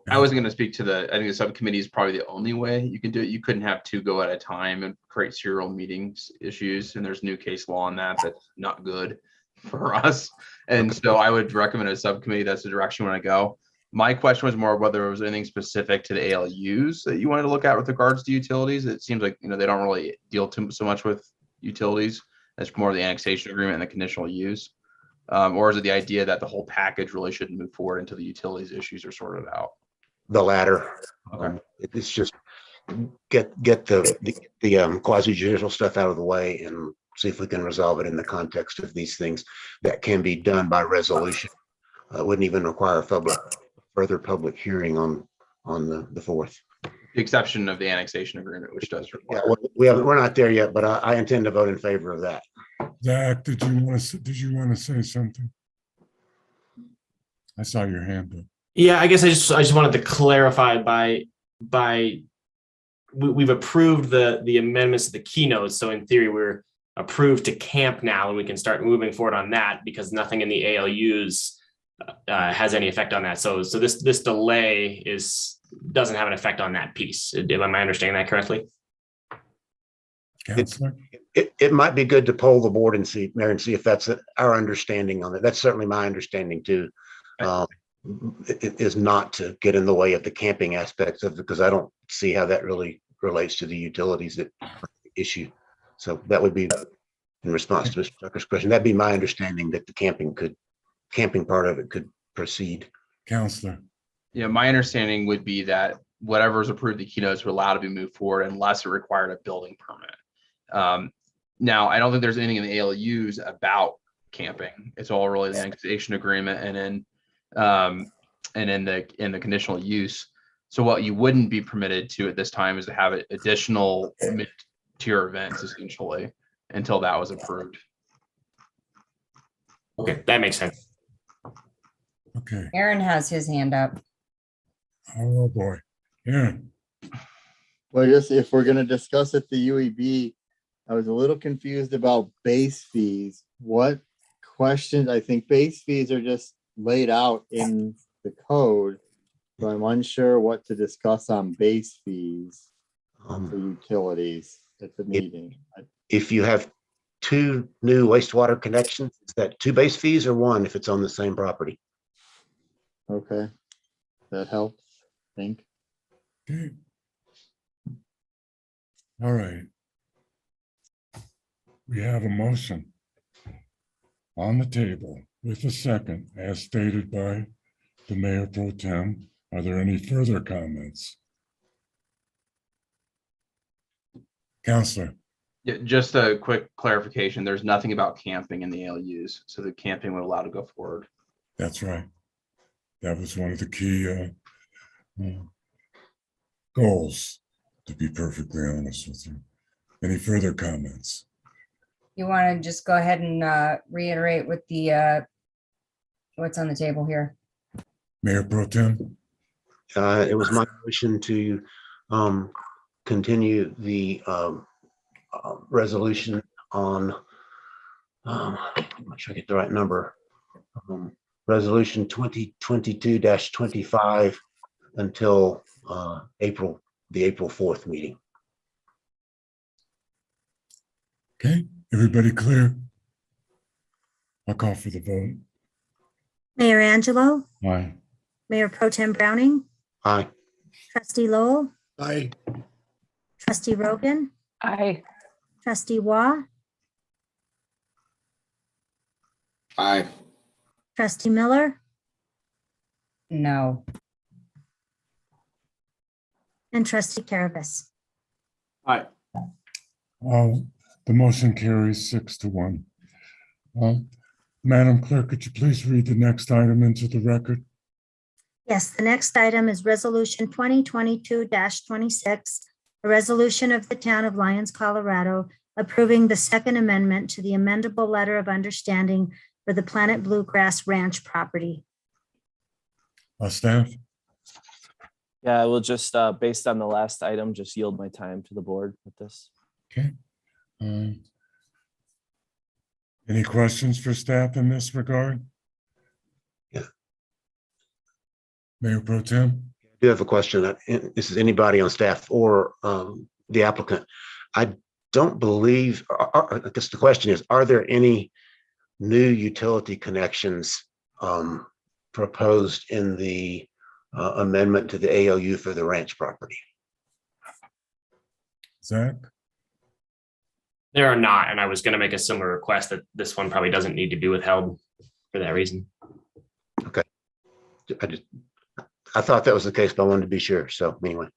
I was going to speak to I think the subcommittee is probably the only way you can do it. You couldn't have two go at a time and create serial meetings issues. And there's new case law on that. That's not good for us. And so I would recommend a subcommittee. That's the direction you want to go. My question was more whether there was anything specific to the ALUs that you wanted to look at with regards to utilities. It seems like, they don't really deal so much with utilities. That's more the annexation agreement and the conditional use. Or is it the idea that the whole package really shouldn't move forward until the utilities issues are sorted out? The latter. Okay. It's just get the quasi judicial stuff out of the way and see if we can resolve it in the context of these things that can be done by resolution. Wouldn't even require further public hearing on the 4th. The exception of the annexation agreement, which does require. Yeah, we're not there yet, but I intend to vote in favor of that. Zach, did you want to say something? I saw your hand up. Yeah, I guess I just wanted to clarify we've approved the amendments to the keynotes. So in theory, we're approved to camp now, and we can start moving forward on that, because nothing in the ALUs has any effect on that. So this delay doesn't have an effect on that piece. Am I understanding that correctly? Counselor? It might be good to poll the board and see if that's our understanding on it. That's certainly my understanding too. It is not to get in the way of the camping aspects of it, because I don't see how that really relates to the utilities issue. So that would be in response to Mr. Tucker's question. That'd be my understanding, that the camping part of it could proceed. Counselor? Yeah, my understanding would be that whatever's approved the keynotes were allowed to be moved forward unless it required a building permit. Now, I don't think there's anything in the ALUs about camping. It's all really the annexation agreement and in the conditional use. So what you wouldn't be permitted to at this time is to have additional mid-tier events, essentially, until that was approved. Okay, that makes sense. Okay. Aaron has his hand up. Oh, boy. Aaron. Well, just if we're going to discuss at the UEB, I was a little confused about base fees. What questions? I think base fees are just laid out in the code, so I'm unsure what to discuss on base fees for utilities at the meeting. If you have two new wastewater connections, is that two base fees or one if it's on the same property? Okay, that helps, I think. Okay. All right. We have a motion on the table with a second, as stated by the Mayor Pro Tem. Are there any further comments? Counselor? Yeah, just a quick clarification. There's nothing about camping in the ALUs, so the camping would allow to go forward. That's right. That was one of the key goals, to be perfectly honest with you. Any further comments? You want to just go ahead and reiterate what what's on the table here? Mayor Pro Tem? It was my motion to continue the resolution on, make sure I get the right number. Resolution 2022-25 until the April 4th meeting. Okay, everybody clear? I'll call for the vote. Mayor Angelo, Aye. Mayor Pro Tem Browning, Aye. Trustee Lowell, Aye. Trustee Rogan, Aye. Trustee Waugh, Aye. Trustee Miller, No. and Trustee Carabas. Aye. The motion carries 6-1. Madam Clerk, could you please read the next item into the record? Yes, the next item is Resolution 2022-26, a resolution of the Town of Lyons, Colorado, approving the Second Amendment to the amendable letter of understanding for the Planet Bluegrass Ranch property. Staff? Yeah, I will just, based on the last item, just yield my time to the board with this. Okay. Any questions for staff in this regard? Yeah. Mayor Pro Tem? I do have a question. This is anybody on staff or the applicant. I don't believe, I guess the question is, are there any new utility connections proposed in the amendment to the ALU for the ranch property? Zach? There are not, and I was going to make a similar request that this one probably doesn't need to be withheld for that reason. Okay. I thought that was the case, but I wanted to be sure. So anyway.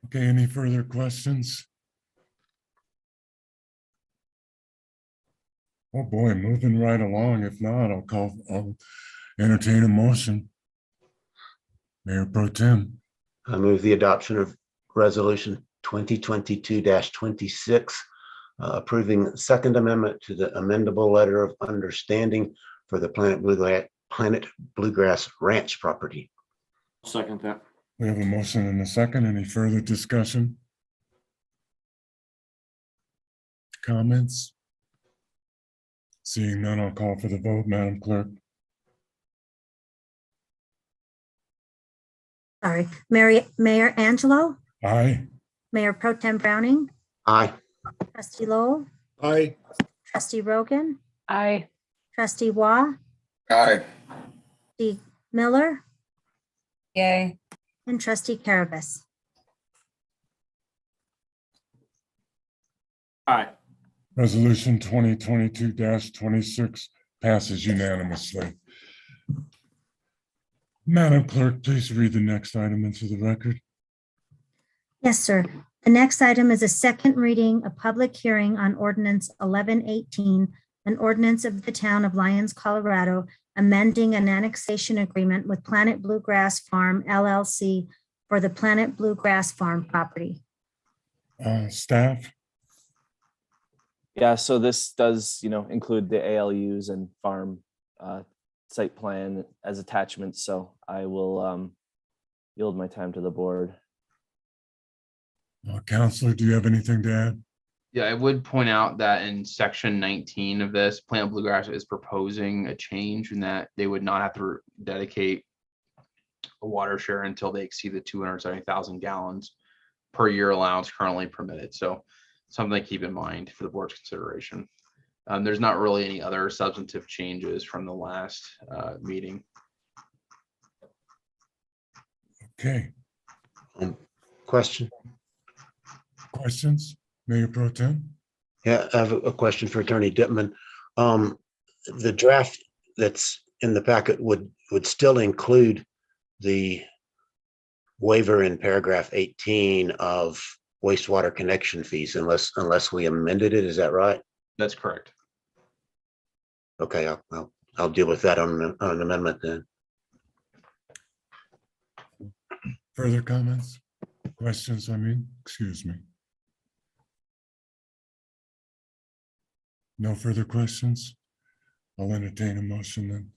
Okay, any further questions? Oh boy, moving right along. If not, I'll entertain a motion. Mayor Pro Tem? I move the adoption of resolution 2022-26, approving Second Amendment to the amendable letter of understanding for the Planet Bluegrass Ranch property. Second that. We have a motion and a second. Any further discussion? Comments? Seeing none, I'll call for the vote. Madam Clerk? Sorry, Mayor Angelo, Aye. Mayor Pro Tem Browning, Aye. Trustee Lowell, Aye. Trustee Rogan, Aye. Trustee Waugh, Aye. Trustee Miller, Yay. and Trustee Carabas. Aye. Resolution 2022-26 passes unanimously. Madam Clerk, please read the next item into the record. Yes, sir. The next item is a second reading, a public hearing on ordinance 1118, an ordinance of the Town of Lyons, Colorado, amending an annexation agreement with Planet Bluegrass Farm LLC for the Planet Bluegrass Farm property. Staff? Yeah, so this does, include the ALUs and farm site plan as attachments. So I will yield my time to the board. Counselor, do you have anything to add? Yeah, I would point out that in section 19 of this, Planet Bluegrass is proposing a change in that they would not have to dedicate a water share until they exceed the 270,000 gallons per year allowance currently permitted. So something to keep in mind for the board's consideration. There's not really any other substantive changes from the last meeting. Okay. Question? Questions? Mayor Pro Tem? Yeah, I have a question for Attorney Dittman. The draft that's in the packet would still include the waiver in paragraph 18 of wastewater connection fees unless we amended it. Is that right? That's correct. Okay, I'll deal with that on an amendment then. Further comments? Questions, excuse me. No further questions? I'll entertain a motion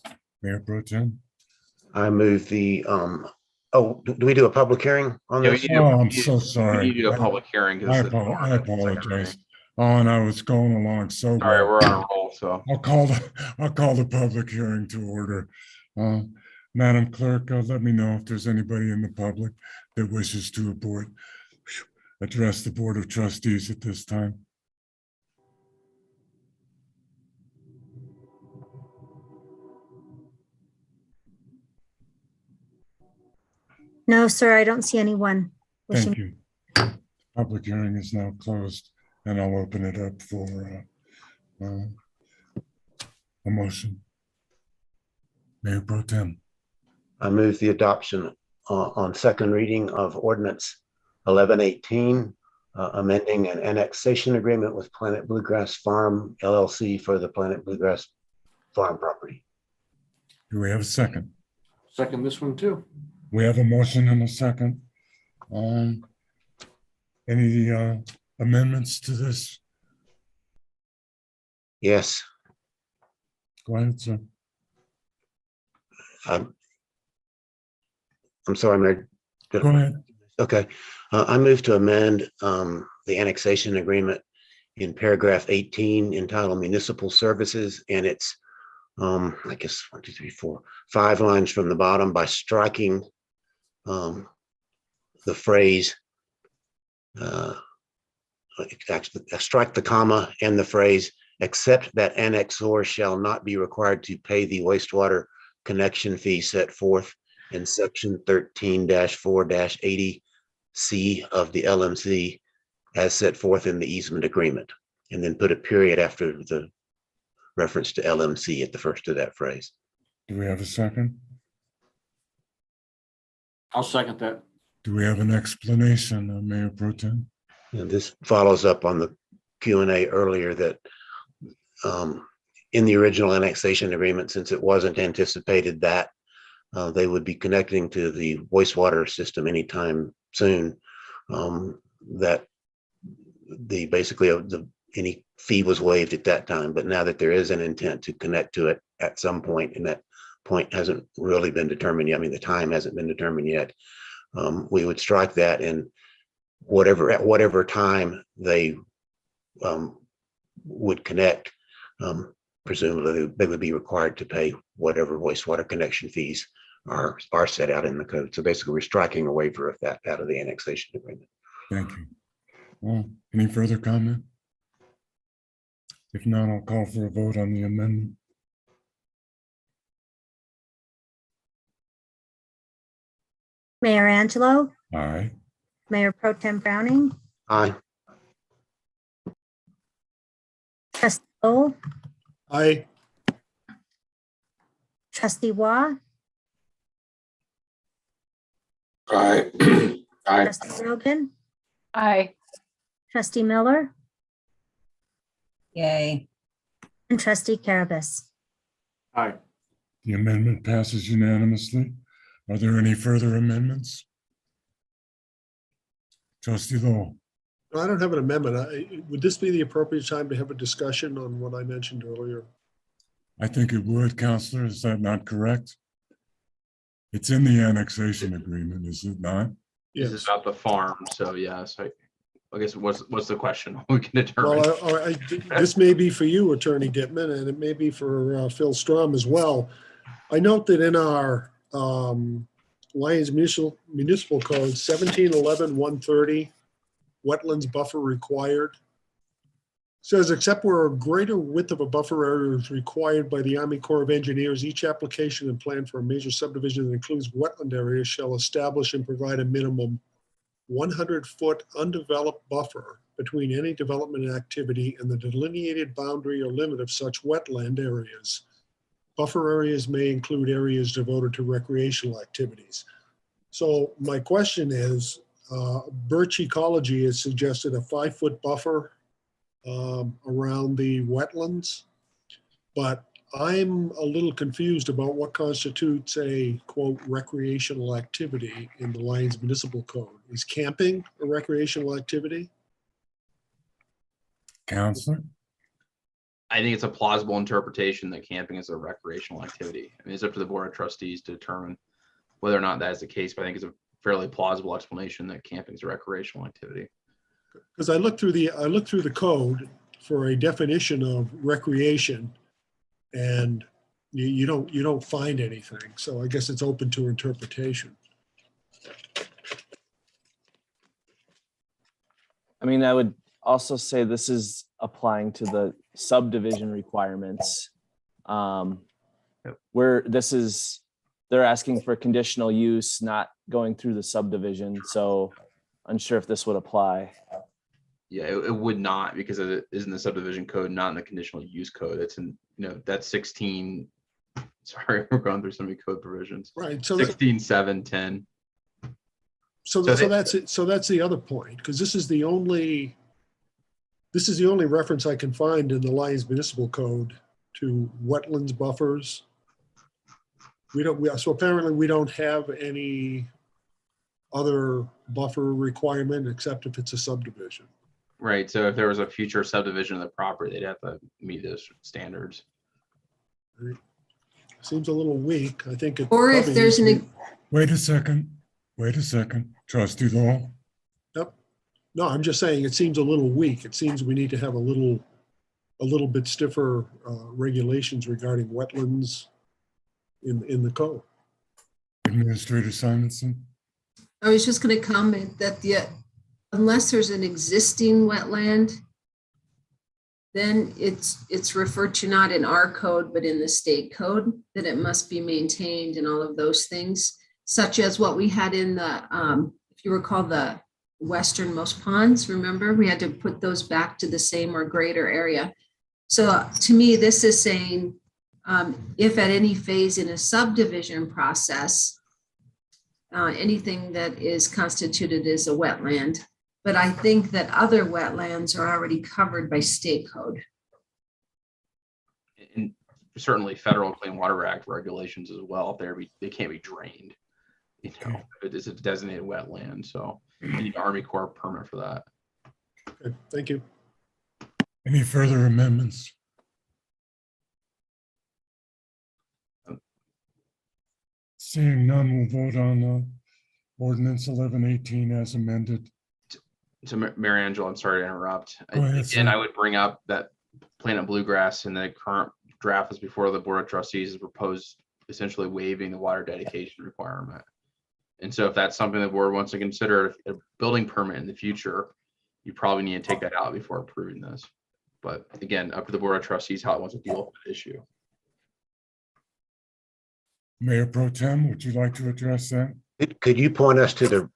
then. Mayor Pro Tem. I move the, do we do a public hearing on Yeah, we this? need to- Oh, I'm we need- so We sorry. need to do a public hearing. 'cause I it's on the second apologize. reading. Oh, and I was going along so Sorry, well. we're on a roll, so. I'll call the public hearing to order. Madam Clerk, let me know if there's anybody in the public that wishes to address the Board of Trustees at this time. No, sir, I don't see anyone wishing. Thank you. Public hearing is now closed, and I'll open it up for a motion. Mayor Pro Tem. I move the adoption on second reading of ordinance 1118, amending an annexation agreement with Planet Bluegrass Farm LLC for the Planet Bluegrass Farm property. Do we have a second? Second this one too. We have a motion and a second. Any amendments to this? Yes. Go ahead, sir. I'm sorry, Mayor. Go ahead. Okay. I move to amend the annexation agreement in paragraph 18 entitled Municipal Services, and it's I guess 1, 2, 3, 4, 5 lines from the bottom by striking the phrase, actually strike the comma and the phrase, except that annexor shall not be required to pay the wastewater connection fee set forth in section 13-4-80C of the LMC as set forth in the easement agreement, and then put a period after the reference to LMC at the first of that phrase. Do we have a second? I'll second that. Do we have an explanation, Mayor Pro Tem? And this follows up on the Q&A earlier that in the original annexation agreement, since it wasn't anticipated that they would be connecting to the wastewater system anytime soon, that any fee was waived at that time. But now that there is an intent to connect to it at some point, and that point hasn't really been determined yet, I mean, the time hasn't been determined yet, we would strike that, and at whatever time they would connect, presumably they would be required to pay whatever wastewater connection fees are set out in the code. So basically, we're striking a waiver of that out of the annexation agreement. Thank you. Well, any further comment? If not, I'll call for a vote on the amendment. Mayor Angelo, Aye. Mayor Pro Tem Browning, Aye. Trustee Lowell, Aye. Trustee Waugh, Aye. Aye. Trustee Rogan, Aye. Trustee Miller, Yay. and Trustee Carabas. Aye. The amendment passes unanimously. Are there any further amendments? Trustee Lowell. I don't have an amendment. Would this be the appropriate time to have a discussion on what I mentioned earlier? I think it would, Counselor. Is that not correct? It's in the annexation agreement, is it not? This is about the farm, so yes, I guess what's the question? We can determine. Well, this may be for you, Attorney Dittman, and it may be for Phil Strom as well. I note that in our Lyons Municipal Code 1711-130, wetlands buffer required, says except where a greater width of a buffer area is required by the Army Corps of Engineers, each application and plan for a major subdivision that includes wetland areas shall establish and provide a minimum 100-foot undeveloped buffer between any development activity and the delineated boundary or limit of such wetland areas. Buffer areas may include areas devoted to recreational activities. So my question is, Birch Ecology has suggested a 5-foot buffer around the wetlands, but I'm a little confused about what constitutes a quote recreational activity in the Lyons Municipal Code. Is camping a recreational activity? Counselor? I think it's a plausible interpretation that camping is a recreational activity. I mean, it's up to the Board of Trustees to determine whether or not that is the case, but I think it's a fairly plausible explanation that camping is a recreational activity. Because I looked through the code for a definition of recreation, and you don't find anything. So I guess it's open to interpretation. I mean, I would also say this is applying to the subdivision requirements. Where they're asking for conditional use, not going through the subdivision. So unsure if this would apply. Yeah, it would not, because it is in the subdivision code, not in the conditional use code. It's in, that's 16. Sorry, we're going through so many code provisions. Right. So 16, 7, 10. So that's it. So that's the other point, because this is the only reference I can find in the Lyons Municipal Code to wetlands buffers. So apparently we don't have any other buffer requirement except if it's a subdivision. Right. So if there was a future subdivision of the property, they'd have to meet those standards. Right. Seems a little weak. I think. Or if there's Wait a second. Trustee Law. Yep. No, I'm just saying it seems a little weak. It seems we need to have a little bit stiffer regulations regarding wetlands in the code. Administrator Simonson. I was just going to comment that unless there's an existing wetland, then it's referred to not in our code, but in the state code, that it must be maintained and all of those things, such as what we had in the, if you recall, the westernmost ponds, remember? We had to put those back to the same or greater area. So to me, this is saying, if at any phase in a subdivision process, anything that is constituted as a wetland, but I think that other wetlands are already covered by state code. And certainly federal Clean Water Act regulations as well. They can't be drained. It is a designated wetland, so you need Army Corps permit for that. Okay, thank you. Any further amendments? Seeing none, we'll vote on ordinance 1118 as amended. So Mary Angela, I'm sorry to interrupt. Go ahead, Again, sir. I would bring up that Planet Bluegrass in the current draft is before the Board of Trustees has proposed essentially waiving the water dedication requirement. And so if that's something the board wants to consider a building permit in the future, you probably need to take that out before approving this. But again, up to the Board of Trustees how it wants to deal with the issue. Mayor Pro Tem, would you like to address that? Could you point us to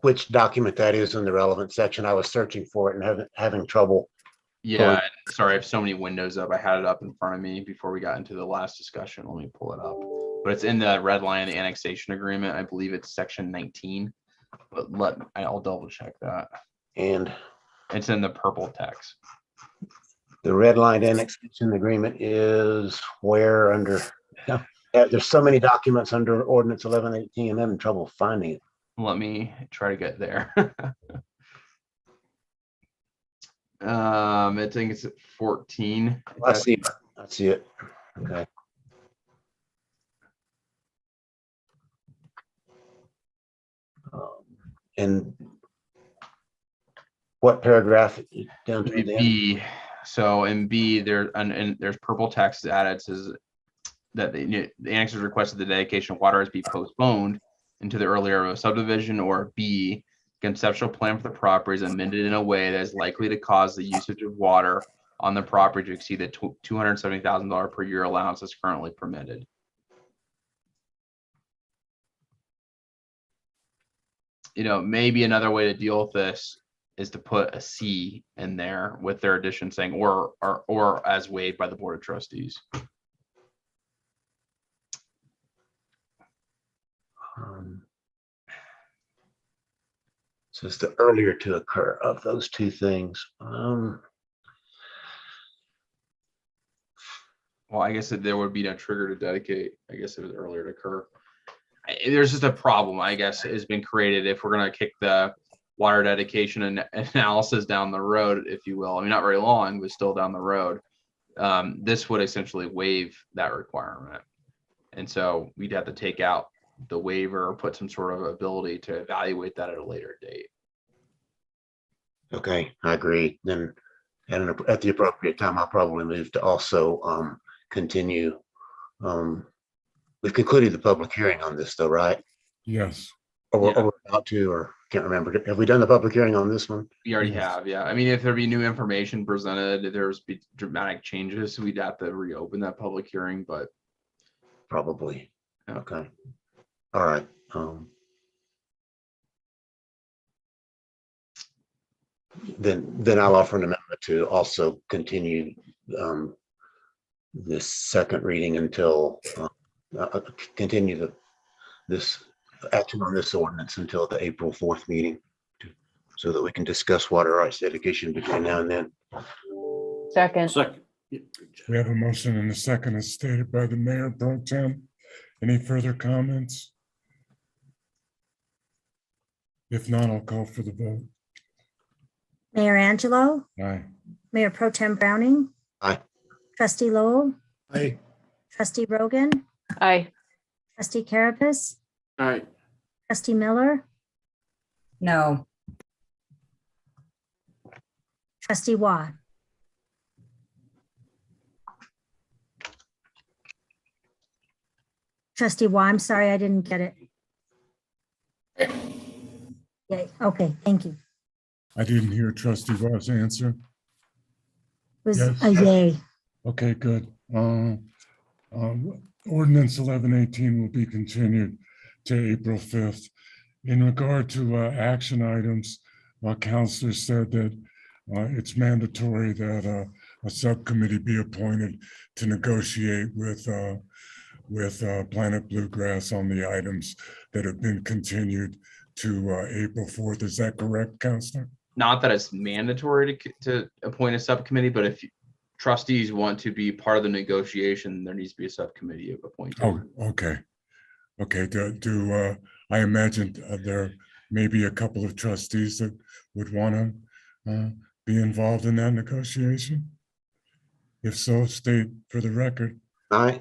which document that is in the relevant section? I was searching for it and having trouble. Yeah, sorry, I have so many windows up. I had it up in front of me before we got into the last discussion. Let me pull it up. But it's in the red line, the annexation agreement. I believe it's section 19. But I'll double check that. And it's in the purple text. The red line annexation agreement is where under? There's so many documents under ordinance 1118. I'm having trouble finding it. Let me try to get there. I think it's at 14. I see it. Okay. And what paragraph down to the end? B. So in B, there's purple text added. It says that the annexers requested the dedication of water rights be postponed into the earlier of a subdivision, or B, conceptual plan for the property is amended in a way that is likely to cause the usage of water on the property to exceed the $270,000 per year allowance that's currently permitted. Maybe another way to deal with this is to put a C in there with their addition saying or as waived by the Board of Trustees. So it's the earlier to occur of those two things. Well, I guess that there would be no trigger to dedicate. I guess it was earlier to occur. There's just a problem, I guess, has been created if we're going to kick the water dedication and analysis down the road, if you will. I mean, not very long, but still down the road. This would essentially waive that requirement. And so we'd have to take out the waiver or put some sort of ability to evaluate that at a later date. Okay, I agree. Then at the appropriate time, I'll probably move to also continue. We've concluded the public hearing on this though, right? Yes. Or Yeah. we're about to, or can't remember. Have we done the public hearing on this one? We already Yes. have, yeah. I mean, if there be new information presented, if there's be dramatic changes, we'd have to reopen that public hearing, but Probably. Yeah. Okay. All right. Then I'll offer an amendment to also continue this second reading until continue this action on this ordinance until the April 4th meeting, so that we can discuss water rights dedication between now and then. Second. Second. We have a motion and a second as stated by the Mayor Pro Tem. Any further comments? If not, I'll call for the vote. Mayor Angelo, Aye. Mayor Pro Tem Browning. Aye. Trustee Lowell, Aye. Trustee Rogan, Aye. Trustee Carapus, Aye. Trustee Miller, No. Trustee Watt. Trustee Watt, I'm sorry, I didn't get it. Yay, okay, thank you. I didn't hear Trustee Watt's answer. It was Yes. a yay. Okay, good. Ordinance 1118 will be continued to April 5th. In regard to action items, Counselor said that it's mandatory that a subcommittee be appointed to negotiate with Planet Bluegrass on the items that have been continued to April 4th. Is that correct, Counselor? not that it's mandatory to appoint a subcommittee, but if trustees want to be part of the negotiation, there needs to be a subcommittee appointed. Oh, okay. Okay, I imagine there may be a couple of trustees that would want to be involved in that negotiation? If so, state for the record. Aye.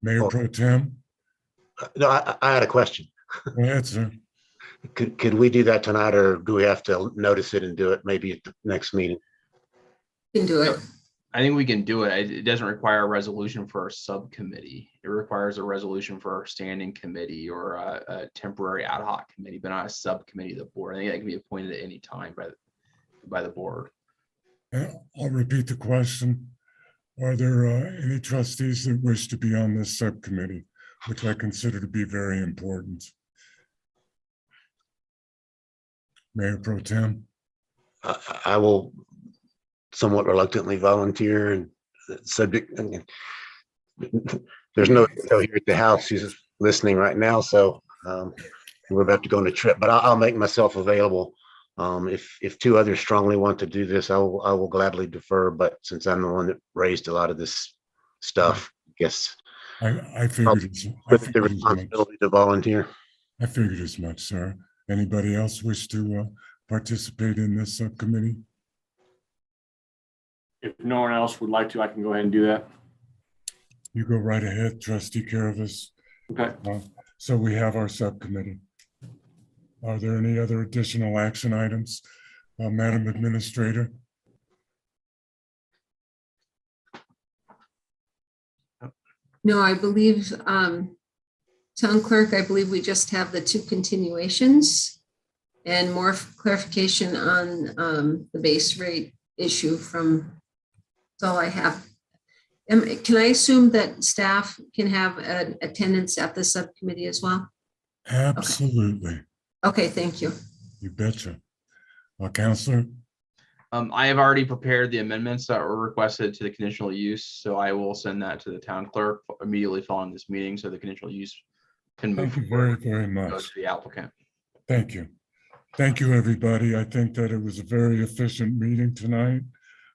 Mayor Pro Tem? No, I had a question. Go ahead, sir. Could we do that tonight, or do we have to notice it and do it maybe at the next meeting? You can do it. I think we can do it. It doesn't require a resolution for a subcommittee. It requires a resolution for a standing committee or a temporary ad hoc committee, but not a subcommittee of the board. I think that can be appointed at any time by the board. I'll repeat the question. Are there any trustees that wish to be on this subcommittee, which I consider to be very important? Mayor Pro Tem? I will somewhat reluctantly volunteer, and subject. There's no here at the house. He's listening right now, so we're about to go on a trip. But I'll make myself available. If two others strongly want to do this, I will gladly defer. But since I'm the one that raised a lot of this stuff, I guess I figured with the responsibility to volunteer. I figured as much, sir. Anybody else wish to participate in this subcommittee? If no one else would like to, I can go ahead and do that. You go right ahead, Trustee Caravas. Okay. So we have our subcommittee. Are there any other additional action items, Madam Administrator? No, I believe, Town Clerk, I believe we just have the two continuations and more clarification on the base rate issue from, that's all I have. Can I assume that staff can have an attendance at the subcommittee as well? Absolutely. Okay, thank you. You betcha. Counselor? I have already prepared the amendments that were requested to the conditional use, so I will send that to the town clerk immediately following this meeting, so the conditional use can move Thank you very, forward. very Go much. to the applicant. Thank you. Thank you, everybody. I think that it was a very efficient meeting tonight.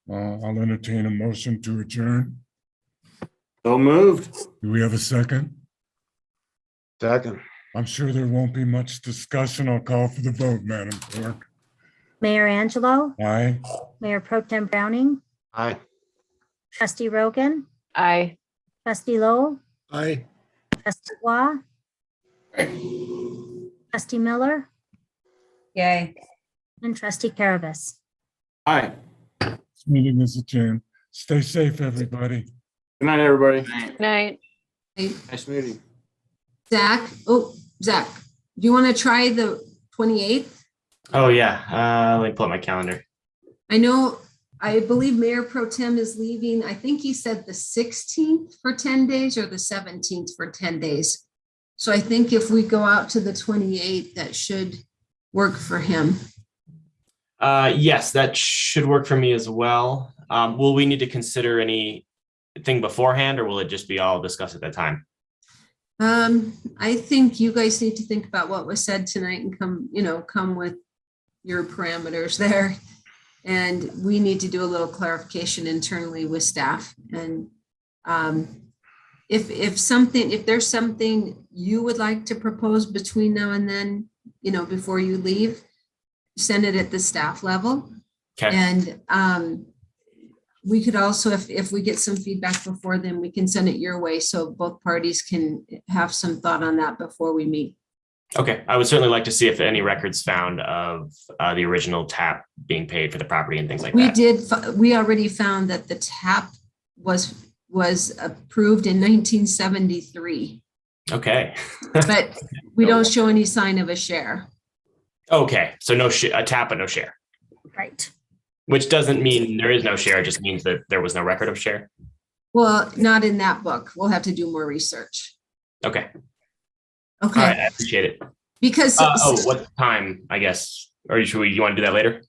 I'll entertain a motion to adjourn. So moved. Do we have a second? Second. I'm sure there won't be much discussion. I'll call for the vote, Madam Clerk. Mayor Angelo, Aye. Mayor Pro Tem Browning, Aye. Trustee Rogan, Aye. Trustee Lowell, Aye. Trustee Waugh, Trustee Miller, Yay. and Trustee Caravas. Aye. This meeting is adjourned. Stay safe, everybody. Good night, everybody. Good night. Nice meeting. Zach, Zach, do you want to try the 28th? Oh, yeah. Let me pull up my calendar. I believe Mayor Pro Tem is leaving. I think he said the 16th for 10 days or the 17th for 10 days. So I think if we go out to the 28th, that should work for him. Yes, that should work for me as well. Will we need to consider anything beforehand, or will it just be all discussed at that time? I think you guys need to think about what was said tonight and come with your parameters there. And we need to do a little clarification internally with staff. And if there's something you would like to propose between now and then, before you leave, send it at the staff level. Okay. And we could also, if we get some feedback before then, we can send it your way so both parties can have some thought on that before we meet. Okay. I would certainly like to see if any records found of the original tap being paid for the property and things like that. We already found that the tap was approved in 1973, Okay. but we don't show any sign of a share. Okay. So no a tap, but no share, Right. which doesn't mean there is no share. It just means that there was no record of share. Well, not in that book. We'll have to do more research. Okay. Okay. All right. I appreciate it. Because what time, I guess, or you want to do that later?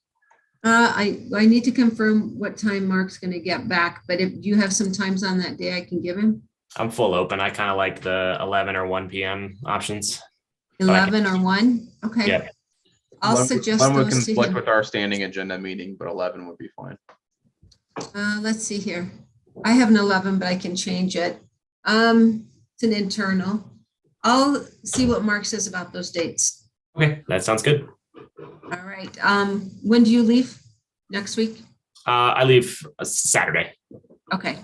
I need to confirm what time Mark's going to get back, but if you have some times on that day, I can give him I'm full open. I kind of like the 11 or 1 p.m. options. 11 or 1. Okay. Yeah. I'll suggest 11 would those to conflict him. with our standing agenda meeting, but 11 would be fine. Let's see here. I have an 11, but I can change it. It's an internal. I'll see what Mark says about those dates. Okay, that sounds good. All right. When do you leave? Next week? I leave Saturday. Okay.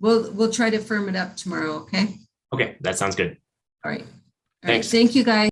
We'll try to firm it up tomorrow. Okay. Okay, that sounds good. All right. Thanks. Thank you, guys.